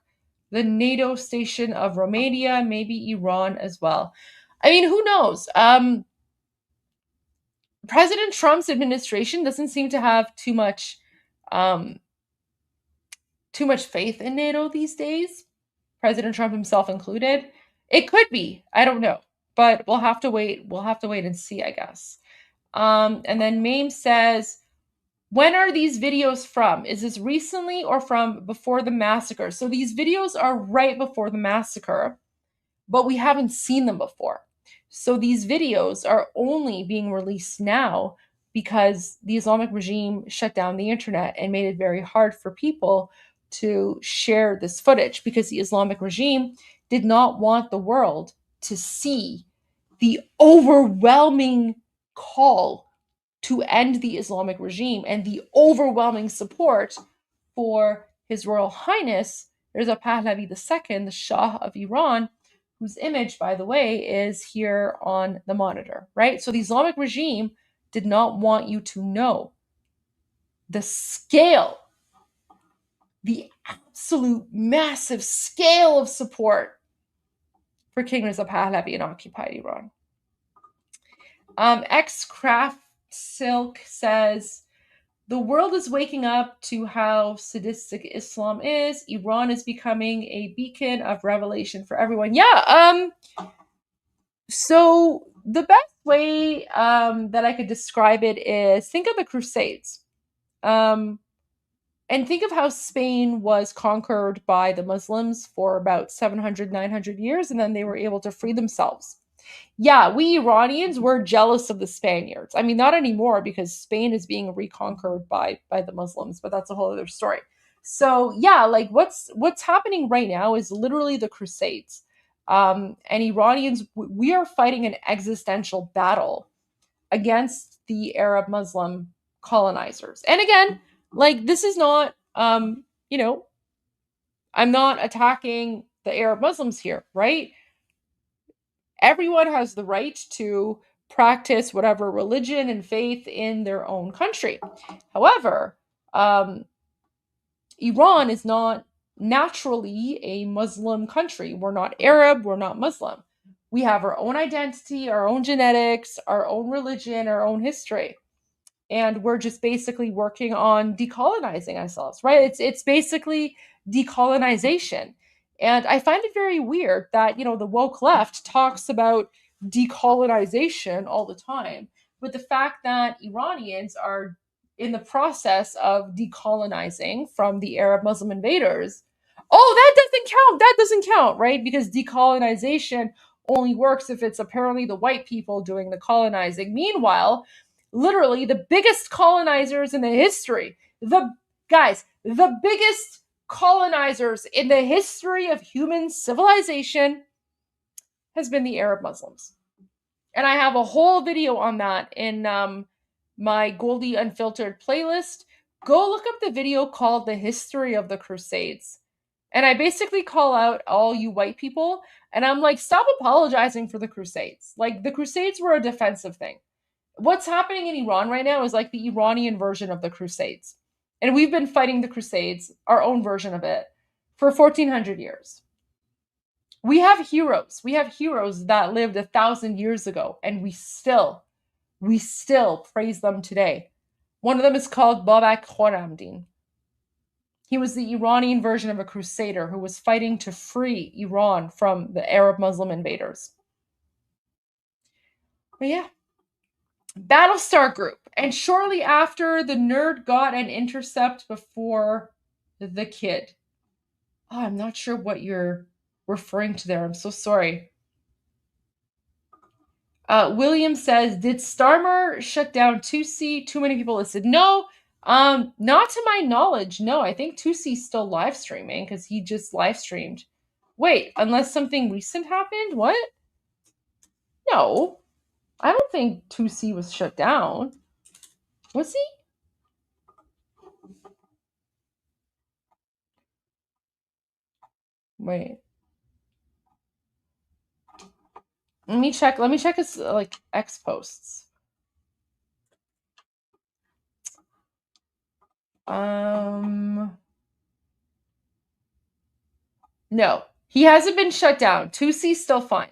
the NATO station of Romania, maybe Iran as well. I mean, who knows? President Trump's administration doesn't seem to have too much faith in NATO these days, President Trump himself included. It could be. I don't know. But we'll have to wait. We'll have to wait and see, I guess. And then Mame says, when are these videos from? Is this recently or from before the massacre? So these videos are right before the massacre, but we haven't seen them before. So these videos are only being released now because the Islamic regime shut down the internet and made it very hard for people to share this footage, because the Islamic regime did not want the world to see the overwhelming call to end the Islamic regime and the overwhelming support for His Royal Highness Reza Pahlavi II, the Shah of Iran, whose image, by the way, is here on the monitor, right? So the Islamic regime did not want you to know the scale, the absolute massive scale of support for King Reza Pahlavi in occupied Iran. X-Craft Silk says, the world is waking up to how sadistic Islam is. Iran is becoming a beacon of revelation for everyone. Yeah. So the best way that I could describe it is, think of the Crusades. And think of how Spain was conquered by the Muslims for about 700, 900 years, and then they were able to free themselves. Yeah, we Iranians were jealous of the Spaniards. I mean, not anymore, because Spain is being reconquered by the Muslims, but that's a whole other story. So yeah, like what's happening right now is literally the Crusades. And Iranians, we are fighting an existential battle against the Arab Muslim colonizers. And again, like, this is not, I'm not attacking the Arab Muslims here, right? Everyone has the right to practice whatever religion and faith in their own country. However, Iran is not naturally a Muslim country. We're not Arab, we're not Muslim. We have our own identity, our own genetics, our own religion, our own history. And we're just basically working on decolonizing ourselves, right? It's basically decolonization. And I find it very weird that, the woke left talks about decolonization all the time, but the fact that Iranians are in the process of decolonizing from the Arab Muslim invaders Oh, that doesn't count. That doesn't count, right? Because decolonization only works if it's apparently the white people doing the colonizing. Meanwhile, literally the biggest colonizers in the history, the biggest colonizers in the history of human civilization has been the Arab Muslims. And I have a whole video on that in my Goldie Unfiltered playlist. Go look up the video called The History of the Crusades. And I basically call out all you white people, and I'm like, stop apologizing for the Crusades. Like, the Crusades were a defensive thing. What's happening in Iran right now is like the Iranian version of the Crusades. And we've been fighting the Crusades, our own version of it, for 1400 years. We have heroes. We have heroes that lived 1,000 years ago, and we still praise them today. One of them is called Babak Khorramdin. He was the Iranian version of a crusader who was fighting to free Iran from the Arab Muslim invaders. But yeah, Battlestar Group. And shortly after, the nerd got an intercept before the kid. Oh, I'm not sure what you're referring to there. I'm so sorry. William says, did Starmer shut down Tusi? Too many people listed. No, not to my knowledge. No, I think Tusi's still live streaming because he just live streamed. Wait, unless something recent happened? What? No, I don't think Tusi was shut down. Was he? Wait. Let me check his like X posts. No, he hasn't been shut down. Tusi's still fine.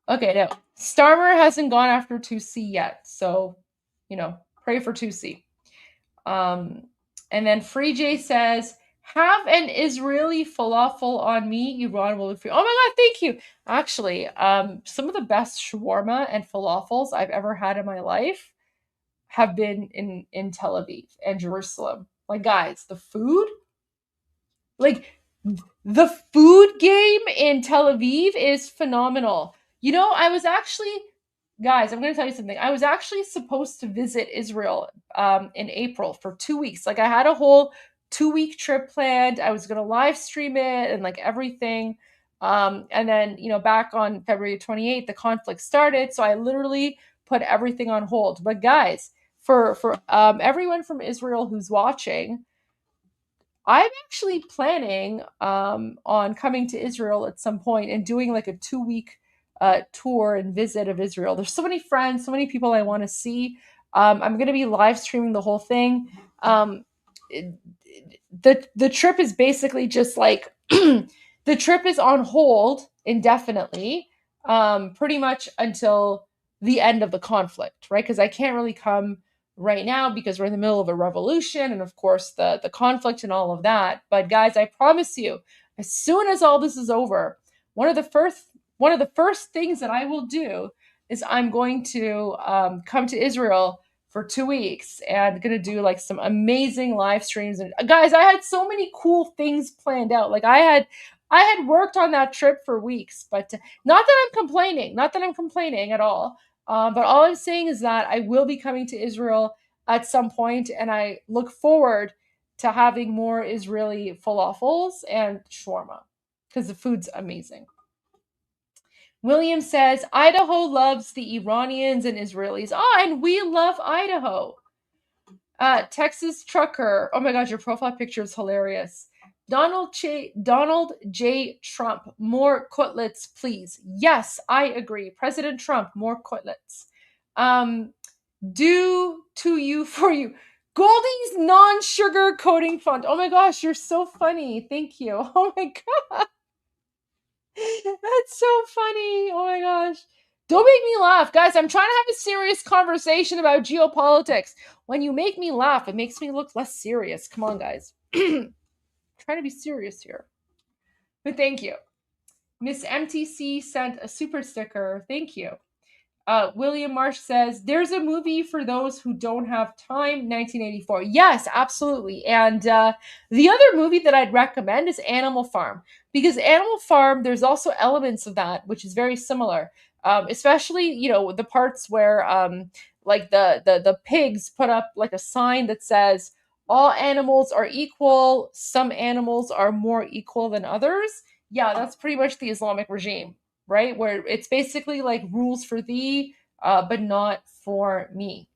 Okay, no. Starmer hasn't gone after Tusi yet, so pray for Tusi. And then Free J says, have an Israeli falafel on me, Iran will be free. Oh my God, thank you. Actually, some of the best shawarma and falafels I've ever had in my life have been in Tel Aviv and Jerusalem. Like, guys, the food game in Tel Aviv is phenomenal. I was actually, guys, I'm going to tell you something. I was actually supposed to visit Israel in April for 2 weeks. Like, I had a whole 2-week trip planned. I was going to live stream it and like everything. And then, back on February 28th, the conflict started. So I literally put everything on hold. But guys, for everyone from Israel who's watching, I'm actually planning on coming to Israel at some point and doing like a 2-week tour and visit of Israel. There's so many friends, so many people I want to see. I'm going to be live streaming the whole thing. The trip is basically just like the trip is on hold indefinitely, pretty much until the end of the conflict, right? Because I can't really come right now because we're in the middle of a revolution and of course the conflict and all of that. But guys, I promise you, as soon as all this is over, one of the first things that I will do is I'm going to come to Israel for 2 weeks and gonna do like some amazing live streams. And guys, I had so many cool things planned out. Like I had worked on that trip for weeks, but not that I'm complaining at all. But all I'm saying is that I will be coming to Israel at some point, and I look forward to having more Israeli falafels and shawarma because the food's amazing. William says, Idaho loves the Iranians and Israelis. Oh, and we love Idaho. Texas Trucker. Oh my gosh, your profile picture is hilarious. Donald J. Trump, more cutlets, please. Yes, I agree. President Trump, more cutlets. Do to you for you. Goldie's non-sugar coating font. Oh my gosh, you're so funny. Thank you. Oh my God. That's so funny. Oh my gosh. Don't make me laugh. Guys, I'm trying to have a serious conversation about geopolitics. When you make me laugh, it makes me look less serious. Come on, guys. Trying to be serious here. But thank you. Miss MTC sent a super sticker. Thank you. William Marsh says, there's a movie for those who don't have time, 1984. Yes, absolutely. And the other movie that I'd recommend is Animal Farm, because Animal Farm, there's also elements of that, which is very similar, especially, the parts where like the pigs put up like a sign that says, all animals are equal, some animals are more equal than others. Yeah, that's pretty much the Islamic regime, right? Where it's basically like rules for thee, but not for me.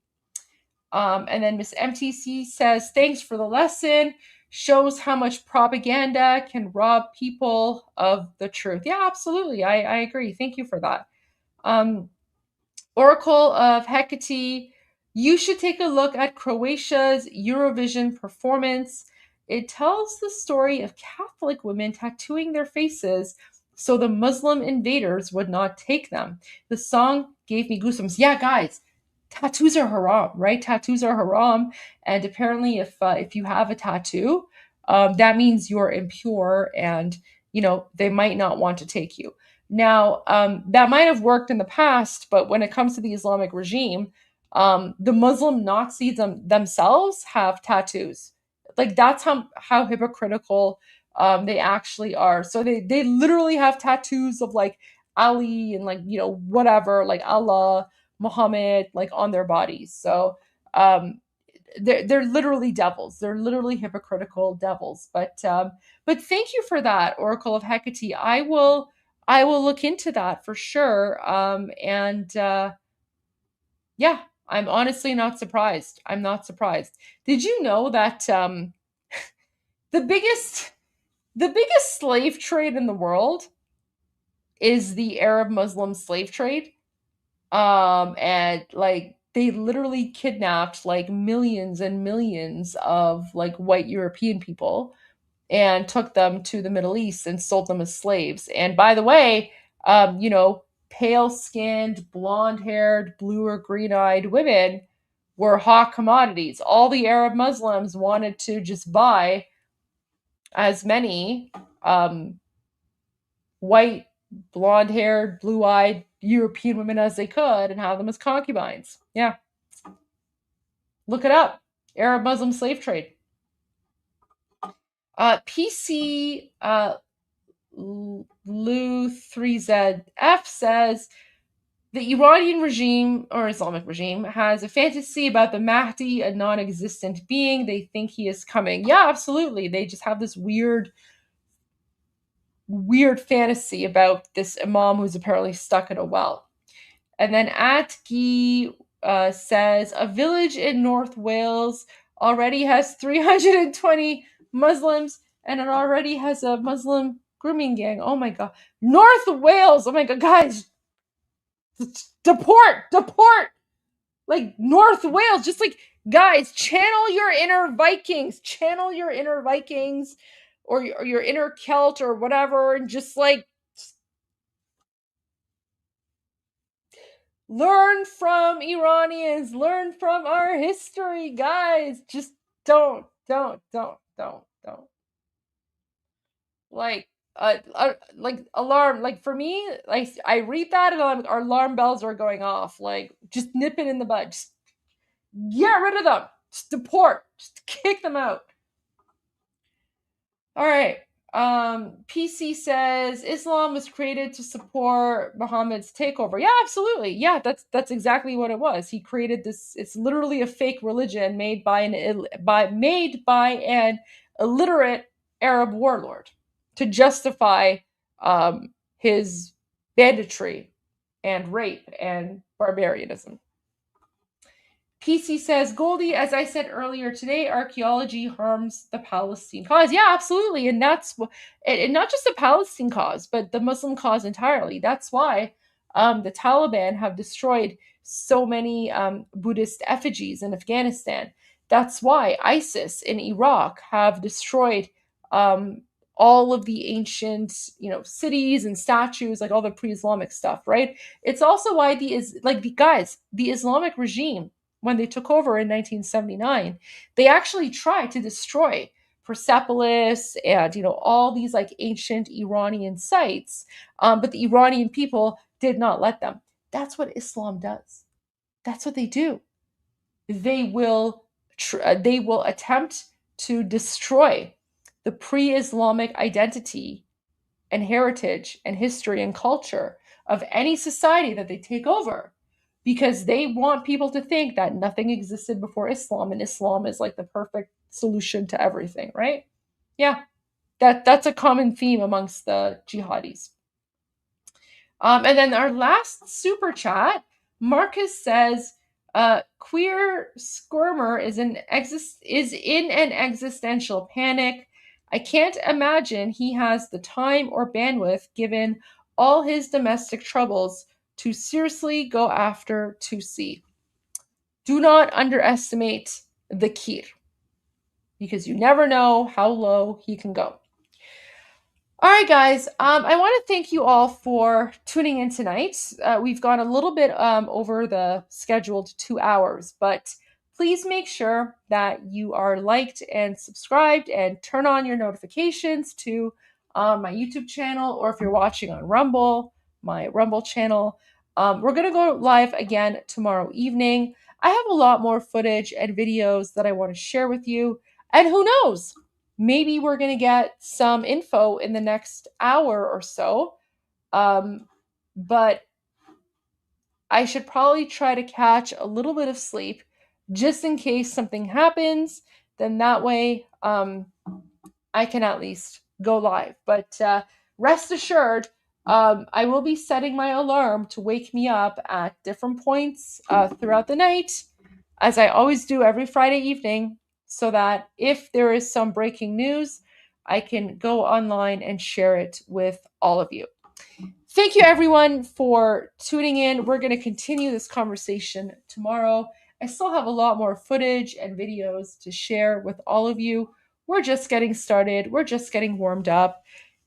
And then Miss MTC says, thanks for the lesson. Shows how much propaganda can rob people of the truth. Yeah, absolutely. I agree. Thank you for that. Oracle of Hecate, you should take a look at Croatia's Eurovision performance. It tells the story of Catholic women tattooing their faces so the Muslim invaders would not take them. The song gave me goosebumps. Yeah, guys, tattoos are haram, right? Tattoos are haram, and apparently, if you have a tattoo, that means you're impure, and they might not want to take you. Now, that might have worked in the past, but when it comes to the Islamic regime, the Muslim Nazis themselves have tattoos. Like, that's how hypocritical they actually are. So they literally have tattoos of like Ali and like, whatever, like Allah, Muhammad, like on their bodies. So they're literally devils. They're literally hypocritical devils. But thank you for that, Oracle of Hecate. I will look into that for sure. Yeah, I'm honestly not surprised. I'm not surprised. Did you know that the biggest slave trade in the world is the Arab Muslim slave trade? And like they literally kidnapped like millions and millions of like white European people and took them to the Middle East and sold them as slaves. And by the way, pale-skinned, blonde-haired, blue or green-eyed women were hot commodities. All the Arab Muslims wanted to just buy as many white, blonde-haired, blue-eyed European women as they could and have them as concubines. Yeah. Look it up. Arab Muslim slave trade. PC Lou3ZF says the Iranian regime or Islamic regime has a fantasy about the Mahdi, a non-existent being. They think he is coming. Yeah, absolutely. They just have this weird fantasy about this imam who's apparently stuck in a well. And then Atgi says a village in North Wales already has 320 Muslims, and it already has a Muslim grooming gang. Oh my God. North Wales. Oh my God, guys. Deport. Like North Wales. Just like, guys, channel your inner Vikings. Channel your inner Vikings or your inner Celt or whatever. And just like, learn from Iranians. Learn from our history, guys. Just don't. Like alarm. Like for me, like I read that and our alarm bells are going off. Like just nip it in the bud. Just get rid of them. Just deport. Just kick them out. All right. PC says Islam was created to support Muhammad's takeover. Yeah, absolutely. Yeah, that's exactly what it was. He created this. It's literally a fake religion made by an illiterate Arab warlord to justify his banditry and rape and barbarianism. PC says, Goldie, as I said earlier today, archaeology harms the Palestine cause. Yeah, absolutely. And that's and not just the Palestine cause, but the Muslim cause entirely. That's why the Taliban have destroyed so many Buddhist effigies in Afghanistan. That's why ISIS in Iraq have destroyed all of the ancient, cities and statues, like all the pre-Islamic stuff, right? It's also why the Islamic regime, when they took over in 1979, they actually tried to destroy Persepolis and, all these like ancient Iranian sites. But the Iranian people did not let them. That's what Islam does. That's what they do. They will attempt to destroy the pre-Islamic identity and heritage and history and culture of any society that they take over, because they want people to think that nothing existed before Islam and Islam is like the perfect solution to everything, right? Yeah, that's a common theme amongst the jihadis. And then our last super chat, Marcus says, queer squirmer is in an existential panic. I can't imagine he has the time or bandwidth, given all his domestic troubles, to seriously go after Tusi. Do not underestimate the Kir, because you never know how low he can go. All right, guys, I want to thank you all for tuning in tonight. We've gone a little bit over the scheduled 2 hours, but please make sure that you are liked and subscribed and turn on your notifications to my YouTube channel, or if you're watching on Rumble, my Rumble channel. We're going to go live again tomorrow evening. I have a lot more footage and videos that I want to share with you, and who knows? Maybe we're going to get some info in the next hour or so. But I should probably try to catch a little bit of sleep just in case something happens. Then that way I can at least go live. But rest assured, I will be setting my alarm to wake me up at different points throughout the night, as I always do every Friday evening, so that if there is some breaking news, I can go online and share it with all of you. Thank you, everyone, for tuning in. We're going to continue this conversation tomorrow. I still have a lot more footage and videos to share with all of you. We're just getting started. We're just getting warmed up.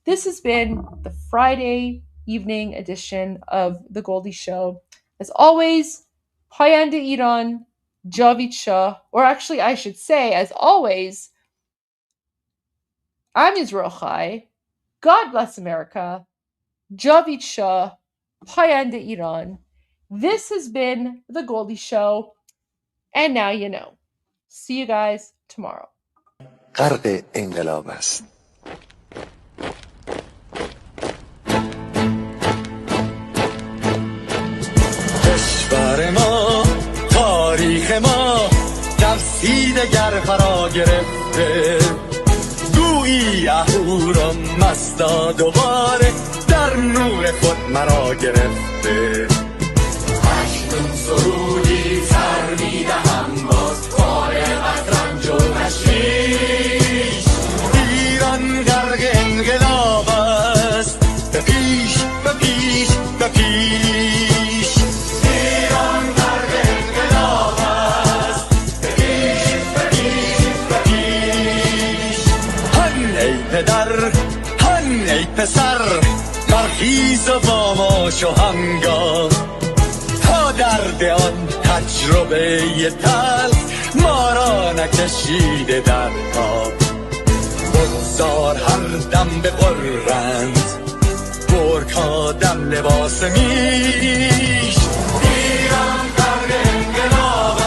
This has been the Friday evening edition of The Goldie Show. As always, Payande Iran, Javid Shah, or actually I should say, as always, I'm Israel Chai. God bless America. Javid Shah, Payande Iran. This has been The Goldie Show, and now you know. See you guys tomorrow. غرق انقلاب است. کشور ما، تاریخ ما تفسیر گر فرا گرفته، گویی اهورا مستا دوباره در نور خود مرا گرفته. اکنون سرودی سر میدهم باز فارغ از رنج و تشویش. ایران غرق انقلاب است، به پیش به پیش به پیش. ایران غرق انقلاب است، به پیش به پیش به پیش. هن ای پدر، هن ای پسر، برخیز و با ما شو همگام، تا درد آن تجربه تلخ ما را نکشیده در خواب. بگذار هر دم بغرند گرگ‌ها دم لباس میش. ایران غرق انقلاب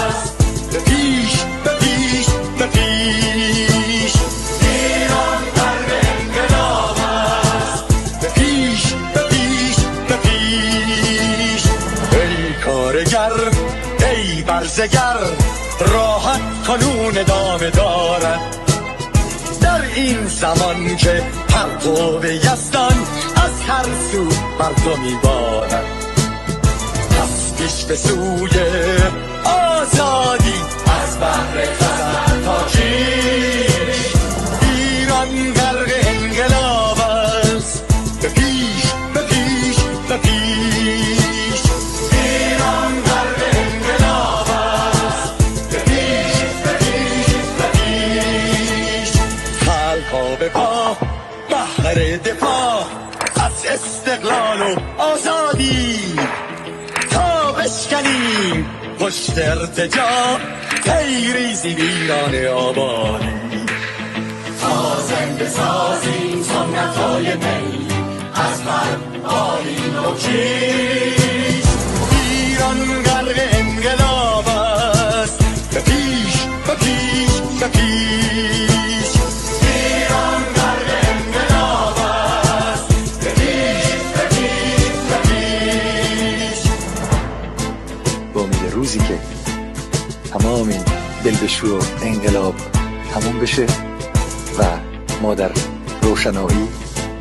است، به پیش به پیش به پیش. ایران غرق انقلاب است، به پیش به پیش به پیش. ای کارگر، ای برزگر، راحت کنون ادامه دارد در این زمان که پرتو یزدان از هر سو بر تو میبارد. پس پیش به سوی آزادی از بحر خزر تا کیش. ایران غرق انقلاب است، به پیش به پیش به پیش. ایران غرق انقلاب است، به پیش به پیش به پیش. خلق‌ها به پا بهر دفاع از استقلال و آزادی، تا بشکنیم پشت ارتجاع پیریزی ویران آبادی. تا زنده سازیم سنت‌های می از هر آیین و کیش. روزی که تمام این دلبشور و انقلاب تموم بشه و ما در روشنایی،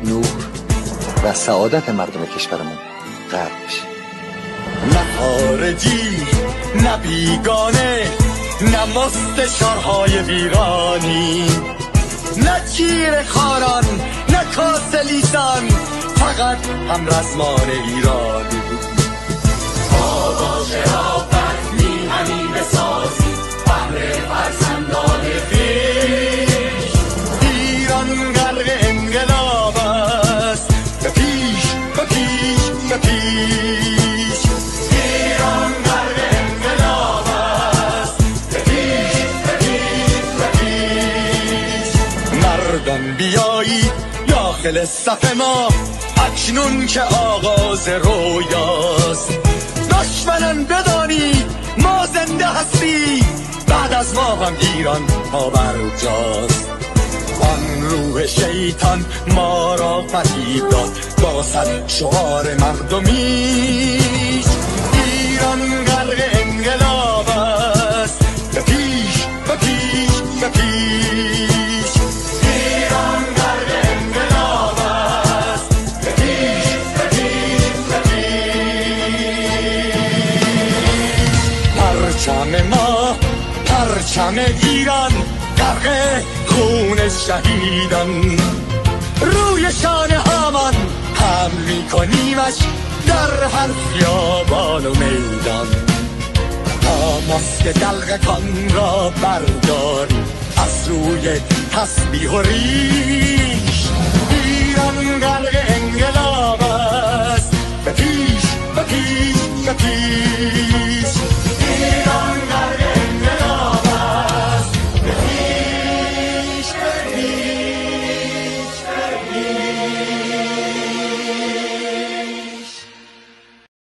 نور و سعادت مردم کشورمون غرق بشیم. نه خارجی نه بیگانه، نه مستشارهای ویرانی، نه چیر خاران نه کاسلیسان، فقط هم رزمان ایرانی. آواز رافت میهنی بسازی بهر فرزندان خویش. ایران غرق انقلاب است، به پیش به پیش به پیش. ایران غرق انقلاب است، به پیش به پیش به پیش. مردم بیایید داخل صف ما، اکنون که آغاز رویاست. دشمنان بدانید ما زنده هستیم، بعد از ما هم ایران پابرجاست. آن روح شیطان ما را فریب داد با صد شعار مردمیش. ایران غرق انقلاب است، به پیش به پیش به پیش. ایران غرق انقلاب است، به پیش به پیش به پیش. پرچم ما، پرچم ایران غرق خون شهیدان. روی شانه هامان هم میکنیمش در هر خیابان و میدان. تا ماسک دلق کان را برداریم از روی تسبیح و ریش.